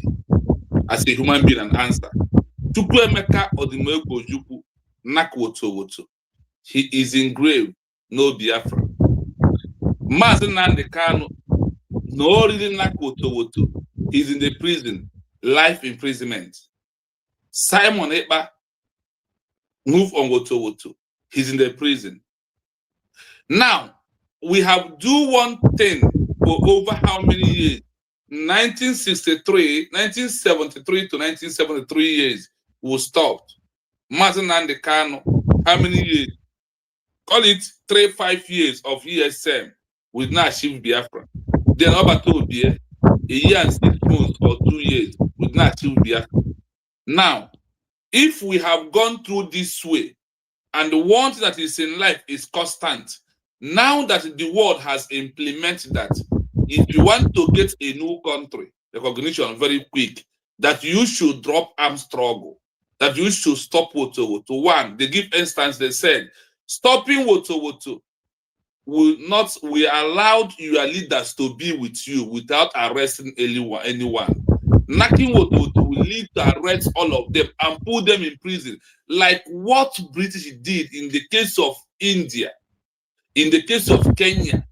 as a human being and answer. Chukwuemeka Odimegwu Ojukwu Nakwoto. He is engraved, no Biafra. Mazi Nnamdi Kanu, no really Nakwoto. He's in the prison, life imprisonment. Simon Ekpa, move on Woto. He's in the prison. Now, we have do one thing for over how many years? 1973 to 1973 years, we stopped. Mazi Nnamdi Kanu, how many years? Call it 3-5 years of ESM with now achieve Biafra. Then over to be a year and 6 months or 2 years with now achieve Biafra. Now, if we have gone through this way, and the one thing that is in life is constant, now that the world has implemented that, if you want to get a new country recognition very quick, that you should drop arm struggle, that you should stop Woto. One, they give instance, they said, stopping Woto we allowed your leaders to be with you without arresting anyone. Knocking Woto will lead to arrest all of them and put them in prison, like what British did in the case of India, in the case of Kenya.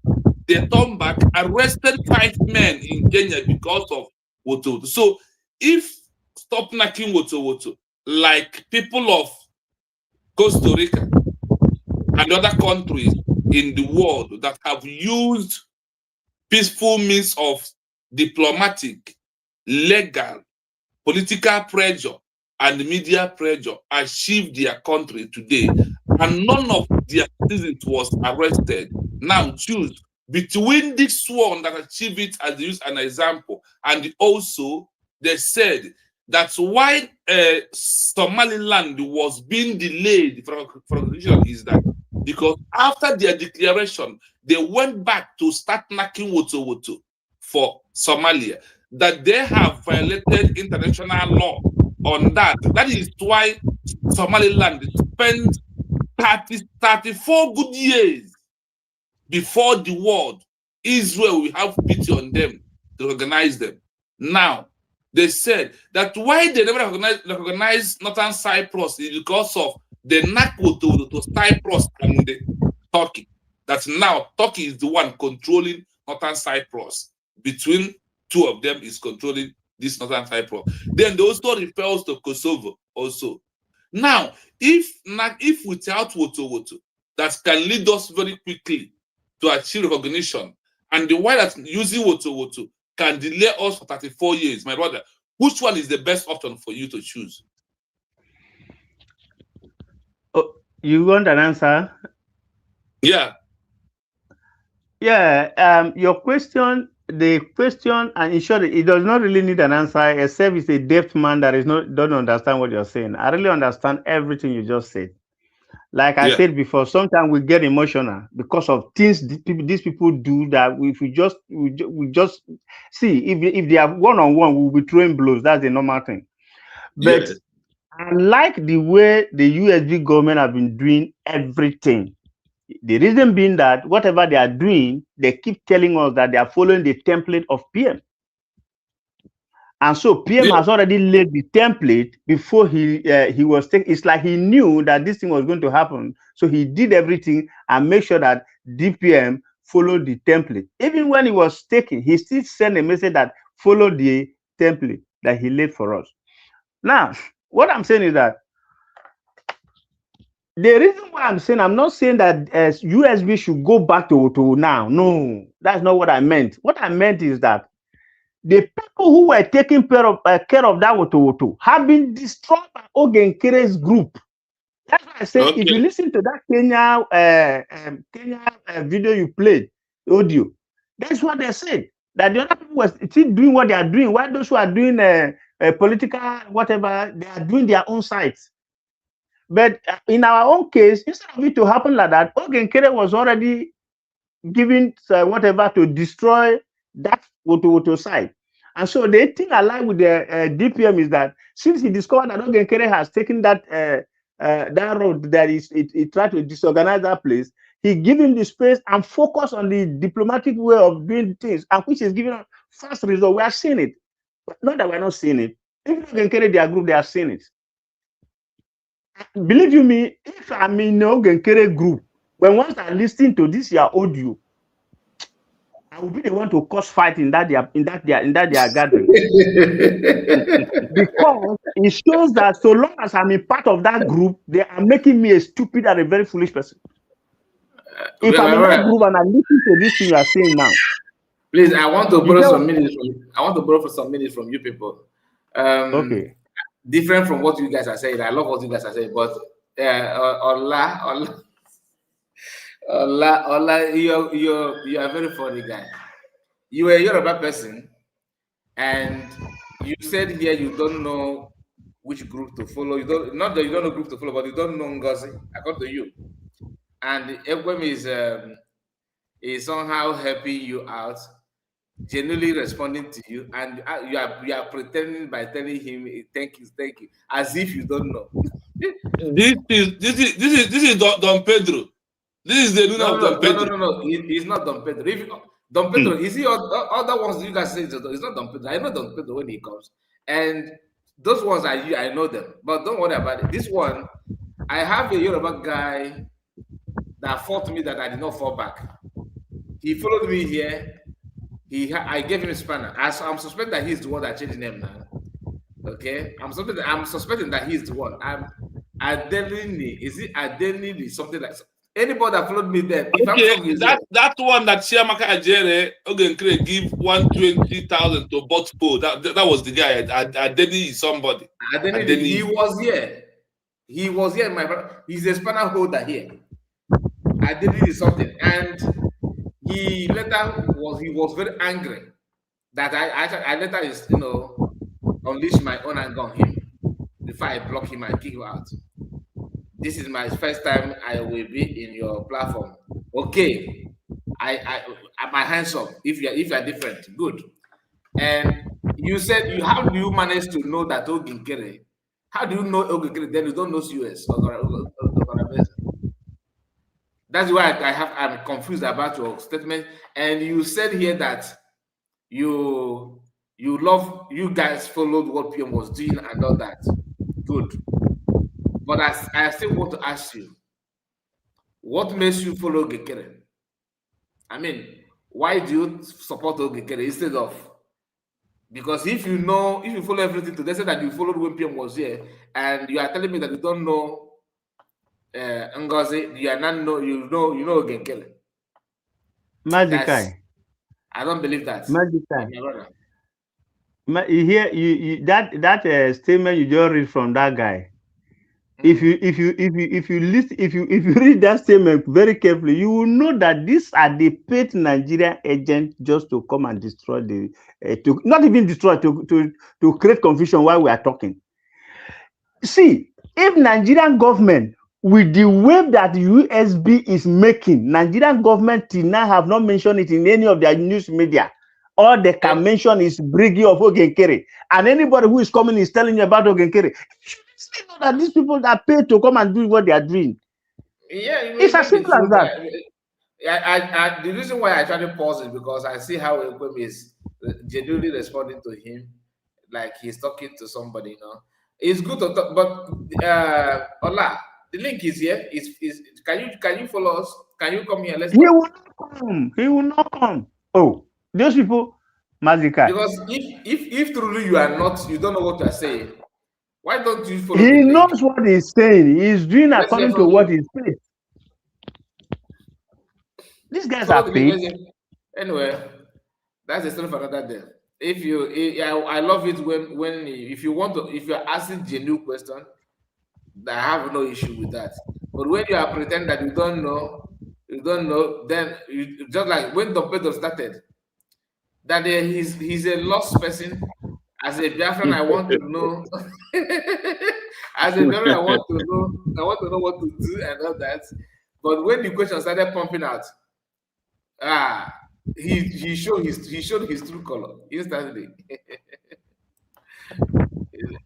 They turned back, arrested 5 men in Kenya because of Woto. So if stop knocking Woto, like people of Costa Rica and other countries in the world that have used peaceful means of diplomatic, legal, political pressure, and media pressure achieve their country today, and none of their citizens was arrested. Now choose between this one that achieved it as use an example, and also they said that's why Somaliland was being delayed for recognition is that because after their declaration, they went back to start knocking Woto for Somalia, that they have violated international law on that. That is why Somaliland spent 34 good years before the world, Israel will have pity on them to recognize them. Now, they said that why they never recognize Northern Cyprus is because of the NACO to Cyprus and Turkey. That now Turkey is the one controlling Northern Cyprus. Between two of them is controlling this Northern Cyprus. Then they also refers to Kosovo also. Now, if without Woto, that can lead us very quickly to achieve recognition, and the one that using Woto can delay us for 34 years, my brother, which one is the best option for you to choose? Oh, you want an answer? Yeah. Yeah. Your question, the question, and in short, it does not really need an answer, except it's a deaf man that don't understand what you're saying. I really understand everything you just said. Like I said before, sometimes we get emotional because of things these people do that we just see if they are one-on-one, we'll be throwing blows. That's the normal thing. But I like the way the USB government have been doing everything. The reason being that whatever they are doing, they keep telling us that they are following the template of PM. And so PM has already laid the template before he was taking. It's like he knew that this thing was going to happen. So he did everything and make sure that DPM followed the template. Even when he was taking, he still sent a message that followed the template that he laid for us. Now, what I'm saying is that the reason why I'm not saying that USB should go back to now. No, that's not what I meant. What I meant is that the people who were taking care of that Woto have been destroyed by Ogenkere's group. That's why I said, if you listen to that Kenya video you played, audio, that's what they said. That the other people were still doing what they are doing. While those who are doing political whatever, they are doing their own sites. But in our own case, instead of it to happen like that, Ogenkere was already giving whatever to destroy that Woto site. And so the thing I like with the DPM is that since he discovered that Ogenkere has taken that road that he tried to disorganize that place, he gave him the space and focus on the diplomatic way of doing things, and which is giving us fast result. We are seeing it. But not that we're not seeing it. If they can carry their group, they have seen it. Believe you me, if I'm in no Genkere group, when once I listen to this your audio, I will be the one to cause fight in that their gathering. Because it shows that so long as I'm a part of that group, they are making me a stupid and a very foolish person. If I'm in that group and I listen to this thing you are saying now, please, I want to borrow some minutes some minutes from you people. Okay. Different from what you guys are saying. I love what you guys are saying, but Ola, you're a very funny guy. You are a Yoruba person, and you said here you don't know which group to follow. You don't, not that you don't know group to follow, but you don't know Ngozi, according to you. And Ekwem is somehow helping you out, genuinely responding to you, and you are pretending by telling him thank you, as if you don't know. This is Don Pedro. This is the Luna of Don Pedro. No. He's not Don Pedro. If Don Pedro, you see other ones you guys say it's not Don Pedro. I know Don Pedro when he comes, and those ones I know them. But don't worry about it. This one, I have a Yoruba guy that fought me that I did not fall back. He followed me here. I gave him a spanner. I'm suspecting that he's the one that changed his name now. Okay, I'm suspecting that he's the one. Adelini. Is it Adelini? Something like anybody that followed me there. Okay, that one that Chiamaka Ajere Ogenkere give 120,000 to Botpo. That was the guy. Adelini is somebody. Adelini. He was here. He was here, my brother. He's a spanner holder here. Adelini is something, and he was very angry that I later unleash my own anger on him before I block him and kick him out. This is my first time I will be in your platform. Okay, I my hands up. If you are different, good. And you said how do you manage to know that Oginkere? How do you know Oginkere? Then you don't know US or that's why I'm confused about your statement. And you said here that you guys followed what PM was doing and all that. Good. But I still want to ask you, what makes you follow Gekere? I mean, why do you support Gekere instead of? Because if you follow everything, they say that you followed when PM was here, and you are telling me that you don't know Ngozi, you know Gekere. Magikai. I don't believe that. Magikai. That statement you just read from that guy. If you read that statement very carefully, you will know that these are the paid Nigerian agents just to come and destroy not even destroy, to create confusion while we are talking. See, if Nigerian government, with the wave that USB is making, Nigerian government till now have not mentioned it in any of their news media. All they can mention is Briggy of Ogenkere. And anybody who is coming is telling you about Ogenkere. You should know that these people are paid to come and do what they are doing. Yeah, it's as simple as that. The reason why I try to pause is because I see how Ekwem is genuinely responding to him, like he's talking to somebody. It's good to talk, but Ola, the link is here. Can you follow us? Can you come here? Let's talk. He will not come. He will not come. Oh, those people, Mazika. Because if truly you don't know what you are saying, why don't you follow? He knows what he's saying. He's doing according to what he's saying. These guys are paid. Anyway, that's a story for another day. I love it when if you're asking genuine question, I have no issue with that. But when you are pretending that you don't know, then you just like when Don Pedro started, that he's a lost person. As a Biafran, I want to know. As a Biafran, I want to know what to do and all that. But when the question started pumping out, he showed his true color instantly.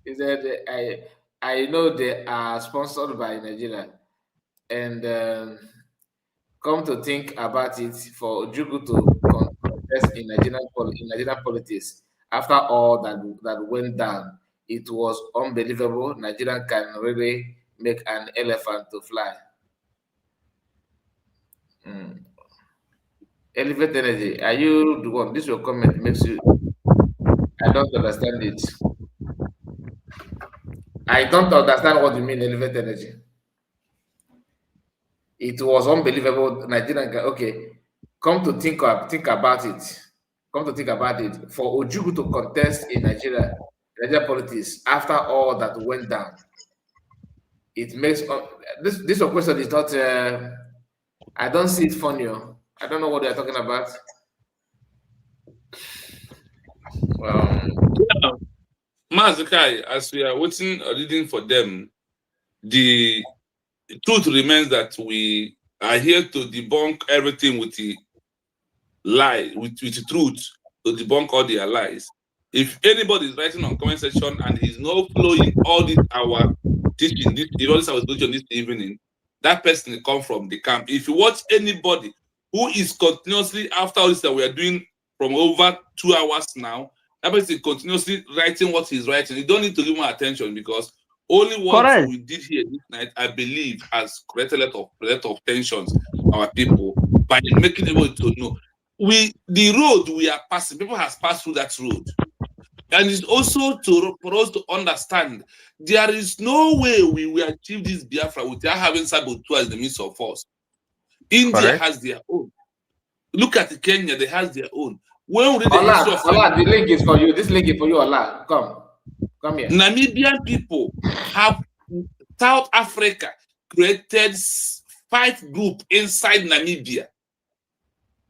He said, I know they are sponsored by Nigeria, and come to think about it, for Ojukwu to contest in Nigerian politics after all that went down, it was unbelievable. Nigeria can really make an elephant to fly. Elevate energy. Are you the one? This your comment makes you. I don't understand it. I don't understand what you mean, elevate energy. It was unbelievable. Nigerian guy. Okay, come to think about it. Come to think about it. For Ojugu to contest in Nigeria politics after all that went down, it makes this question is not. I don't see it funny. I don't know what they are talking about. Yeah. Mazakai, as we are waiting or reading for them, the truth remains that we are here to debunk everything with the lie, with the truth, to debunk all their lies. If anybody is writing on comment section and is not following all this our teaching, all this our teaching this evening, that person will come from the camp. If you watch anybody who is continuously after all this that we are doing from over 2 hours now, that person is continuously writing what he's writing. You don't need to give more attention because only what we did here this night, I believe, has created a lot of tensions our people by making able to know. The road we are passing, people has passed through that road. And it's also for us to understand there is no way we will achieve this Biafra without having saboteur in the midst of us. India has their own. Look at Kenya, they have their own. When we read the history of the link is for you. This link is for you, Allah. Come here. Namibian people have South Africa created 5 groups inside Namibia.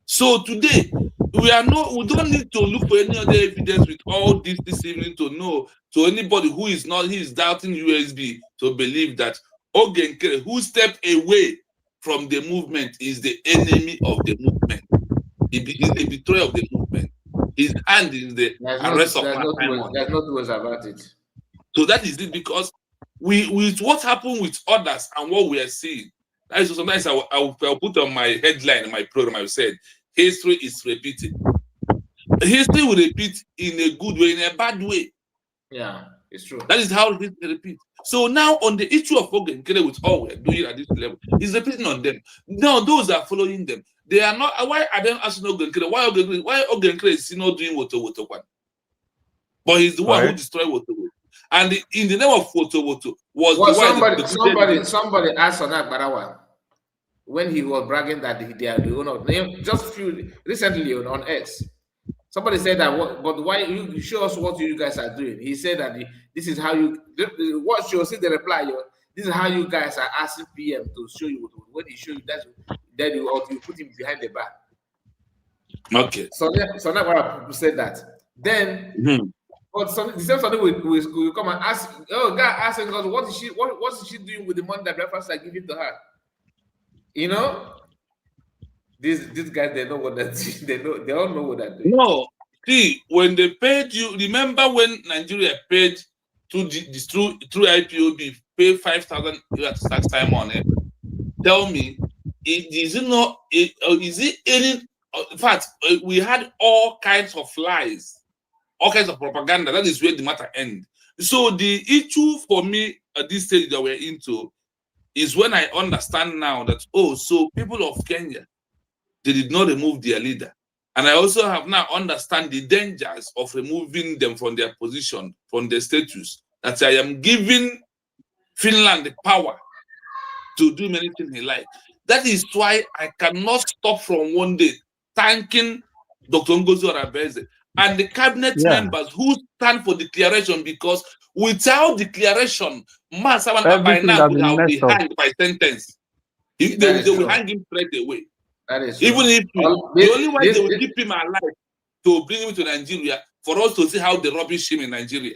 So today, we don't need to look for any other evidence with all this evening to know. So anybody who is doubting USB to believe that Ogenkere, who stepped away from the movement, is the enemy of the movement. He is the betrayer of the movement. His hand is the arrest of my time. There's no two ways about it. So that is it, because with what happened with others and what we are seeing, that is sometimes I'll put on my headline in my program. I said history is repeating. History will repeat in a good way, in a bad way. Yeah, it's true. That is how history repeats. So now on the issue of Ogenkere, with all we are doing at this level, is repeating on them. Now those are following them. They are not. Why are they asking Ogenkere? Why Ogenkere is not doing Woto one? But he's the one who destroyed Woto. And in the name of Woto was somebody asked Sonak Barawa when he was bragging that they are the owner. Just recently on X, somebody said that. But why you show us what you guys are doing? He said that this is how you. What you see the reply. This is how you guys are asking PM to show you. When he show you that, then you put him behind the bar. Okay. So Sonak Barawa said that. Then. But the same something will come and ask. Oh, God asking us what is she doing with the money that breakfast are giving to her? You know, these guys, they know what they're doing. They all know what they're doing. No, see, when they paid you, remember when Nigeria paid through IPOB, pay 5,000 tax time on it? Tell me, is it any? In fact, we had all kinds of lies. All kinds of propaganda. That is where the matter ends. So the issue for me at this stage that we're into is when I understand now that, so people of Kenya, they did not remove their leader. And I also have now understand the dangers of removing them from their position, from their status, that I am giving Finland the power to do many things in life. That is why I cannot stop from one day thanking Dr. Ngozi Orebeze and the cabinet members who stand for declaration, because without declaration, Masawan by now would have been hanged by sentence. They will hang him straight away. That is even if the only way they will keep him alive to bring him to Nigeria for us to see how they rubbish him in Nigeria.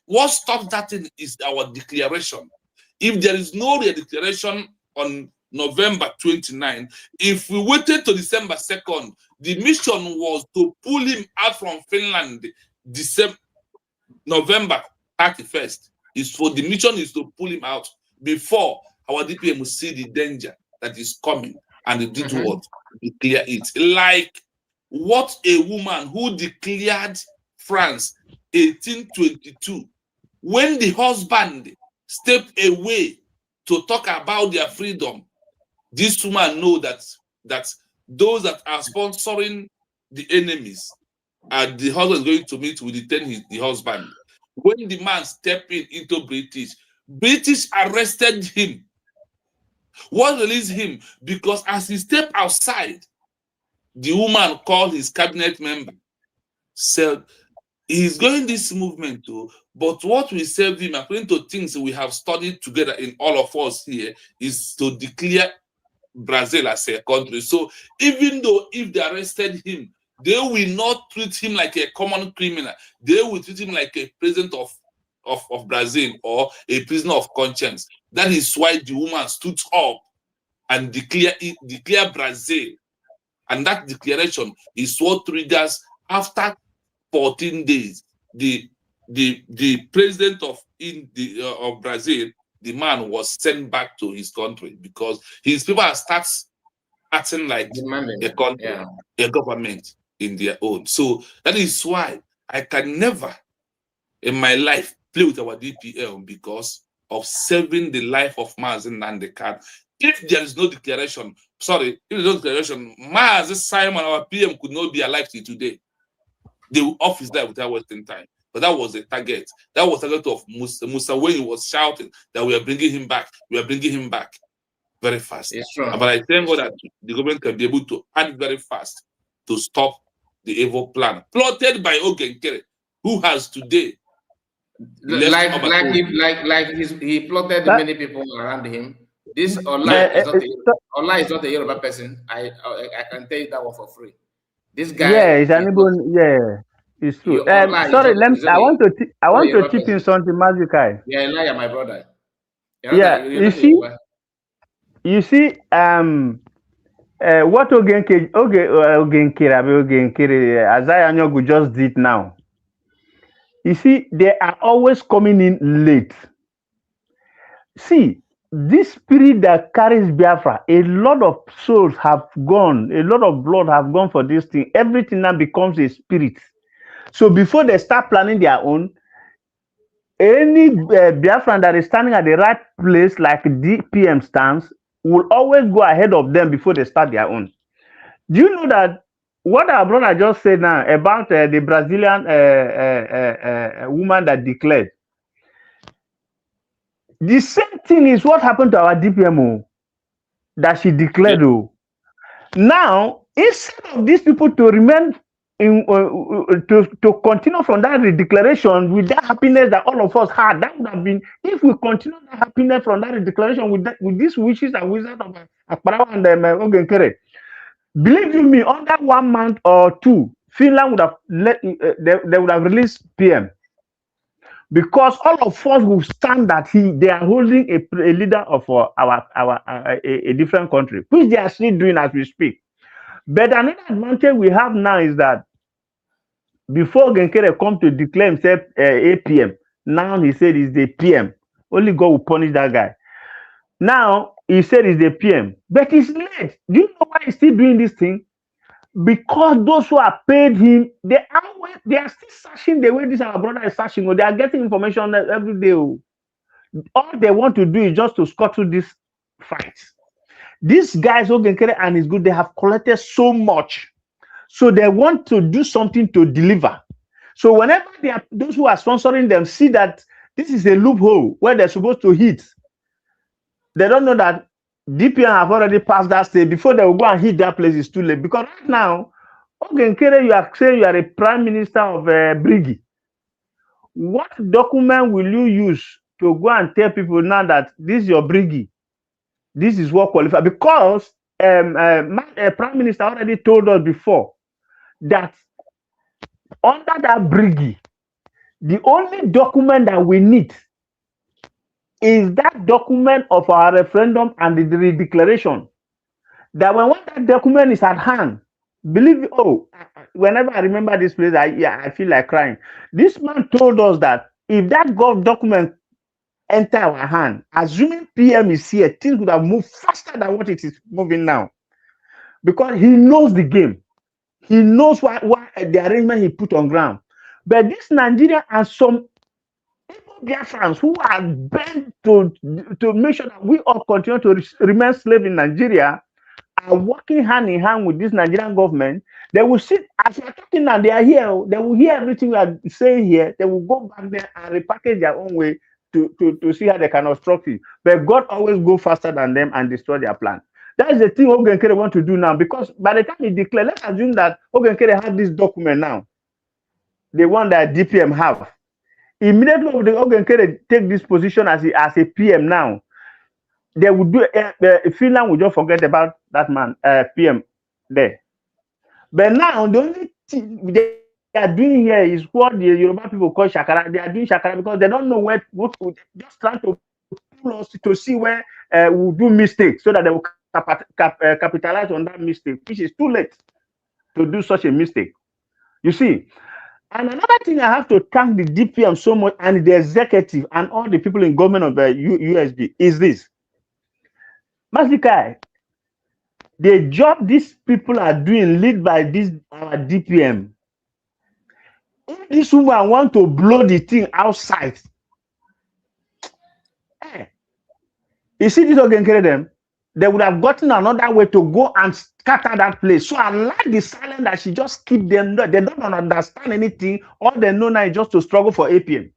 What stops that thing is our declaration. If there is no real declaration on November 29, if we waited to December 2nd, the mission was to pull him out from Finland November 31st. The mission is to pull him out before our DPM will see the danger that is coming and they did what? Declare it. Like what a woman who declared France 1822 When the husband step away to talk about their freedom, this woman know that those that are sponsoring the enemies, and the husband is going to meet will detain the husband. When the man stepped into British arrested him. What released him? Because as he stepped outside, the woman called his cabinet member, said, he's going this movement too, but what will save him, according to things we have studied together in all of us here, is to declare Brazil as a country. So even though if they arrested him, they will not treat him like a common criminal. They will treat him like a president of Brazil or a prisoner of conscience. That is why the woman stood up and declare Brazil. And that declaration is what triggers, after 14 days, the president of Brazil, the man was sent back to his country because his people start acting like a country, a government in their own. So that is why I can never in my life play with our DPL, because of saving the life of Mazen Nandekan. If there is no declaration, if there is no declaration, Mazen Simon, our PM, could not be alive till today. They will off his life without wasting time. But that was the target. That was the target of Musa when he was shouting that we are bringing him back. We are bringing him back very fast. But I thank God that the government can be able to act very fast to stop the evil plan plotted by Ogenkere, who has today he plotted many people around him. This Ola is not a Yoruba person. I can tell you that one for free. This guy, it's it's true. Sorry, I want to chip in something, Mazukai. Yeah, Elijah, my brother. You see, what Ogenkere, Azaya Nyogu just did now. You see, they are always coming in late. See, this spirit that carries Biafra, a lot of souls have gone, a lot of blood have gone for this thing. Everything now becomes a spirit. So before they start planning their own, any Biafran that is standing at the right place, like DPM stands, will always go ahead of them before they start their own. Do you know that what our brother just said now about the Brazilian woman that declared? The same thing is what happened to our DPMO that she declared. Now, instead of these people to remain to continue from that declaration with that happiness that all of us had, that would have been, if we continue that happiness from that declaration with these witches and wizards of Akbarawa and Ogenkere, believe you me, under 1 month or two, Finland would have they would have released PM. Because all of us will stand that they are holding a leader of a different country, which they are still doing as we speak. But another advantage we have now is that before Genkere come to declare himself APM, now he said he's the PM. Only God will punish that guy. Now he said he's the PM, but it's late. Do you know why he's still doing this thing? Because those who have paid him, they are still searching the way this our brother is searching, or they are getting information every day. All they want to do is just to scuttle this fight. These guys, Ogenkere and his group, they have collected so much, so they want to do something to deliver. So whenever those who are sponsoring them see that this is a loophole where they're supposed to hit, they don't know that DPN have already passed that stage. Before they will go and hit that place, it's too late. Because right now, Ogenkere, you are saying you are a prime minister of Brigi. What document will you use to go and tell people now that this is your Brigi? This is what qualifies? Because prime minister already told us before that under that Brigi, the only document that we need is that document of our referendum and the declaration. That when that document is at hand, believe me, whenever I remember this place, I feel like crying. This man told us that if that document enter our hand, assuming PM is here, things would have moved faster than what it is moving now. Because he knows the game. He knows what the arrangement he put on ground. But this Nigeria and some Biafrans who are bent to make sure that we all continue to remain slave in Nigeria are working hand in hand with this Nigerian government. They will sit as we are talking now. They are here. They will hear everything we are saying here. They will go back there and repackage their own way to see how they can obstruct it. But God always go faster than them and destroy their plan. That is the thing Ogenkere want to do now, because by the time he declare, let's assume that Ogenkere have this document now, the one that DPM have. Immediately Ogenkere take this position as a PM now, they would do Finland will just forget about that man PM there. But now the only thing they are doing here is what the Yoruba people call shakara. They are doing shakara because they don't know what just trying to pull us to see where we'll do mistakes so that they will capitalize on that mistake, which is too late to do such a mistake. You see. And another thing, I have to thank the DPM so much and the executive and all the people in government of the USB is this. Masikai, the job these people are doing, led by this our DPM. If this woman want to blow the thing outside, you see this Ogenkere them, they would have gotten another way to go and scatter that place. So I like the silence that she just keep them there. They don't understand anything. All they know now is just to struggle for APM.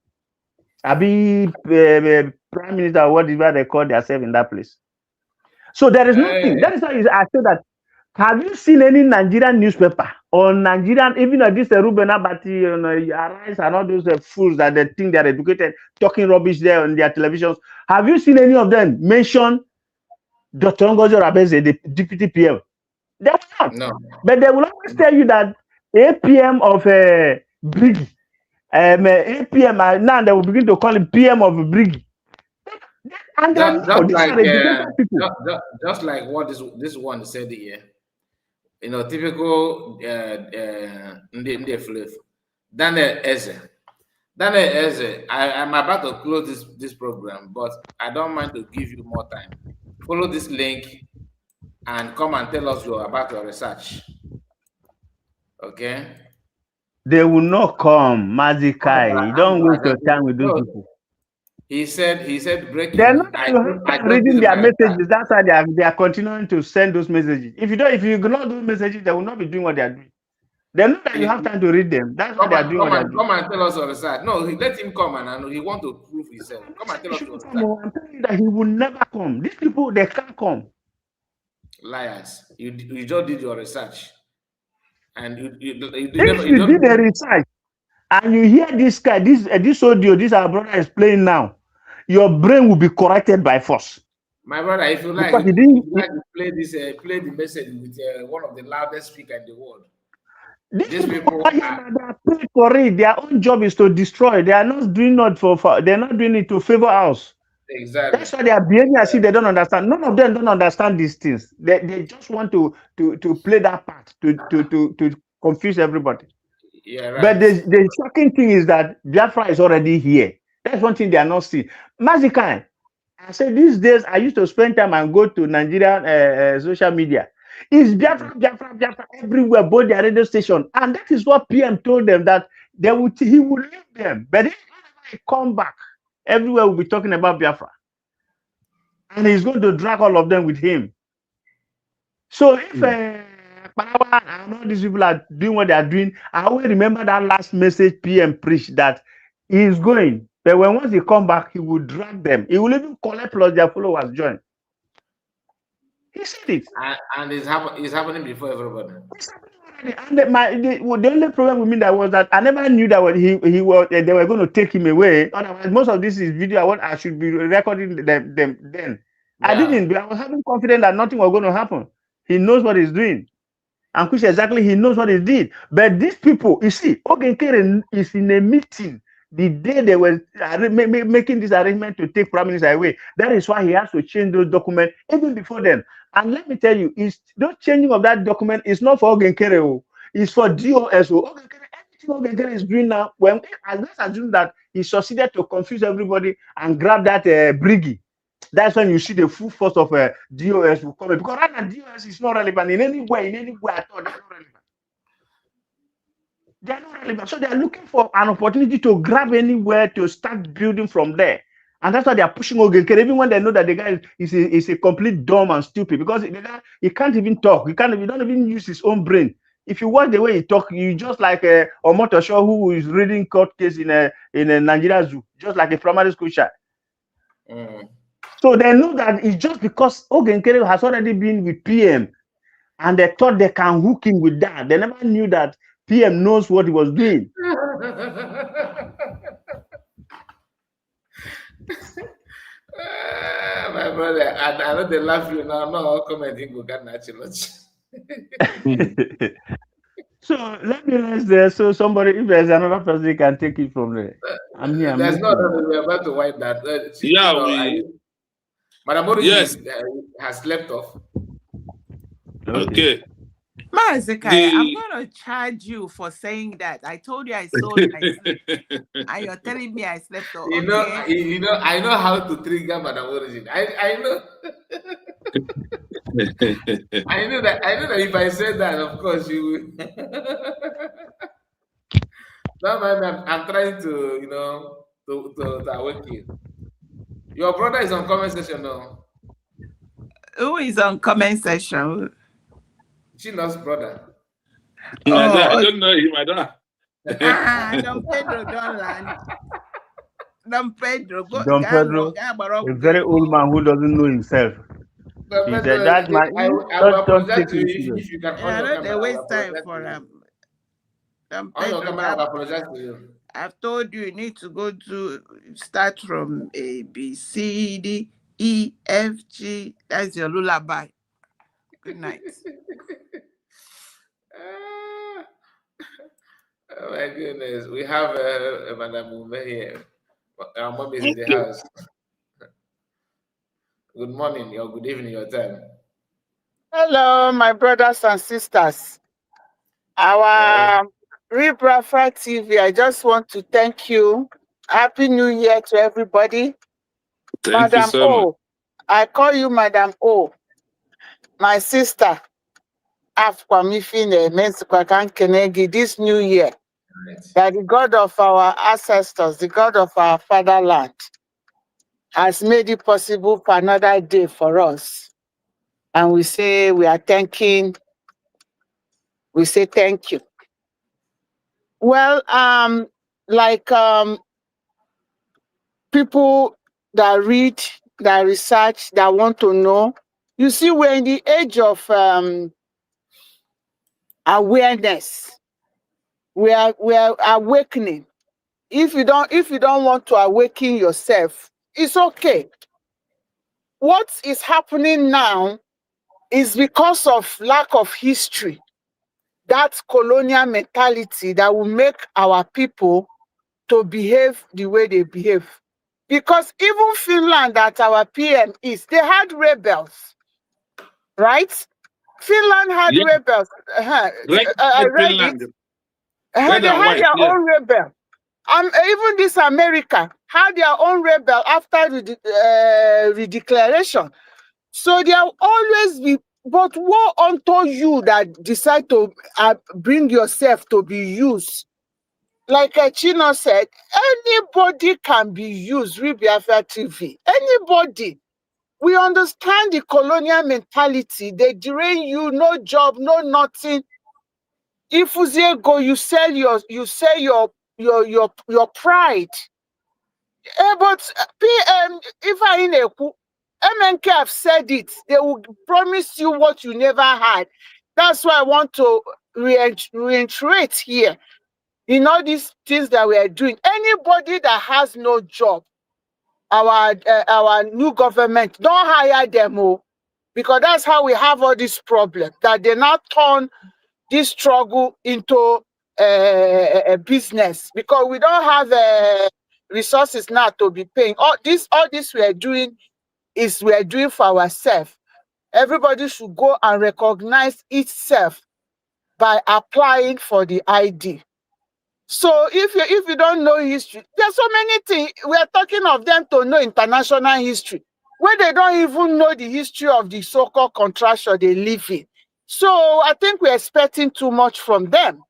Abi Prime Minister, whatever they call themselves in that place. So there is nothing. That is why I say that. Have you seen any Nigerian newspaper or Nigerian, even this Ruben Abati, Arise and all those fools that they think they are educated, talking rubbish there on their televisions? Have you seen any of them mention Dr. Ngozi Rabeze, the deputy PM? They will not. No. But they will always tell you that APM of Briggy, APM, now they will begin to call him PM of Briggy. And just like what this one said here, you know, typical Daniel Eze, I'm about to close this program, but I don't mind to give you more time. Follow this link and come and tell us about your research. Okay? They will not come, Mazikai. You don't waste your time with those people. He said breaking. They're not reading their messages. That's why they are continuing to send those messages. If you ignore those messages, they will not be doing what they are doing. They know that you have time to read them. That's why they are doing what they are doing. Come and tell us on the side. No, let him come and he want to prove himself. Come and tell us on the side. I'm telling you that he will never come. These people, they can't come. Liars. You just did your research. And you did the research and you hear this guy, this audio, this our brother is playing now, your brain will be corrected by force. My brother, if you like, play the message with one of the loudest speakers in the world. These people are paid for it. Their own job is to destroy. They are not doing they're not doing it to favor us. Exactly. That's why they are behaving as if they don't understand. None of them don't understand these things. They just want to play that part to confuse everybody. Yeah, right. But the shocking thing is that Biafra is already here. That's one thing they are not seeing. Mazikai, I said these days I used to spend time and go to Nigerian social media. It's Biafra everywhere, both their radio station. And that is what PM told them, that he would leave them. But if he come back, everywhere will be talking about Biafra. And he's going to drag all of them with him. So if Parawa and all these people are doing what they are doing, I always remember that last message PM preached, that he is going. But once he come back, he will drag them. He will even collect plus their followers join. He said it. And it's happening before everybody. And the only problem with me that was that I never knew that they were going to take him away. Otherwise, most of this is video. I should be recording them then. Yeah. I didn't. But I was having confidence that nothing was going to happen. He knows what he's doing. And which exactly he knows what he did. But these people, you see, Ogenkere is in a meeting the day they were making this arrangement to take Prime Minister away. That is why he has to change those documents even before then. And let me tell you, those changing of that document is not for Ogenkere. It's for DOS. Everything Ogenkere is doing now, let's assume that he succeeded to confuse everybody and grab that Briggy. That's when you see the full force of DOS will come in. Because right now, DOS is not relevant in any way at all. That's not relevant. They are not relevant. So they are looking for an opportunity to grab anywhere to start building from there. And that's why they are pushing Ogenkere, even when they know that the guy is a complete dumb and stupid, because the guy, he can't even talk. He don't even use his own brain. If you watch the way he talk, you just like Omotosho, who is reading court case in a Nigeria zoo, just like a primary school child. So they know that it's just because Ogenkere has already been with PM, and they thought they can hook him with that. They never knew that PM knows what he was doing. My brother, I know they laugh you now. No, commenting go get natural. So let me rest there. So somebody, if there's another person, can take it from there. I'm here. There's no other. We're about to wipe that. Yeah, Madam Origin yes. has slept off. Okay. Mazekai, I'm gonna charge you for saying that. I told you I sold my sleep, and you're telling me I slept off. You know, I know how to trigger Madam Origin. I know. I know that if I said that, of course you will. No, man, I'm trying to, to awake you. Your brother is on comment section now. Who is on comment section? Chino's brother. I don't know him. I don't. Don Pedro don't land. Don Pedro, a very old man who doesn't know himself. He said that man. I will apologize to you if you can. I don't waste time for him. Don Pedro, I will apologize to you. I've told you need to go to start from A, B, C, D, E, F, G. That's your lullaby. Good night. Oh my goodness. We have Madam Ume here. Our mom is in the house. Good morning or good evening, your time. Hello, my brothers and sisters. Our Biafra TV, I just want to thank you. Happy New Year to everybody. Thank you so much. I call you Madam O. My sister, this new year, that the God of our ancestors, the God of our fatherland, has made it possible for another day for us. And we say thank you. Well, people that read, that research, that want to know, you see, we're in the age of awareness. We are awakening. If you don't want to awaken yourself, it's okay. What is happening now is because of lack of history. That colonial mentality that will make our people to behave the way they behave. Because even Finland, that our PM is, they had rebels, right? Finland had rebels. They had their own rebel. Even this America had their own rebel after the declaration. So there will always be, but woe unto you that decide to bring yourself to be used. Like Chino said, anybody can be used, read Biafra TV. Anybody. We understand the colonial mentality. They drain you, no job, no nothing. If you go, you sell your pride. But PM, if I in a MNK have said it, they will promise you what you never had. That's why I want to reiterate here. In all these things that we are doing, anybody that has no job, our new government, don't hire them, because that's how we have all these problems, that they now turn this struggle into a business, because we don't have resources now to be paying. All this we are doing for ourselves. Everybody should go and recognize itself by applying for the ID. So if you don't know history, there's so many things. We are talking of them to know international history, where they don't even know the history of the so-called contraction they live in. So I think we're expecting too much from them.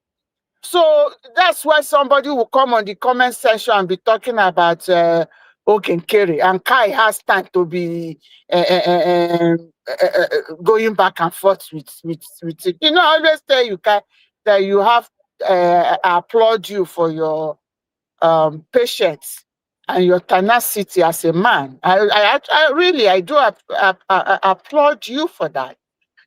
So that's why somebody will come on the comment section and be talking about Okenkere, and Kai has time to be going back and forth with it. You know, I always tell you, Kai, that you have I applaud you for your patience and your tenacity as a man. I really, I do applaud you for that,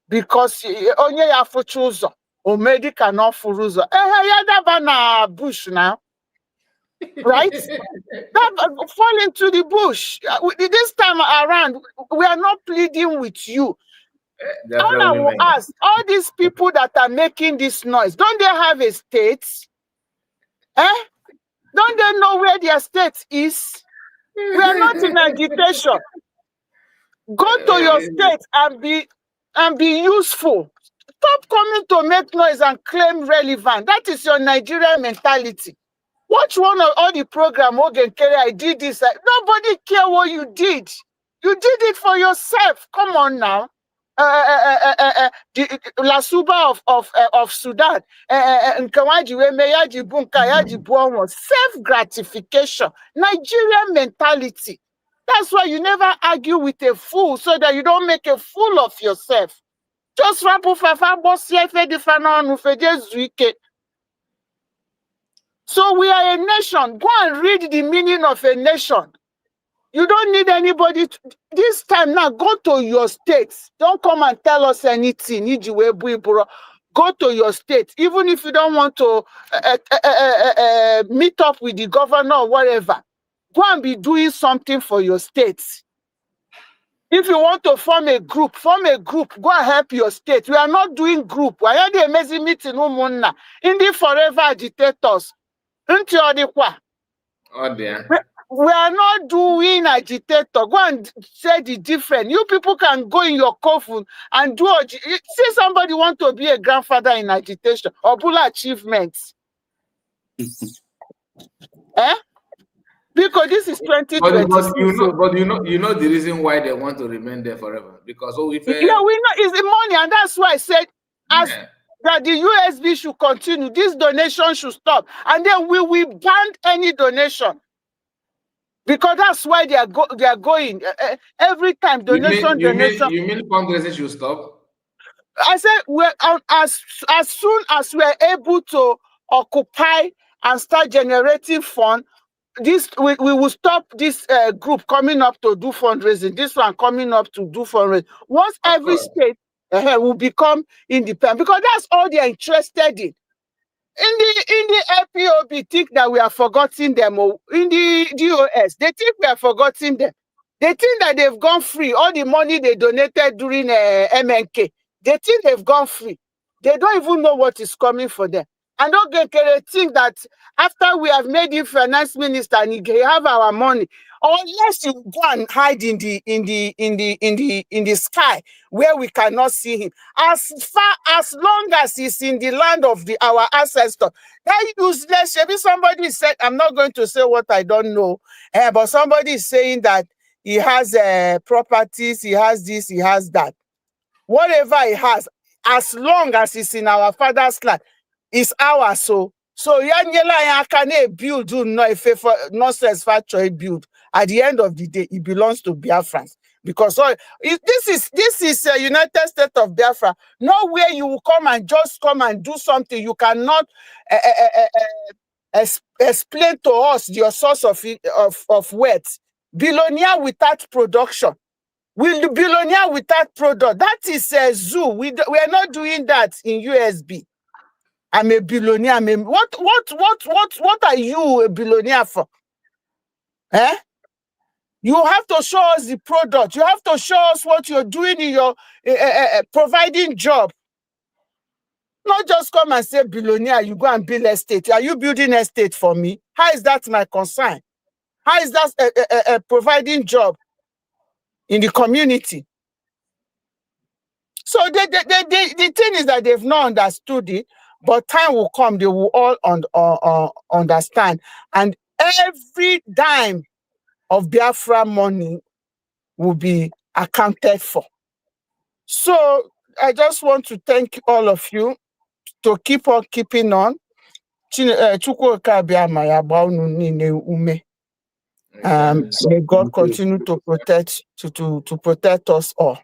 because onye ya fụcha ụzọ o mee dịka na ọ fụrụ ụzọ ya daba na bush now, right? Fall into the bush. This time around, we are not pleading with you. All I will ask, all these people that are making this noise, don't they have a state? Don't they know where their state is? We are not in agitation. Go to your state and be useful. Stop coming to make noise and claim relevant. That is your Nigerian mentality. Watch one of all the program, Ogenkere, I did this. Nobody care what you did. You did it for yourself. Come on now. The Lasuba of Sudan. Self-gratification. Nigerian mentality. That's why you never argue with a fool, so that you don't make a fool of yourself. Just so we are a nation. Go and read the meaning of a nation. You don't need anybody this time now. Go to your states. Don't come and tell us anything. Go to your state. Even if you don't want to meet up with the governor or whatever, go and be doing something for your states. If you want to form a group, go and help your state. We are not doing group. Why are they amazing meeting in the forever agitators? Oh dear. We are not doing agitator. Go and say the difference. You people can go in your coffin and do. See somebody want to be a grandfather in agitation or pull achievements. Because this is 2020. But you know the reason why they want to remain there forever. Because we know it's the money, and that's why I said that the USB should continue. This donation should stop, and then we ban any donation. Because that's why they are going every time donation. You mean fundraising should stop? I said as soon as we are able to occupy and start generating funds, this we will stop this group coming up to do fundraising. This one coming up to do fundraising. Once every state will become independent, because that's all they are interested in. In the LPOB think that we are forgetting them. In the DOS, they think we are forgetting them. They think that they've gone free. All the money they donated during MNK, they think they've gone free. They don't even know what is coming for them. And Ogenkere think that after we have made him finance minister and he have our money, unless you go and hide in the sky where we cannot see him, as long as he's in the land of our ancestors, that useless. Maybe somebody said, I'm not going to say what I don't know, but somebody is saying that he has properties, he has this, he has that. Whatever he has, as long as he's in our father's land, it's ours. So Yanyela Yakane build no nonsense factory build. At the end of the day, it belongs to Biafrans. Because this is a United States of Biafra. Nowhere you will come and just come and do something. You cannot explain to us your source of wealth. Billionaire without production. Will billionaire without product. That is a zoo. We are not doing that in USB. I'm a billionaire. What are you a billionaire for? You have to show us the product. You have to show us what you're doing in your providing job. Not just come and say billionaire, you go and build estate. Are you building estate for me? How is that my concern? How is that providing job in the community? So the thing is that they've not understood it, but time will come, they will all understand. And every dime of Biafra money will be accounted for. So I just want to thank all of you to keep on keeping on. Chukwuka Abịama ya gbaa unu niile ume. May God continue to protect to protect us all.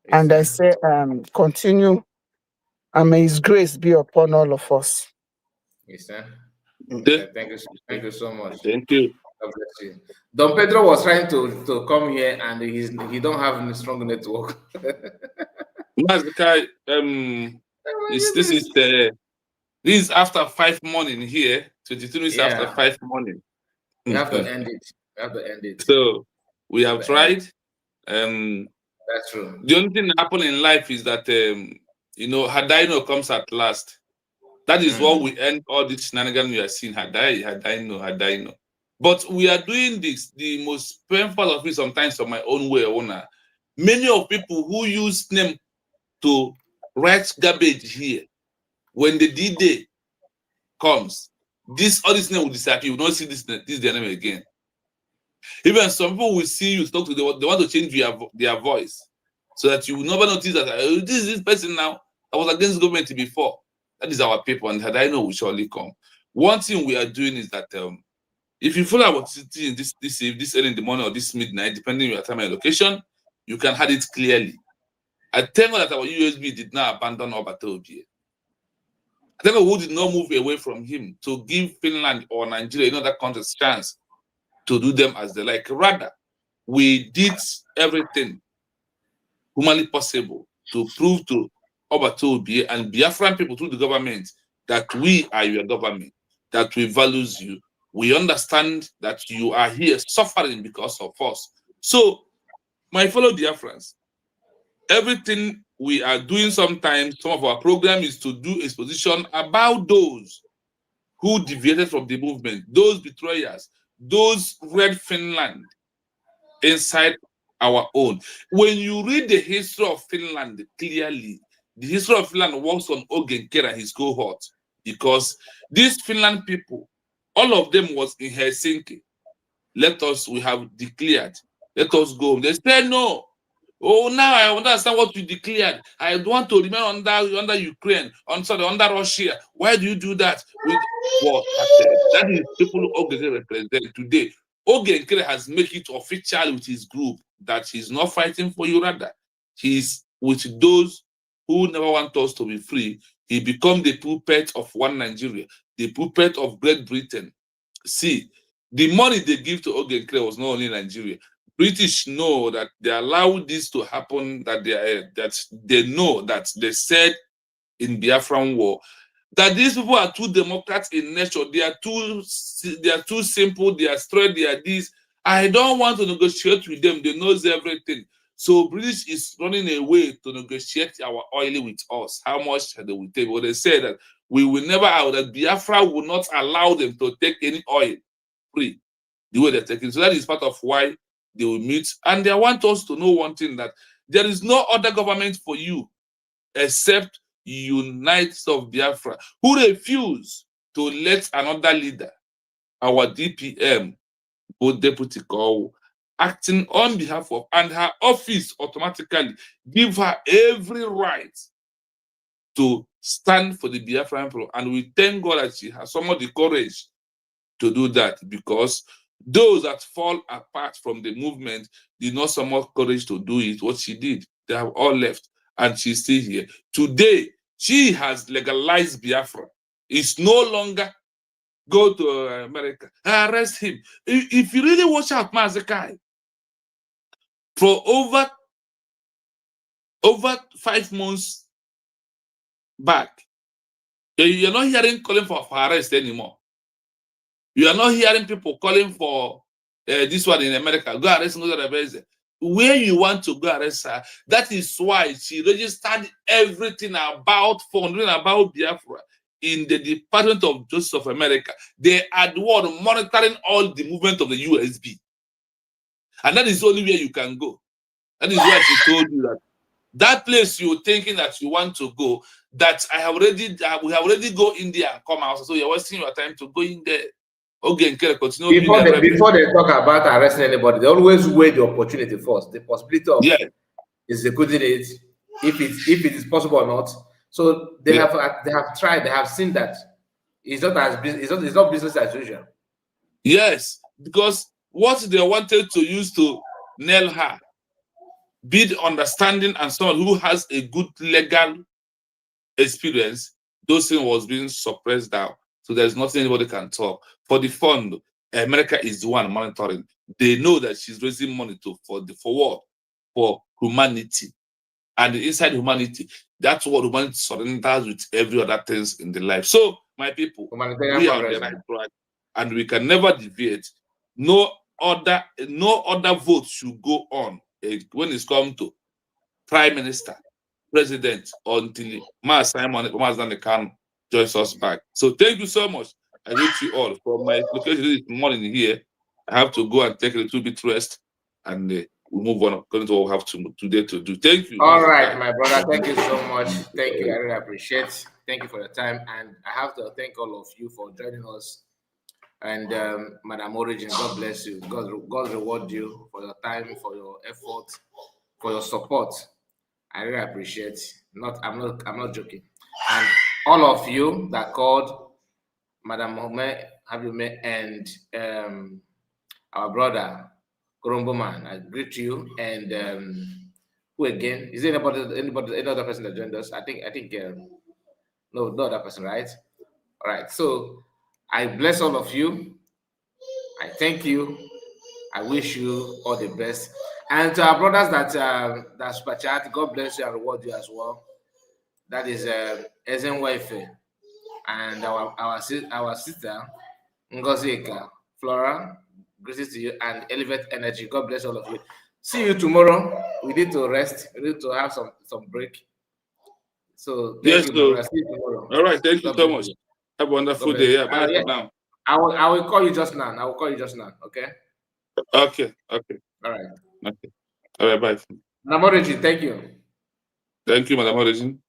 And I say, continue, and may His grace be upon all of us. Yes, sir. Okay. Thank you so much. Thank you. God bless you. Don Pedro was trying to come here, and he don't have any strong network. Mazikai, this is after 5 morning here. 22 minutes after 5 morning. We have to end it. We have to end it. So we have tried. That's true. The only thing that happens in life is that Hadaino comes at last. That is what we end all this shenanigans we are seeing. Hadaino. But we are doing this. The most painful of it sometimes on my own way, owner. Many of people who use name to write garbage here, when the D-Day comes, all this name will disappear. You will not see this their name again. Even some people will see you talk to them, they want to change their voice so that you will never notice that this is this person now. I was against government before. That is our people, and that I know will surely come. One thing we are doing is that if you follow our city this early in the morning or this midnight, depending on your time and location, you can have it clearly. I thank God that our USB did not abandon Obatobie. I thank God who did not move away from him to give Finland or Nigeria, another country's chance to do them as they like. Rather, we did everything humanly possible to prove to Obatobie and Biafran people through the government that we are your government, that we value you. We understand that you are here suffering because of us. So, my fellow Biafrans, everything we are doing sometimes, some of our program is to do exposition about those who deviated from the movement, those betrayers, those read Finland inside our own. When you read the history of Finland clearly, the history of Finland works on Ogenkere and his cohort, because these Finland people, all of them was in Helsinki. We have declared, let us go. They said no. Oh, now I understand what you declared. I want to remain under Ukraine, under Russia. Why do you do that? With what? That is people Ogenkere represent today. Ogenkere has made it official with his group that he's not fighting for you, rather. He's with those who never want us to be free. He become the puppet of one Nigeria, the puppet of Great Britain. See, the money they give to Ogenkere was not only Nigeria. British know that they allow this to happen, that they know that they said in Biafran war that these people are too democrats in nature. They are too simple. They are straight. They are this. I don't want to negotiate with them. They knows everything. So British is running away to negotiate our oil with us. How much they will take? But they say that we will never out. That Biafra will not allow them to take any oil free the way they're taking. So that is part of why they will meet. And they want us to know one thing, that there is no other government for you except United of Biafra, who refuse to let another leader, our DPM, or Deputy Kowo, acting on behalf of, and her office automatically give her every right to stand for the Biafran people. And we thank God that she has some of the courage to do that, because those that fall apart from the movement did not so much courage to do it. What she did, they have all left, and she's still here. Today, she has legalized Biafra. It's no longer go to America, arrest him. If you really watch out, Mazikai, for over 5 months back, you're not hearing calling for arrest anymore. You are not hearing people calling for this one in America. Go arrest another. Where you want to go arrest her. That is why she registered everything about Biafra in the Department of Justice of America. They are the one monitoring all the movement of the USB. And that is the only way you can go. That is why she told you that place you're thinking that you want to go, that we have already go in there and come out. So you're wasting your time to go in there. Okay, continue. Before they talk about arresting anybody, they always weigh the opportunity first, the possibility of executing it, if it is possible or not. So they have tried, they have seen that It's not as it's not business as usual. Yes, because what they wanted to use to nail her, be the understanding and someone who has a good legal experience, those things was being suppressed down. So there's nothing anybody can talk. For the fund, America is the one monitoring. They know that she's raising money for what? For humanity. And inside humanity, that's what humanity surrenders with every other things in the life. So, my people, Humanitarian we are on the progress. right track, and we can never deviate. No other vote should go on when it's come to prime minister, president, until Simon can joins us back. So thank you so much. I greet you all. From my location this morning here, I have to go and take a little bit rest, and we'll move on according to what we have today to do. Thank you. All right, my brother. Thank you so much. Thank you. I really appreciate. Thank you for your time, and I have to thank all of you for joining us. And Madam Origin, God bless you. God reward you for your time, for your effort, for your support. I really appreciate. I'm not joking. And all of you that called, Madam Mohamed Habume and our brother Koromboman, I greet you. And who again? Is there any other person that joined us? I think no other person, right? All right. So I bless all of you. I thank you. I wish you all the best. And to our brothers that super chat, God bless you and reward you as well. That is Ezenwefe and our sister Ngozika Flora. Greetings to you and Elevate Energy. God bless all of you. See you tomorrow. We need to rest. We need to have some break. So thank you, my brother. See you tomorrow. All right. Thank you so much. Have a wonderful day. Yeah. Bye for now. I will call you just now. Okay. Okay. All right. Okay. All right. Bye. Madam Origin, thank you. Thank you, Madam Origin.